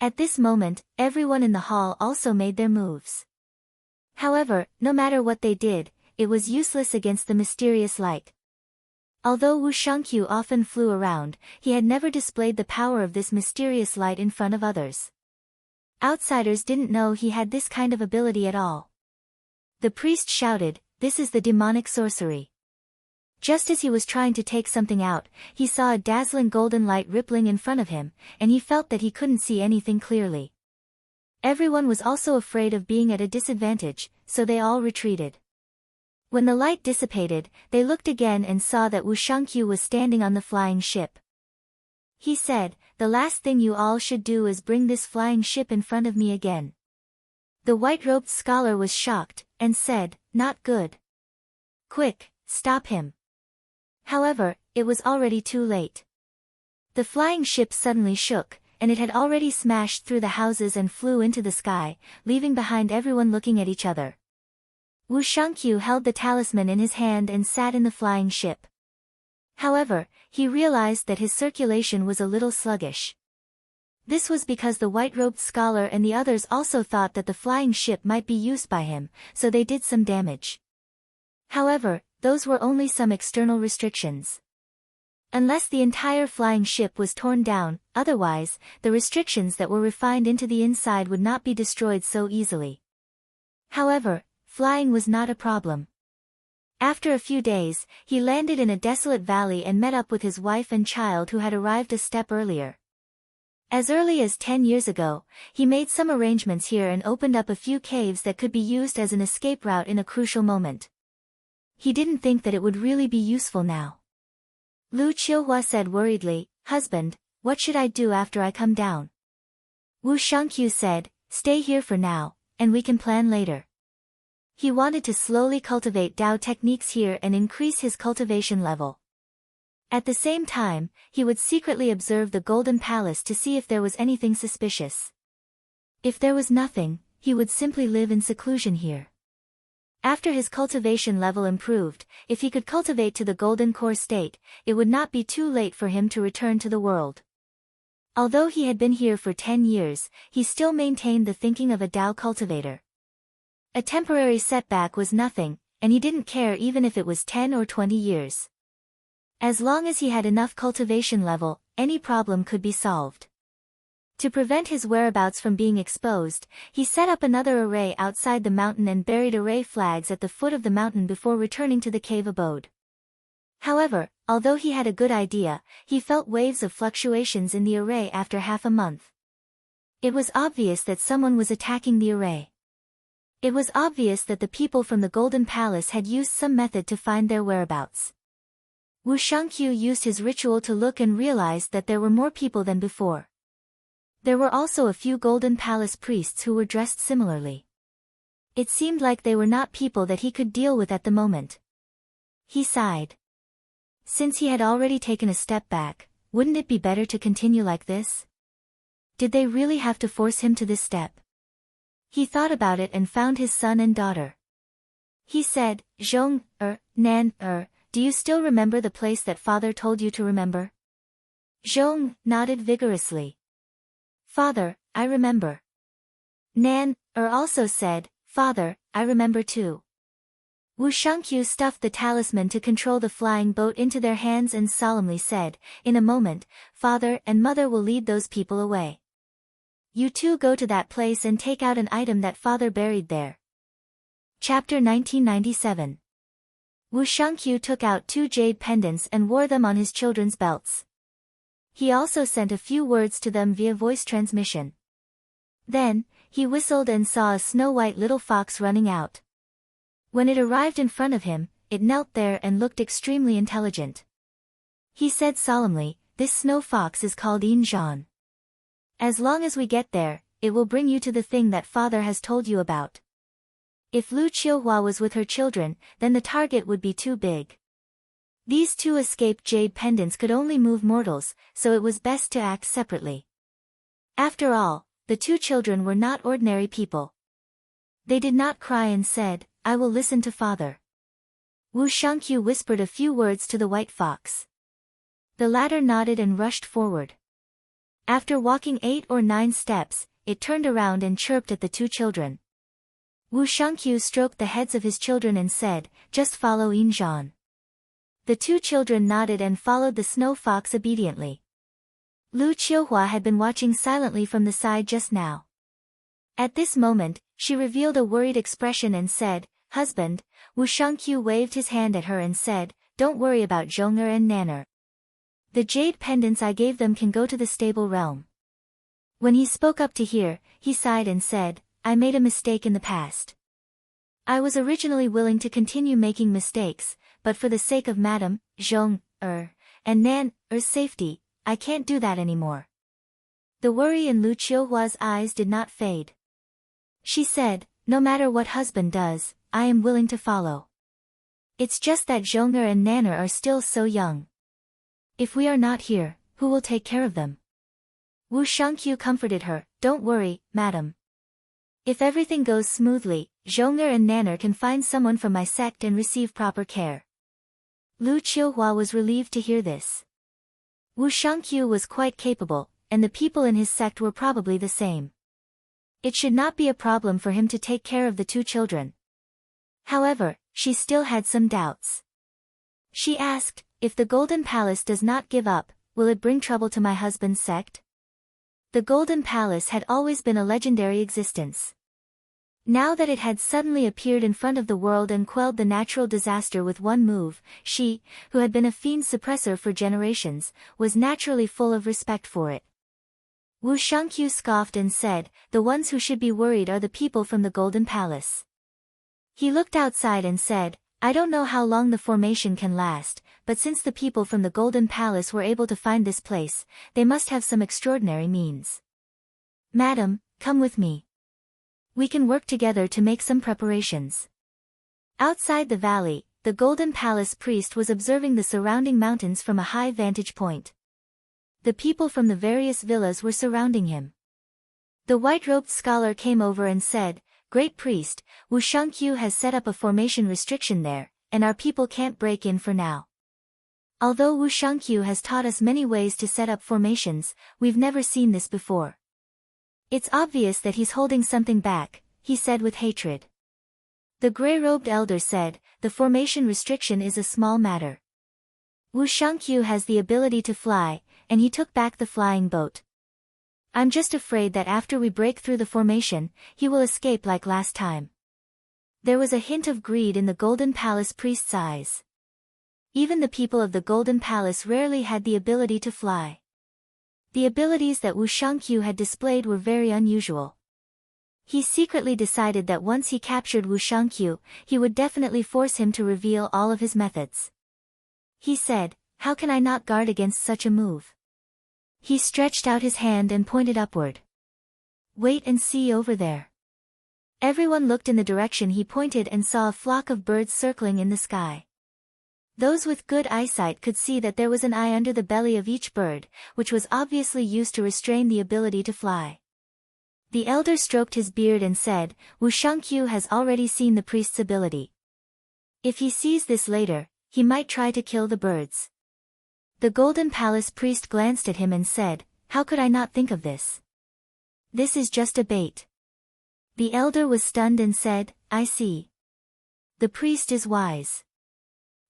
At this moment, everyone in the hall also made their moves. However, no matter what they did, it was useless against the mysterious light. Although Wu Shangqiu often flew around, he had never displayed the power of this mysterious light in front of others. Outsiders didn't know he had this kind of ability at all. The priest shouted, "This is the demonic sorcery." Just as he was trying to take something out, he saw a dazzling golden light rippling in front of him, and he felt that he couldn't see anything clearly. Everyone was also afraid of being at a disadvantage, so they all retreated. When the light dissipated, they looked again and saw that Wu Shangqiu was standing on the flying ship. He said, "The last thing you all should do is bring this flying ship in front of me again." The white-robed scholar was shocked, and said, "Not good. Quick, stop him." However, it was already too late. The flying ship suddenly shook, and it had already smashed through the houses and flew into the sky, leaving behind everyone looking at each other. Wu Shangqiu held the talisman in his hand and sat in the flying ship. However, he realized that his circulation was a little sluggish. This was because the white-robed scholar and the others also thought that the flying ship might be used by him, so they did some damage. However, those were only some external restrictions. Unless the entire flying ship was torn down, otherwise, the restrictions that were refined into the inside would not be destroyed so easily. However, flying was not a problem. After a few days, he landed in a desolate valley and met up with his wife and child who had arrived a step earlier. As early as 10 years ago, he made some arrangements here and opened up a few caves that could be used as an escape route in a crucial moment. He didn't think that it would really be useful now. Lu Qiuhua said worriedly, "Husband, what should I do after I come down?" Wu Shangqiu said, "Stay here for now, and we can plan later." He wanted to slowly cultivate Dao techniques here and increase his cultivation level. At the same time, he would secretly observe the Golden Palace to see if there was anything suspicious. If there was nothing, he would simply live in seclusion here. After his cultivation level improved, if he could cultivate to the Golden Core state, it would not be too late for him to return to the world. Although he had been here for 10 years, he still maintained the thinking of a Dao cultivator. A temporary setback was nothing, and he didn't care even if it was 10 or 20 years. As long as he had enough cultivation level, any problem could be solved. To prevent his whereabouts from being exposed, he set up another array outside the mountain and buried array flags at the foot of the mountain before returning to the cave abode. However, although he had a good idea, he felt waves of fluctuations in the array after half a month. It was obvious that someone was attacking the array. It was obvious that the people from the Golden Palace had used some method to find their whereabouts. Wu Shangqiu used his ritual to look and realized that there were more people than before. There were also a few Golden Palace priests who were dressed similarly. It seemed like they were not people that he could deal with at the moment. He sighed. Since he had already taken a step back, wouldn't it be better to continue like this? Did they really have to force him to this step? He thought about it and found his son and daughter. He said, "Zhong, Nan, do you still remember the place that father told you to remember?" Zhong nodded vigorously. "Father, I remember." Nan, also said, "Father, I remember too." Wu Shangqiu stuffed the talisman to control the flying boat into their hands and solemnly said, "In a moment, father and mother will lead those people away. You two go to that place and take out an item that father buried there." Chapter 1997. Wu Shangqiu took out 2 jade pendants and wore them on his children's belts. He also sent a few words to them via voice transmission. Then, he whistled and saw a snow-white little fox running out. When it arrived in front of him, it knelt there and looked extremely intelligent. He said solemnly, "This snow fox is called Injan. As long as we get there, it will bring you to the thing that father has told you about." If Lu Qiuhua was with her children, then the target would be too big. These two escaped jade pendants could only move mortals, so it was best to act separately. After all, the two children were not ordinary people. They did not cry and said, "I will listen to father." Wu Shangqiu whispered a few words to the white fox. The latter nodded and rushed forward. After walking 8 or 9 steps, it turned around and chirped at the two children. Wu Shangqiu stroked the heads of his children and said, "Just follow Injan." The two children nodded and followed the snow fox obediently. Lu Qiuhua had been watching silently from the side just now. At this moment, she revealed a worried expression and said, "Husband." Wu Shangqiu waved his hand at her and said, "Don't worry about Zhong'er and Nan'er. The jade pendants I gave them can go to the stable realm." When he spoke up to hear, he sighed and said, "I made a mistake in the past. I was originally willing to continue making mistakes, but for the sake of Madame, Zhong'er, and Nan'er's safety, I can't do that anymore." The worry in Lu Qiuhua's eyes did not fade. She said, "No matter what husband does, I am willing to follow. It's just that Zhong'er and Nan'er are still so young. If we are not here, who will take care of them?" Wu Shangqiu comforted her, "Don't worry, madam. If everything goes smoothly, Zhong'er and Nan'er can find someone from my sect and receive proper care." Lu Qiuhua was relieved to hear this. Wu Shangqiu was quite capable, and the people in his sect were probably the same. It should not be a problem for him to take care of the two children. However, she still had some doubts. She asked, "If the Golden Palace does not give up, will it bring trouble to my husband's sect?" The Golden Palace had always been a legendary existence. Now that it had suddenly appeared in front of the world and quelled the natural disaster with one move, she, who had been a fiend suppressor for generations, was naturally full of respect for it. Wu Shangqiu scoffed and said, "The ones who should be worried are the people from the Golden Palace." He looked outside and said, "I don't know how long the formation can last, but since the people from the Golden Palace were able to find this place, they must have some extraordinary means. Madam, come with me. We can work together to make some preparations." Outside the valley, the Golden Palace priest was observing the surrounding mountains from a high vantage point. The people from the various villas were surrounding him. The white-robed scholar came over and said, "Great priest, Wu Shangqiu has set up a formation restriction there, and our people can't break in for now. Although Wu Shangqiu has taught us many ways to set up formations, we've never seen this before. It's obvious that he's holding something back," he said with hatred. The gray-robed elder said, "The formation restriction is a small matter. Wu Shangqiu has the ability to fly, and he took back the flying boat. I'm just afraid that after we break through the formation, he will escape like last time." There was a hint of greed in the Golden Palace priest's eyes. Even the people of the Golden Palace rarely had the ability to fly. The abilities that Wu Shangqiu had displayed were very unusual. He secretly decided that once he captured Wu Shangqiu, he would definitely force him to reveal all of his methods. He said, "How can I not guard against such a move?" He stretched out his hand and pointed upward. "Wait and see over there." Everyone looked in the direction he pointed and saw a flock of birds circling in the sky. Those with good eyesight could see that there was an eye under the belly of each bird, which was obviously used to restrain the ability to fly. The elder stroked his beard and said, "Wu Shangqiu has already seen the priest's ability. If he sees this later, he might try to kill the birds." The Golden Palace priest glanced at him and said, "How could I not think of this? This is just a bait." The elder was stunned and said, "I see. The priest is wise."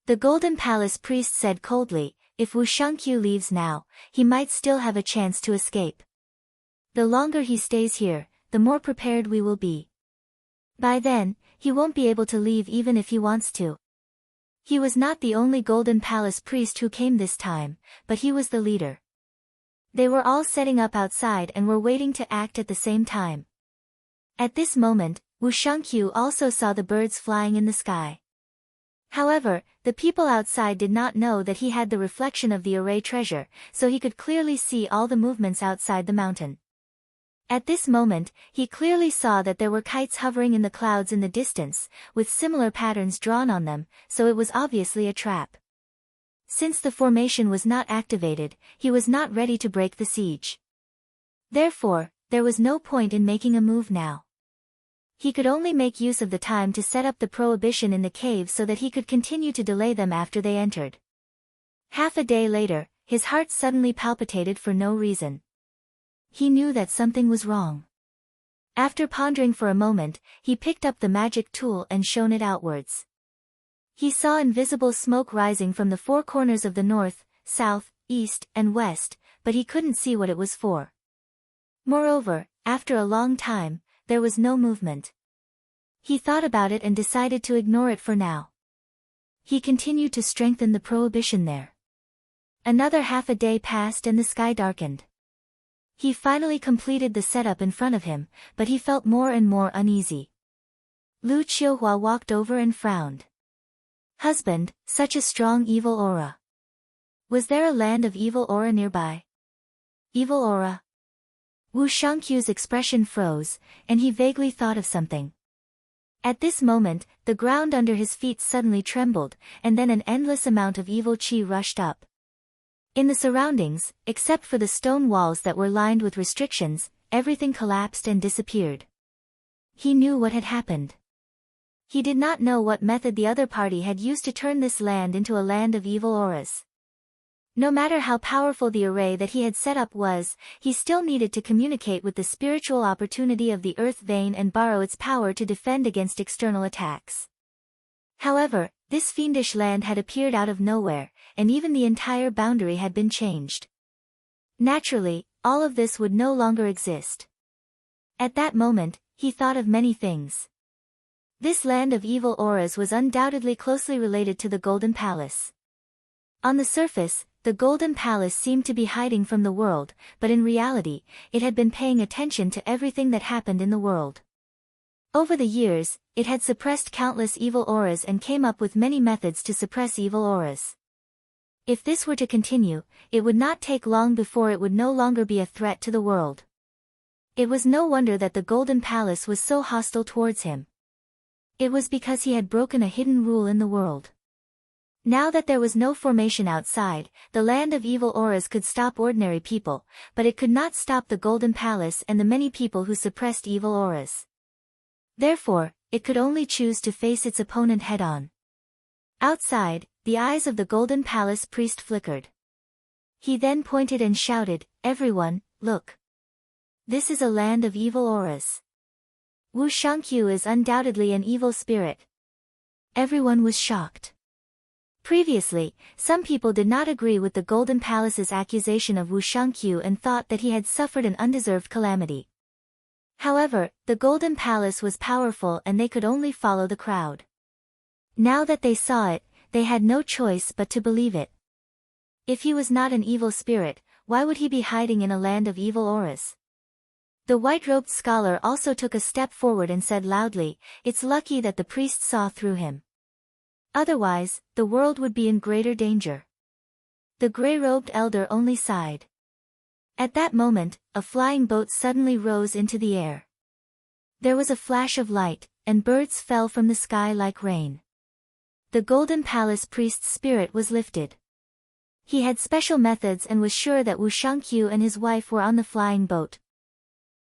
The Golden Palace priest said coldly, "If Wu Shangqiu leaves now, he might still have a chance to escape. The longer he stays here, the more prepared we will be. By then, he won't be able to leave even if he wants to." He was not the only Golden Palace priest who came this time, but he was the leader. They were all setting up outside and were waiting to act at the same time. At this moment, Wu Shangqiu also saw the birds flying in the sky. However, the people outside did not know that he had the reflection of the array treasure, so he could clearly see all the movements outside the mountain. At this moment, he clearly saw that there were kites hovering in the clouds in the distance, with similar patterns drawn on them, so it was obviously a trap. Since the formation was not activated, he was not ready to break the siege. Therefore, there was no point in making a move now. He could only make use of the time to set up the prohibition in the cave so that he could continue to delay them after they entered. Half a day later, his heart suddenly palpitated for no reason. He knew that something was wrong. After pondering for a moment, he picked up the magic tool and shone it outwards. He saw invisible smoke rising from the four corners of the north, south, east, and west, but he couldn't see what it was for. Moreover, after a long time, there was no movement. He thought about it and decided to ignore it for now. He continued to strengthen the prohibition there. Another half a day passed and the sky darkened. He finally completed the setup in front of him, but he felt more and more uneasy. Lu Qiuhua walked over and frowned. Husband, such a strong evil aura. Was there a land of evil aura nearby? Evil aura? Wu Shangqiu's expression froze, and he vaguely thought of something. At this moment, the ground under his feet suddenly trembled, and then an endless amount of evil qi rushed up. In the surroundings, except for the stone walls that were lined with restrictions, everything collapsed and disappeared. He knew what had happened. He did not know what method the other party had used to turn this land into a land of evil auras. No matter how powerful the array that he had set up was, he still needed to communicate with the spiritual opportunity of the earth vein and borrow its power to defend against external attacks. However, this fiendish land had appeared out of nowhere, and even the entire boundary had been changed. Naturally, all of this would no longer exist. At that moment, he thought of many things. This land of evil auras was undoubtedly closely related to the Golden Palace. On the surface, the Golden Palace seemed to be hiding from the world, but in reality, it had been paying attention to everything that happened in the world. Over the years, it had suppressed countless evil auras and came up with many methods to suppress evil auras. If this were to continue, it would not take long before it would no longer be a threat to the world. It was no wonder that the Golden Palace was so hostile towards him. It was because he had broken a hidden rule in the world. Now that there was no formation outside, the land of evil auras could stop ordinary people, but it could not stop the Golden Palace and the many people who suppressed evil auras. Therefore, it could only choose to face its opponent head-on. Outside, the eyes of the Golden Palace priest flickered. He then pointed and shouted, "Everyone, look! This is a land of evil auras. Wu Shangqiu is undoubtedly an evil spirit." Everyone was shocked. Previously, some people did not agree with the Golden Palace's accusation of Wu Shangqiu and thought that he had suffered an undeserved calamity. However, the Golden Palace was powerful and they could only follow the crowd. Now that they saw it, they had no choice but to believe it. If he was not an evil spirit, why would he be hiding in a land of evil auras? The white-robed scholar also took a step forward and said loudly, "It's lucky that the priest saw through him. Otherwise, the world would be in greater danger." The gray-robed elder only sighed. At that moment, a flying boat suddenly rose into the air. There was a flash of light, and birds fell from the sky like rain. The Golden Palace priest's spirit was lifted. He had special methods and was sure that Wu Shangqiu and his wife were on the flying boat.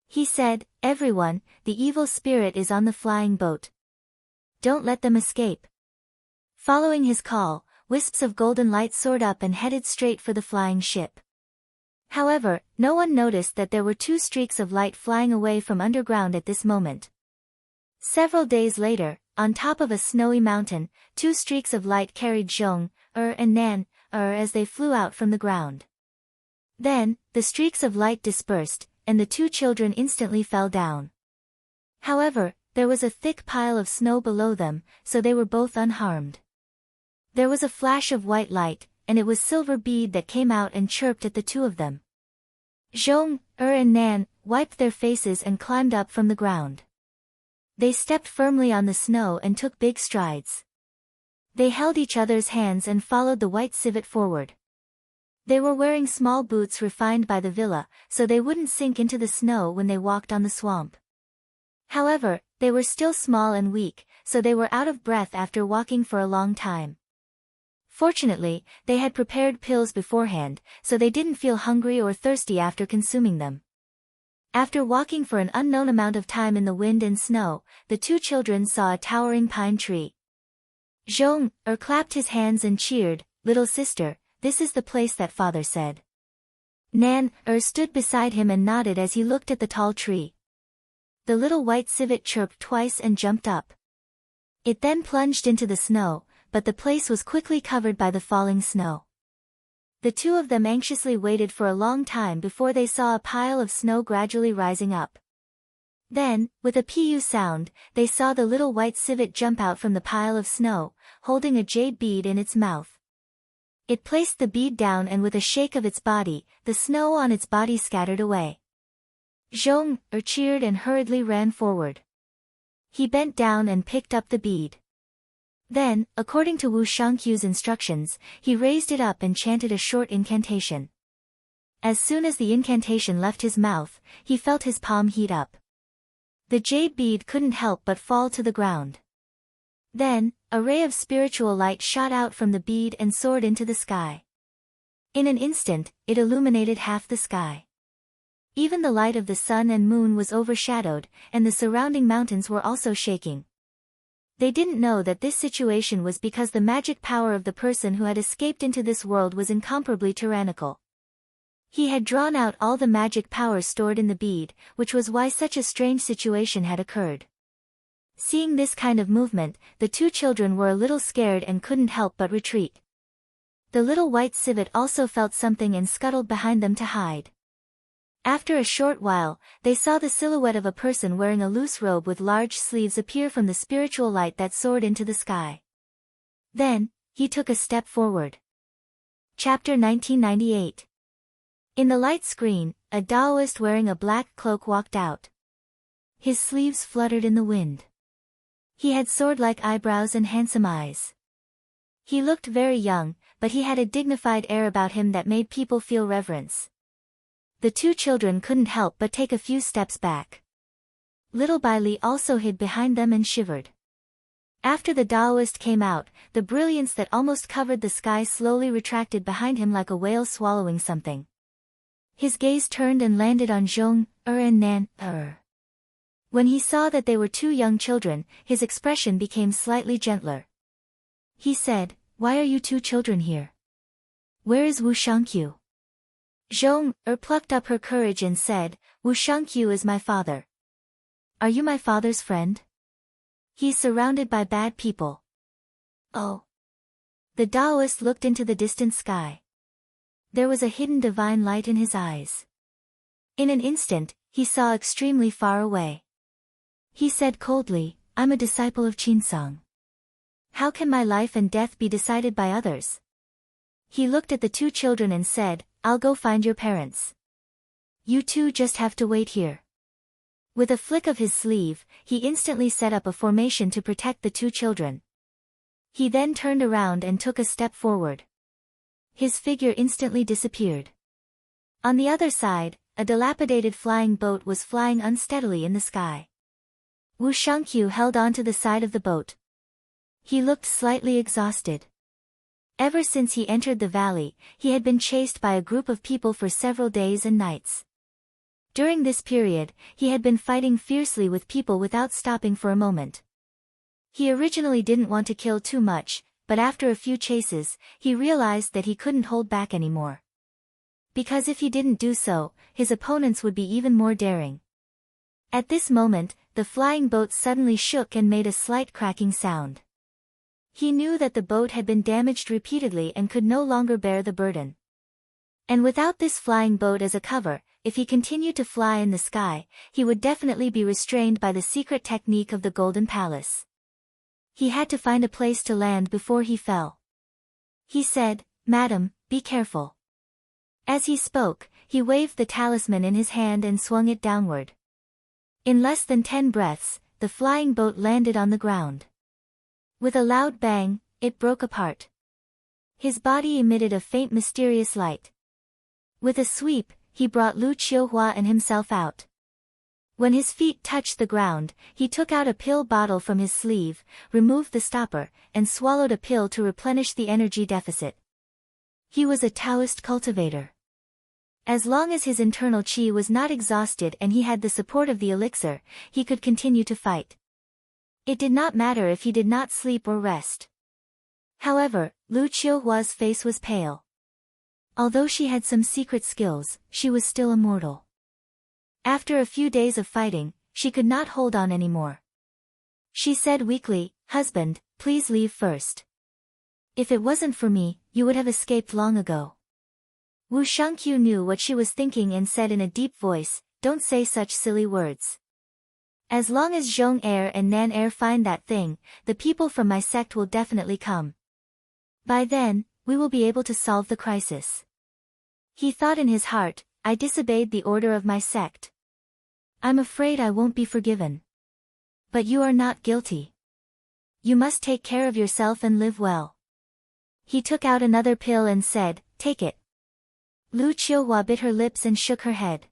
He said, "Everyone, the evil spirit is on the flying boat. Don't let them escape." Following his call, wisps of golden light soared up and headed straight for the flying ship. However, no one noticed that there were two streaks of light flying away from underground at this moment. Several days later, on top of a snowy mountain, two streaks of light carried Zhong, and Nan, as they flew out from the ground. Then, the streaks of light dispersed, and the two children instantly fell down. However, there was a thick pile of snow below them, so they were both unharmed. There was a flash of white light, and it was Silver Bead that came out and chirped at the two of them. Zhong, and Nan, wiped their faces and climbed up from the ground. They stepped firmly on the snow and took big strides. They held each other's hands and followed the white civet forward. They were wearing small boots refined by the villa, so they wouldn't sink into the snow when they walked on the swamp. However, they were still small and weak, so they were out of breath after walking for a long time. Fortunately, they had prepared pills beforehand, so they didn't feel hungry or thirsty after consuming them. After walking for an unknown amount of time in the wind and snow, the two children saw a towering pine tree. Zhong clapped his hands and cheered, "Little sister, this is the place that father said." Nan stood beside him and nodded as he looked at the tall tree. The little white civet chirped twice and jumped up. It then plunged into the snow, but the place was quickly covered by the falling snow. The two of them anxiously waited for a long time before they saw a pile of snow gradually rising up. Then, with a pu sound, they saw the little white civet jump out from the pile of snow, holding a jade bead in its mouth. It placed the bead down and with a shake of its body, the snow on its body scattered away. Zhong cheered and hurriedly ran forward. He bent down and picked up the bead. Then, according to Wu Shangqiu's instructions, he raised it up and chanted a short incantation. As soon as the incantation left his mouth, he felt his palm heat up. The jade bead couldn't help but fall to the ground. Then, a ray of spiritual light shot out from the bead and soared into the sky. In an instant, it illuminated half the sky. Even the light of the sun and moon was overshadowed, and the surrounding mountains were also shaking. They didn't know that this situation was because the magic power of the person who had escaped into this world was incomparably tyrannical. He had drawn out all the magic power stored in the bead, which was why such a strange situation had occurred. Seeing this kind of movement, the two children were a little scared and couldn't help but retreat. The little white civet also felt something and scuttled behind them to hide. After a short while, they saw the silhouette of a person wearing a loose robe with large sleeves appear from the spiritual light that soared into the sky. Then, he took a step forward. Chapter 1998. In the light screen, a Taoist wearing a black cloak walked out. His sleeves fluttered in the wind. He had sword-like eyebrows and handsome eyes. He looked very young, but he had a dignified air about him that made people feel reverence. The two children couldn't help but take a few steps back. Little Bai Li also hid behind them and shivered. After the Taoist came out, the brilliance that almost covered the sky slowly retracted behind him like a whale swallowing something. His gaze turned and landed on Zhong and Nan. When he saw that they were two young children, his expression became slightly gentler. He said, "Why are you two children here? Where is Wu Shangqiu?" Zhong plucked up her courage and said, "Wu Shangqiu is my father." "Are you my father's friend?" "He's surrounded by bad people." "Oh." The Taoist looked into the distant sky. There was a hidden divine light in his eyes. In an instant, he saw extremely far away. He said coldly, "I'm a disciple of Qinsong. How can my life and death be decided by others?" He looked at the two children and said, "I'll go find your parents. You two just have to wait here." With a flick of his sleeve, he instantly set up a formation to protect the two children. He then turned around and took a step forward. His figure instantly disappeared. On the other side, a dilapidated flying boat was flying unsteadily in the sky. Wu Shangqiu held on to the side of the boat. He looked slightly exhausted. Ever since he entered the valley, he had been chased by a group of people for several days and nights. During this period, he had been fighting fiercely with people without stopping for a moment. He originally didn't want to kill too much, but after a few chases, he realized that he couldn't hold back anymore. Because if he didn't do so, his opponents would be even more daring. At this moment, the flying boat suddenly shook and made a slight cracking sound. He knew that the boat had been damaged repeatedly and could no longer bear the burden. And without this flying boat as a cover, if he continued to fly in the sky, he would definitely be restrained by the secret technique of the Golden Palace. He had to find a place to land before he fell. He said, "Madam, be careful." As he spoke, he waved the talisman in his hand and swung it downward. In less than 10 breaths, the flying boat landed on the ground. With a loud bang, it broke apart. His body emitted a faint mysterious light. With a sweep, he brought Lu Qiuhua and himself out. When his feet touched the ground, he took out a pill bottle from his sleeve, removed the stopper, and swallowed a pill to replenish the energy deficit. He was a Taoist cultivator. As long as his internal qi was not exhausted and he had the support of the elixir, he could continue to fight. It did not matter if he did not sleep or rest. However, Lu Qiuhua's face was pale. Although she had some secret skills, she was still immortal. After a few days of fighting, she could not hold on anymore. She said weakly, "Husband, please leave first. If it wasn't for me, you would have escaped long ago." Wu Shangqiu knew what she was thinking and said in a deep voice, "Don't say such silly words. As long as Zhong Heir and Nan Heir find that thing, the people from my sect will definitely come. By then, we will be able to solve the crisis." He thought in his heart, "I disobeyed the order of my sect. I'm afraid I won't be forgiven. But you are not guilty. You must take care of yourself and live well." He took out another pill and said, "Take it." Lu Qiuhua bit her lips and shook her head.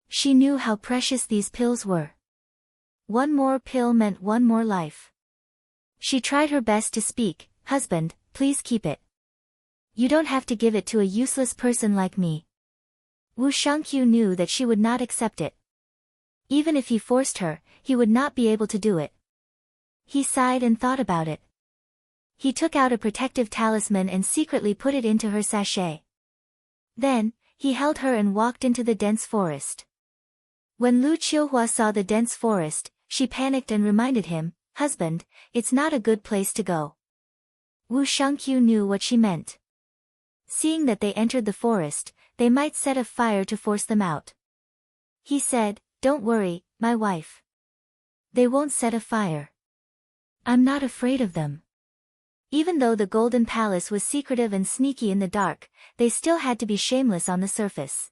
She knew how precious these pills were. One more pill meant one more life. She tried her best to speak, "Husband, please keep it. You don't have to give it to a useless person like me." Wu Shangqiu knew that she would not accept it. Even if he forced her, he would not be able to do it. He sighed and thought about it. He took out a protective talisman and secretly put it into her sachet. Then, he held her and walked into the dense forest. When Lu Qiuhua saw the dense forest, she panicked and reminded him, "Husband, it's not a good place to go." Wu Shangqiu knew what she meant. Seeing that they entered the forest, they might set a fire to force them out. He said, "Don't worry, my wife. They won't set a fire. I'm not afraid of them." Even though the Golden Palace was secretive and sneaky in the dark, they still had to be shameless on the surface.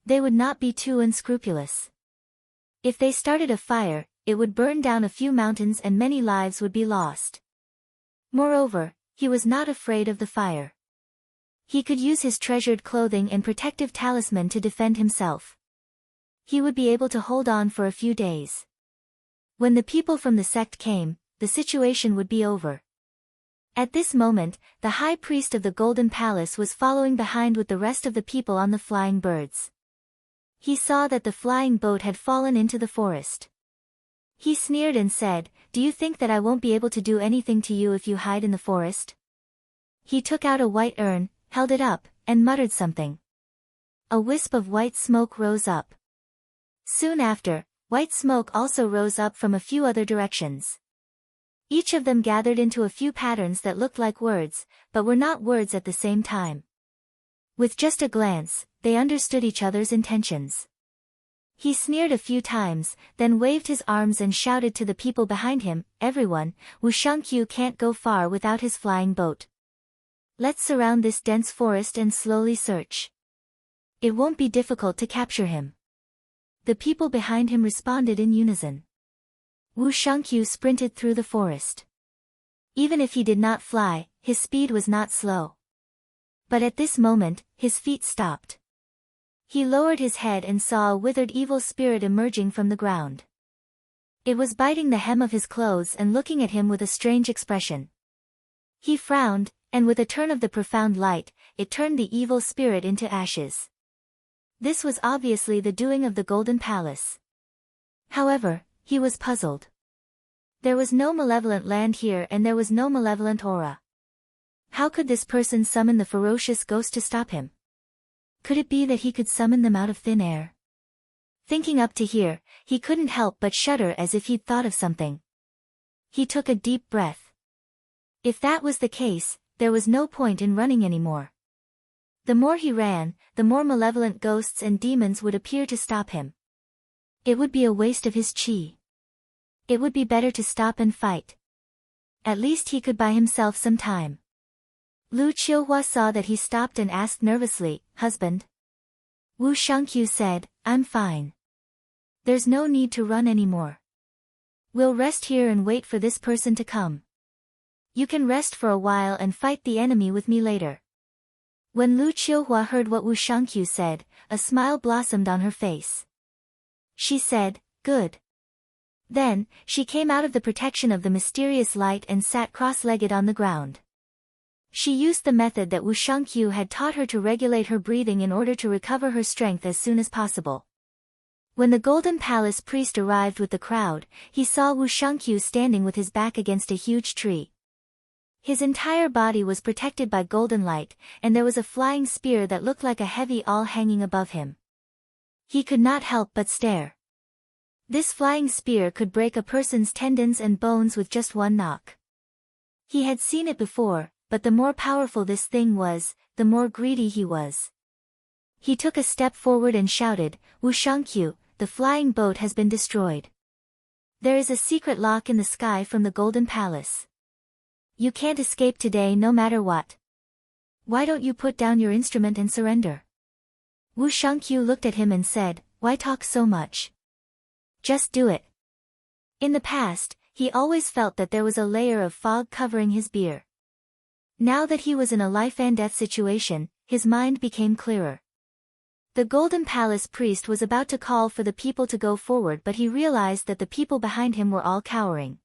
They would not be too unscrupulous. If they started a fire, it would burn down a few mountains and many lives would be lost. Moreover, he was not afraid of the fire. He could use his treasured clothing and protective talisman to defend himself. He would be able to hold on for a few days. When the people from the sect came, the situation would be over. At this moment, the high priest of the Golden Palace was following behind with the rest of the people on the flying birds. He saw that the flying boat had fallen into the forest. He sneered and said, "Do you think that I won't be able to do anything to you if you hide in the forest?" He took out a white urn, held it up, and muttered something. A wisp of white smoke rose up. Soon after, white smoke also rose up from a few other directions. Each of them gathered into a few patterns that looked like words, but were not words at the same time. With just a glance, they understood each other's intentions. He sneered a few times, then waved his arms and shouted to the people behind him, "Everyone, Wu Shangqiu can't go far without his flying boat. Let's surround this dense forest and slowly search. It won't be difficult to capture him." The people behind him responded in unison. Wu Shangqiu sprinted through the forest. Even if he did not fly, his speed was not slow. But at this moment, his feet stopped. He lowered his head and saw a withered evil spirit emerging from the ground. It was biting the hem of his clothes and looking at him with a strange expression. He frowned, and with a turn of the profound light, it turned the evil spirit into ashes. This was obviously the doing of the Golden Palace. However, he was puzzled. There was no malevolent land here and there was no malevolent aura. How could this person summon the ferocious ghost to stop him? Could it be that he could summon them out of thin air? Thinking up to here, he couldn't help but shudder as if he'd thought of something. He took a deep breath. If that was the case, there was no point in running anymore. The more he ran, the more malevolent ghosts and demons would appear to stop him. It would be a waste of his qi. It would be better to stop and fight. At least he could buy himself some time. Lu Qiuhua saw that he stopped and asked nervously, "Husband?" Wu Shangqiu said, "I'm fine. There's no need to run anymore. We'll rest here and wait for this person to come. You can rest for a while and fight the enemy with me later. When Lu Qiuhua heard what Wu Shangqiu said, a smile blossomed on her face. She said, "Good." Then, she came out of the protection of the mysterious light and sat cross-legged on the ground. She used the method that Wu Shangqiu had taught her to regulate her breathing in order to recover her strength as soon as possible. When the Golden Palace priest arrived with the crowd, he saw Wu Shangqiu standing with his back against a huge tree. His entire body was protected by golden light, and there was a flying spear that looked like a heavy awl hanging above him. He could not help but stare. This flying spear could break a person's tendons and bones with just one knock. He had seen it before, but the more powerful this thing was, the more greedy he was. He took a step forward and shouted, "Wu Shangqiu, the flying boat has been destroyed. There is a secret lock in the sky from the Golden Palace. You can't escape today no matter what. Why don't you put down your instrument and surrender?" Wu Shangqiu looked at him and said, "Why talk so much? Just do it." In the past, he always felt that there was a layer of fog covering his beer. Now that he was in a life-and-death situation, his mind became clearer. The Golden Palace priest was about to call for the people to go forward, but he realized that the people behind him were all cowering.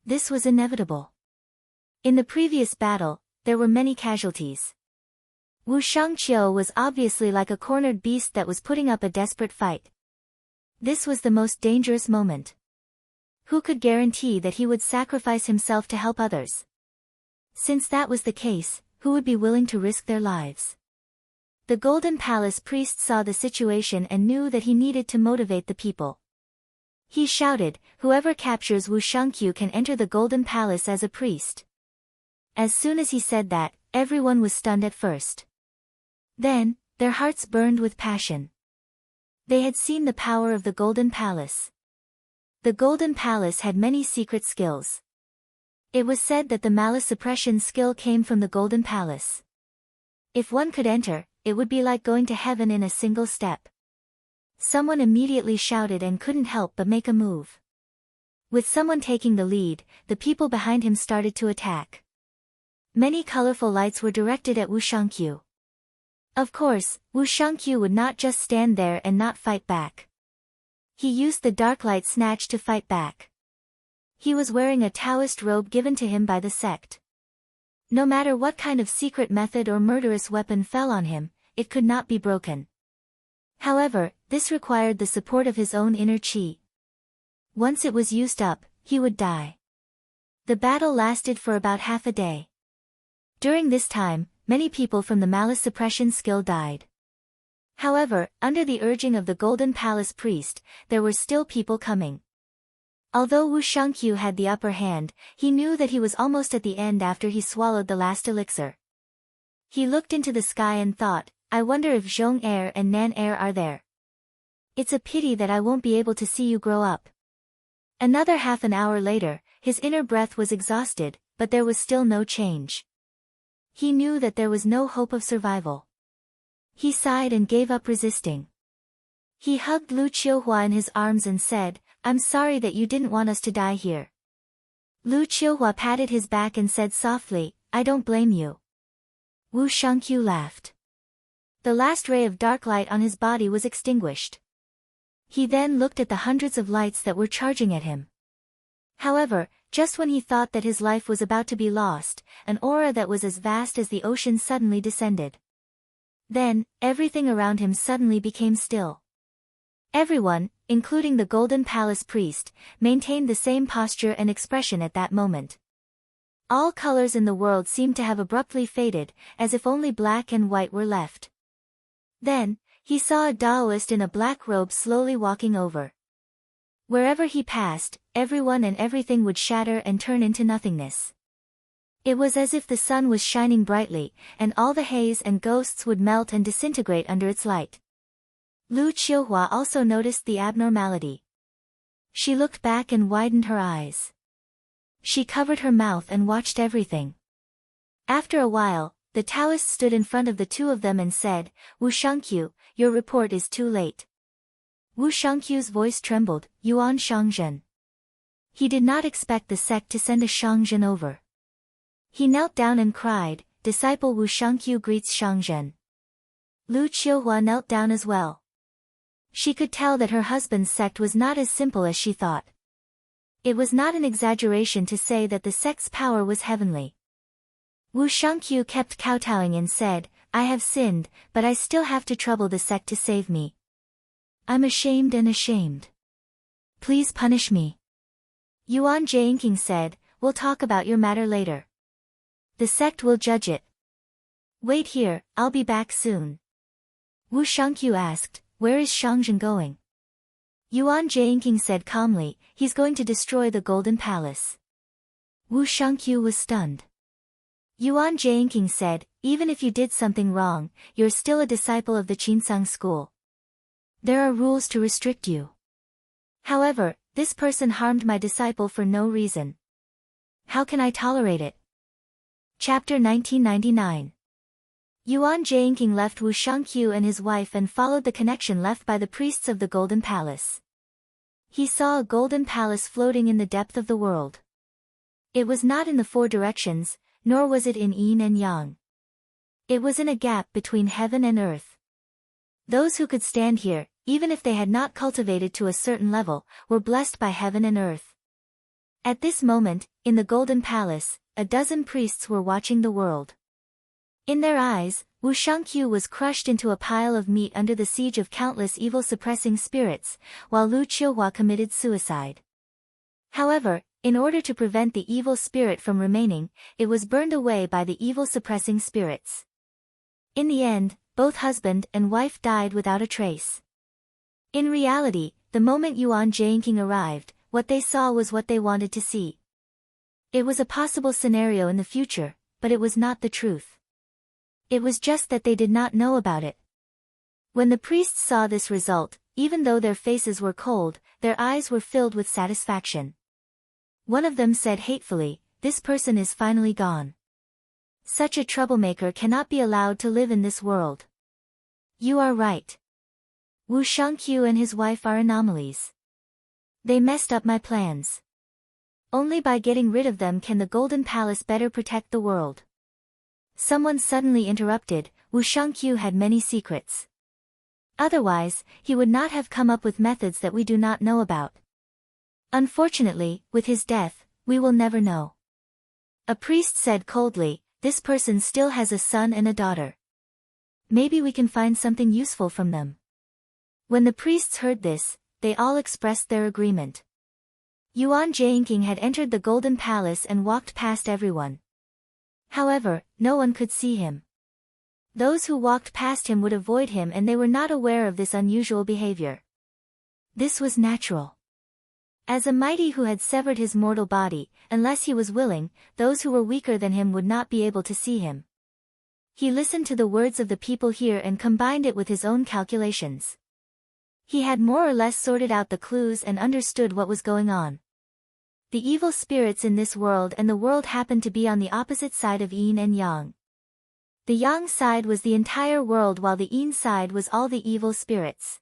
This was inevitable. In the previous battle, there were many casualties. Wu Shangqiu was obviously like a cornered beast that was putting up a desperate fight. This was the most dangerous moment. Who could guarantee that he would sacrifice himself to help others? Since that was the case, who would be willing to risk their lives? The Golden Palace priest saw the situation and knew that he needed to motivate the people. He shouted, "Whoever captures Wu Shangqiu can enter the Golden Palace as a priest." As soon as he said that, everyone was stunned at first. Then, their hearts burned with passion. They had seen the power of the Golden Palace. The Golden Palace had many secret skills. It was said that the malice suppression skill came from the Golden Palace. If one could enter, it would be like going to heaven in a single step. Someone immediately shouted and couldn't help but make a move. With someone taking the lead, the people behind him started to attack. Many colorful lights were directed at Wu Shangqiu. Of course, Wu Shangqiu would not just stand there and not fight back. He used the dark light snatch to fight back. He was wearing a Taoist robe given to him by the sect. No matter what kind of secret method or murderous weapon fell on him, it could not be broken. However, this required the support of his own inner qi. Once it was used up, he would die. The battle lasted for about half a day. During this time, many people from the malice suppression skill died. However, under the urging of the Golden Palace priest, there were still people coming. Although Wu Shangqiu had the upper hand, he knew that he was almost at the end after he swallowed the last elixir. He looked into the sky and thought, "I wonder if Zhong Er and Nan Er are there. It's a pity that I won't be able to see you grow up." Another half an hour later, his inner breath was exhausted, but there was still no change. He knew that there was no hope of survival. He sighed and gave up resisting. He hugged Lu Qiuhua in his arms and said, "I'm sorry that you didn't want us to die here." Lu Qiuhua patted his back and said softly, "I don't blame you." Wu Shangqiu laughed. The last ray of dark light on his body was extinguished. He then looked at the hundreds of lights that were charging at him. However, just when he thought that his life was about to be lost, an aura that was as vast as the ocean suddenly descended. Then, everything around him suddenly became still. Everyone, including the Golden Palace priest, maintained the same posture and expression at that moment. All colors in the world seemed to have abruptly faded, as if only black and white were left. Then, he saw a Taoist in a black robe slowly walking over. Wherever he passed, everyone and everything would shatter and turn into nothingness. It was as if the sun was shining brightly, and all the haze and ghosts would melt and disintegrate under its light. Lu Qiuhua also noticed the abnormality. She looked back and widened her eyes. She covered her mouth and watched everything. After a while, the Taoist stood in front of the two of them and said, "Wu Shangqiu, your report is too late." Wu Shangqiu's voice trembled, "Yuan Shangzhen." He did not expect the sect to send a Shangzhen over. He knelt down and cried, "Disciple Wu Shangqiu greets Shangzhen." Lu Qiuhua knelt down as well. She could tell that her husband's sect was not as simple as she thought. It was not an exaggeration to say that the sect's power was heavenly. Wu Shangqiu kept kowtowing and said, "I have sinned, but I still have to trouble the sect to save me. I'm ashamed and ashamed. Please punish me." Yuan Jianqing said, "We'll talk about your matter later. The sect will judge it. Wait here, I'll be back soon." Wu Shangqiu asked, "Where is Shangzhen going?" Yuan Jianqing said calmly, "He's going to destroy the Golden Palace." Wu Shangqiu was stunned. Yuan Jianqing said, "Even if you did something wrong, you're still a disciple of the Qinsang school. There are rules to restrict you. However, this person harmed my disciple for no reason. How can I tolerate it?" Chapter 1999. Yuan Jianqing left Wu Shangqiu and his wife and followed the connection left by the priests of the Golden Palace. He saw a golden palace floating in the depth of the world. It was not in the four directions, nor was it in yin and yang. It was in a gap between heaven and earth. Those who could stand here, even if they had not cultivated to a certain level, were blessed by heaven and earth. At this moment, in the Golden Palace, a dozen priests were watching the world. In their eyes, Wu Shangqiu was crushed into a pile of meat under the siege of countless evil-suppressing spirits, while Lu Qiuhua committed suicide. However, in order to prevent the evil spirit from remaining, it was burned away by the evil-suppressing spirits. In the end, both husband and wife died without a trace. In reality, the moment Yuan Jianqing arrived, what they saw was what they wanted to see. It was a possible scenario in the future, but it was not the truth. It was just that they did not know about it. When the priests saw this result, even though their faces were cold, their eyes were filled with satisfaction. One of them said hatefully, "This person is finally gone. Such a troublemaker cannot be allowed to live in this world." "You are right. Wu Shangqiu and his wife are anomalies. They messed up my plans. Only by getting rid of them can the Golden Palace better protect the world." Someone suddenly interrupted, "Wu Shangqiu had many secrets. Otherwise, he would not have come up with methods that we do not know about. Unfortunately, with his death, we will never know." A priest said coldly, "This person still has a son and a daughter. Maybe we can find something useful from them." When the priests heard this, they all expressed their agreement. Yuan Jianqing had entered the Golden Palace and walked past everyone. However, no one could see him. Those who walked past him would avoid him and they were not aware of this unusual behavior. This was natural. As a mighty who had severed his mortal body, unless he was willing, those who were weaker than him would not be able to see him. He listened to the words of the people here and combined it with his own calculations. He had more or less sorted out the clues and understood what was going on. The evil spirits in this world and the world happened to be on the opposite side of yin and yang. The yang side was the entire world while the yin side was all the evil spirits.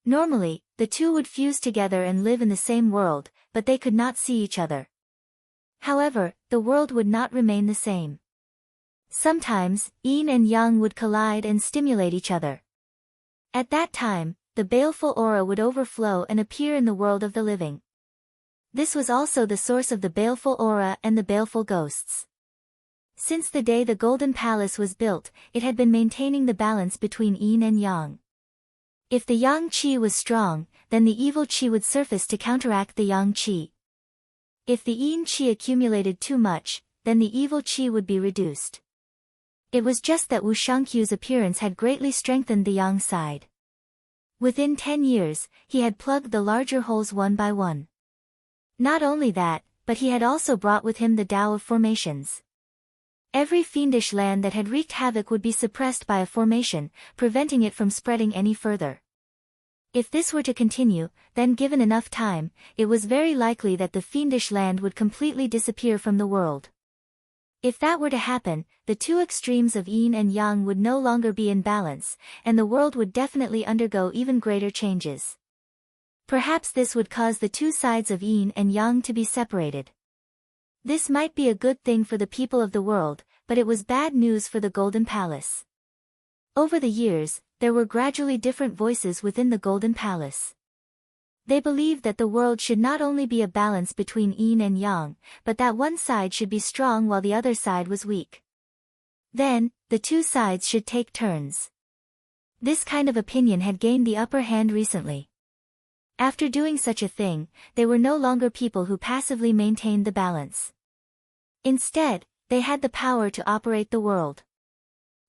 Normally, the two would fuse together and live in the same world, but they could not see each other. However, the world would not remain the same. Sometimes, yin and yang would collide and stimulate each other. At that time, the baleful aura would overflow and appear in the world of the living. This was also the source of the baleful aura and the baleful ghosts. Since the day the Golden Palace was built, it had been maintaining the balance between yin and yang. If the yang qi was strong, then the evil qi would surface to counteract the yang qi. If the yin qi accumulated too much, then the evil qi would be reduced. It was just that Wu Shangqiu's appearance had greatly strengthened the yang side. Within 10 years, he had plugged the larger holes one by one. Not only that, but he had also brought with him the Tao of formations. Every fiendish land that had wreaked havoc would be suppressed by a formation, preventing it from spreading any further. If this were to continue, then given enough time, it was very likely that the fiendish land would completely disappear from the world. If that were to happen, the two extremes of yin and yang would no longer be in balance, and the world would definitely undergo even greater changes. Perhaps this would cause the two sides of yin and yang to be separated. This might be a good thing for the people of the world, but it was bad news for the Golden Palace. Over the years, there were gradually different voices within the Golden Palace. They believed that the world should not only be a balance between yin and yang, but that one side should be strong while the other side was weak. Then, the two sides should take turns. This kind of opinion had gained the upper hand recently. After doing such a thing, they were no longer people who passively maintained the balance. Instead, they had the power to operate the world.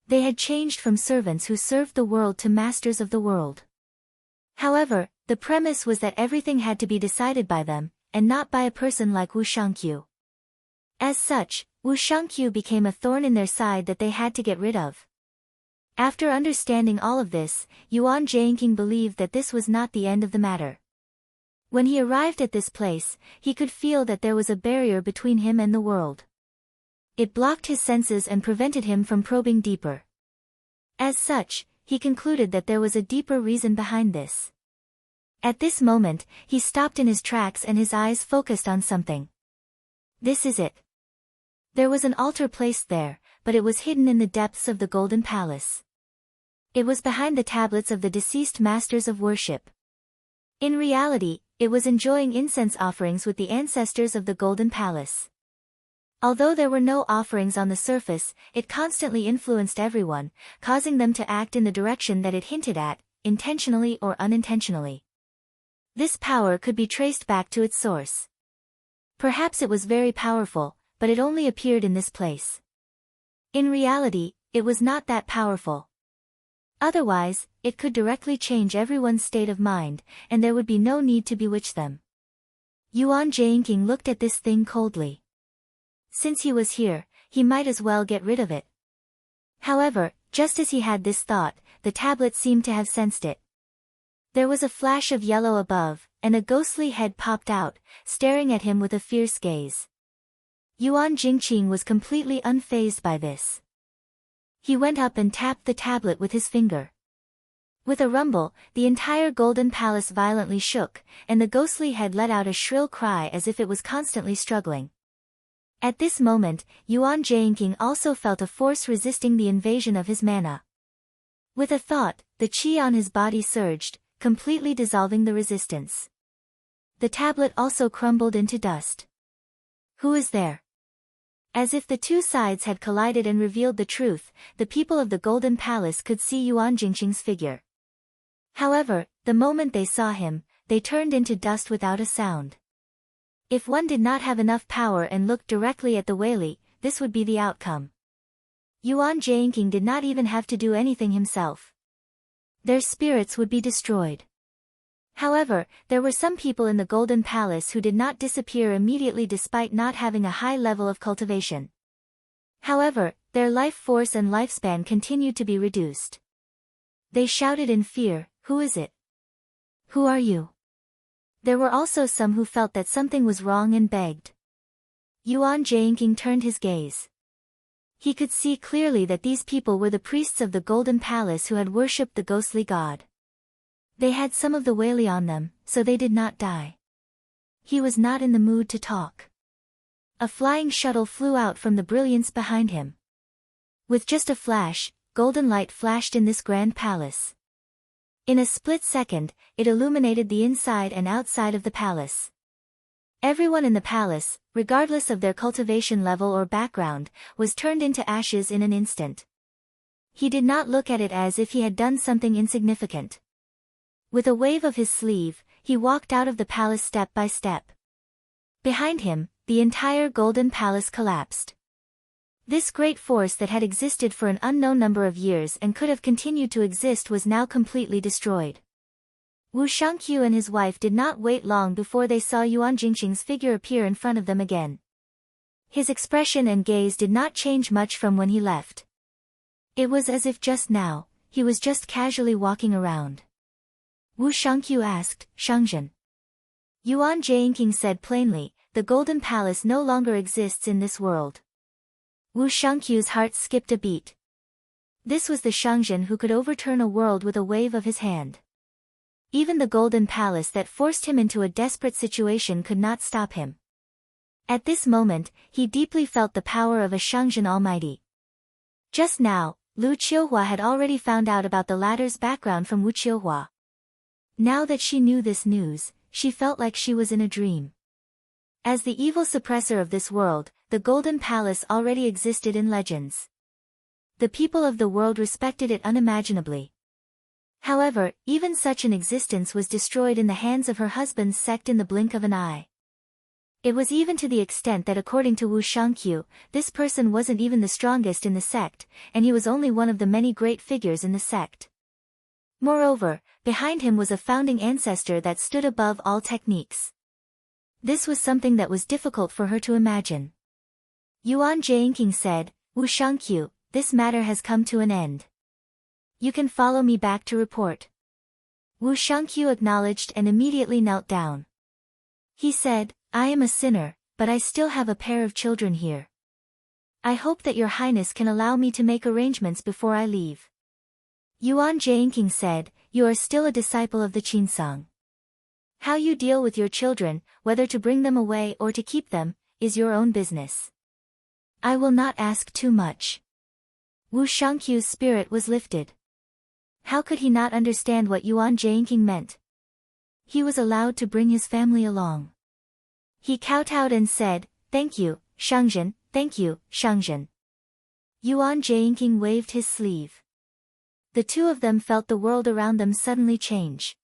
They had changed from servants who served the world to masters of the world. However, the premise was that everything had to be decided by them, and not by a person like Wu Shangqiu. As such, Wu Shangqiu became a thorn in their side that they had to get rid of. After understanding all of this, Yuan Jianqing believed that this was not the end of the matter. When he arrived at this place, he could feel that there was a barrier between him and the world. It blocked his senses and prevented him from probing deeper. As such, he concluded that there was a deeper reason behind this. At this moment, he stopped in his tracks and his eyes focused on something. This is it. There was an altar placed there, but it was hidden in the depths of the Golden Palace. It was behind the tablets of the deceased masters of worship. In reality, it was enjoying incense offerings with the ancestors of the Golden Palace. Although there were no offerings on the surface, it constantly influenced everyone, causing them to act in the direction that it hinted at, intentionally or unintentionally. This power could be traced back to its source. Perhaps it was very powerful, but it only appeared in this place. In reality, it was not that powerful. Otherwise, it could directly change everyone's state of mind, and there would be no need to bewitch them. Yuan Jianqing looked at this thing coldly. Since he was here, he might as well get rid of it. However, just as he had this thought, the tablet seemed to have sensed it. There was a flash of yellow above, and a ghostly head popped out, staring at him with a fierce gaze. Yuan Jingqing was completely unfazed by this. He went up and tapped the tablet with his finger. With a rumble, the entire Golden Palace violently shook, and the ghostly head let out a shrill cry as if it was constantly struggling. At this moment, Yuan Jianqing also felt a force resisting the invasion of his mana. With a thought, the qi on his body surged, completely dissolving the resistance. The tablet also crumbled into dust. Who is there? As if the two sides had collided and revealed the truth, the people of the Golden Palace could see Yuan Jingqing's figure. However, the moment they saw him, they turned into dust without a sound. If one did not have enough power and looked directly at the Weili, this would be the outcome. Yuan Jianqing did not even have to do anything himself. Their spirits would be destroyed. However, there were some people in the Golden Palace who did not disappear immediately despite not having a high level of cultivation. However, their life force and lifespan continued to be reduced. They shouted in fear, "Who is it? Who are you?" There were also some who felt that something was wrong and begged. Yuan Jianqing turned his gaze. He could see clearly that these people were the priests of the Golden Palace who had worshipped the ghostly god. They had some of the Weili on them, so they did not die. He was not in the mood to talk. A flying shuttle flew out from the brilliance behind him. With just a flash, golden light flashed in this grand palace. In a split second, it illuminated the inside and outside of the palace. Everyone in the palace, regardless of their cultivation level or background, was turned into ashes in an instant. He did not look at it as if he had done something insignificant. With a wave of his sleeve, he walked out of the palace step by step. Behind him, the entire Golden Palace collapsed. This great force that had existed for an unknown number of years and could have continued to exist was now completely destroyed. Wu Shangqiu and his wife did not wait long before they saw Yuan Jingqing's figure appear in front of them again. His expression and gaze did not change much from when he left. It was as if just now, he was just casually walking around. Wu Shangqiu asked, "Shangzhen?" Yuan Jianqing said plainly, "The Golden Palace no longer exists in this world." Wu Shangqiu's heart skipped a beat. This was the Shangzhen who could overturn a world with a wave of his hand. Even the golden palace that forced him into a desperate situation could not stop him. At this moment, he deeply felt the power of a Shangzhen Almighty. Just now, Lu Qiuhua had already found out about the latter's background from Wu Qiuhua. Now that she knew this news, she felt like she was in a dream. As the evil suppressor of this world, the Golden Palace already existed in legends. The people of the world respected it unimaginably. However, even such an existence was destroyed in the hands of her husband's sect in the blink of an eye. It was even to the extent that according to Wu Shangqiu, this person wasn't even the strongest in the sect, and he was only one of the many great figures in the sect. Moreover, behind him was a founding ancestor that stood above all techniques. This was something that was difficult for her to imagine. Yuan Jianqing said, "Wu Shangqiu, this matter has come to an end. You can follow me back to report." Wu Shangqiu acknowledged and immediately knelt down. He said, "I am a sinner, but I still have a pair of children here. I hope that your highness can allow me to make arrangements before I leave." Yuan Jianqing said, "You are still a disciple of the Qinsong. How you deal with your children, whether to bring them away or to keep them, is your own business. I will not ask too much." Wu Shangqiu's spirit was lifted. How could he not understand what Yuan Jianqing meant? He was allowed to bring his family along. He kowtowed and said, "Thank you, Shangzhen, thank you, Shangzhen." Yuan Jianqing waved his sleeve. The two of them felt the world around them suddenly change.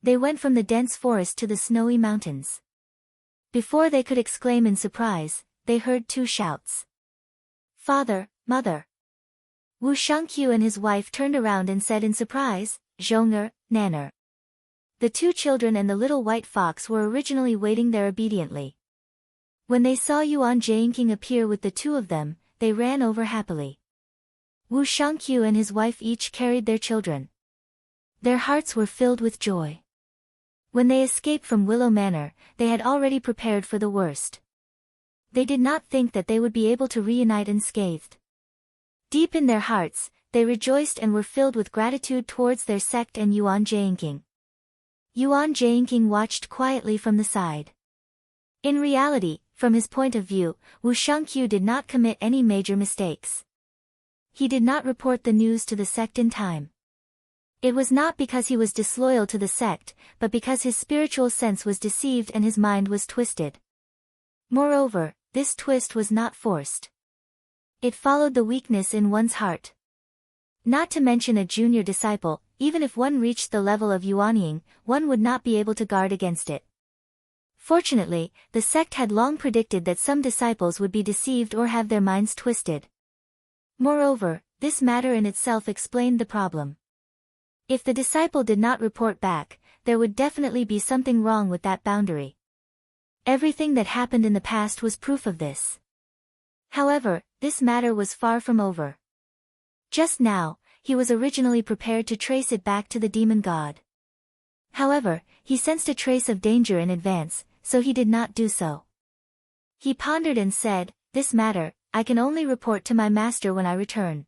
They went from the dense forest to the snowy mountains. Before they could exclaim in surprise, they heard two shouts. "Father, mother!" Wu Shangqiu and his wife turned around and said in surprise, "Zhong'er, Nan'er." The two children and the little white fox were originally waiting there obediently. When they saw Yuan Jianqing appear with the two of them, they ran over happily. Wu Shangqiu and his wife each carried their children. Their hearts were filled with joy. When they escaped from Willow Manor, they had already prepared for the worst. They did not think that they would be able to reunite unscathed. Deep in their hearts, they rejoiced and were filled with gratitude towards their sect and Yuan Jianqing. Yuan Jianqing watched quietly from the side. In reality, from his point of view, Wu Shangqiu did not commit any major mistakes. He did not report the news to the sect in time. It was not because he was disloyal to the sect, but because his spiritual sense was deceived and his mind was twisted. Moreover, this twist was not forced. It followed the weakness in one's heart. Not to mention a junior disciple, even if one reached the level of Yuanying, one would not be able to guard against it. Fortunately, the sect had long predicted that some disciples would be deceived or have their minds twisted. Moreover, this matter in itself explained the problem. If the disciple did not report back, there would definitely be something wrong with that boundary. Everything that happened in the past was proof of this. However, this matter was far from over. Just now, he was originally prepared to trace it back to the demon god. However, he sensed a trace of danger in advance, so he did not do so. He pondered and said, "This matter, I can only report to my master when I return."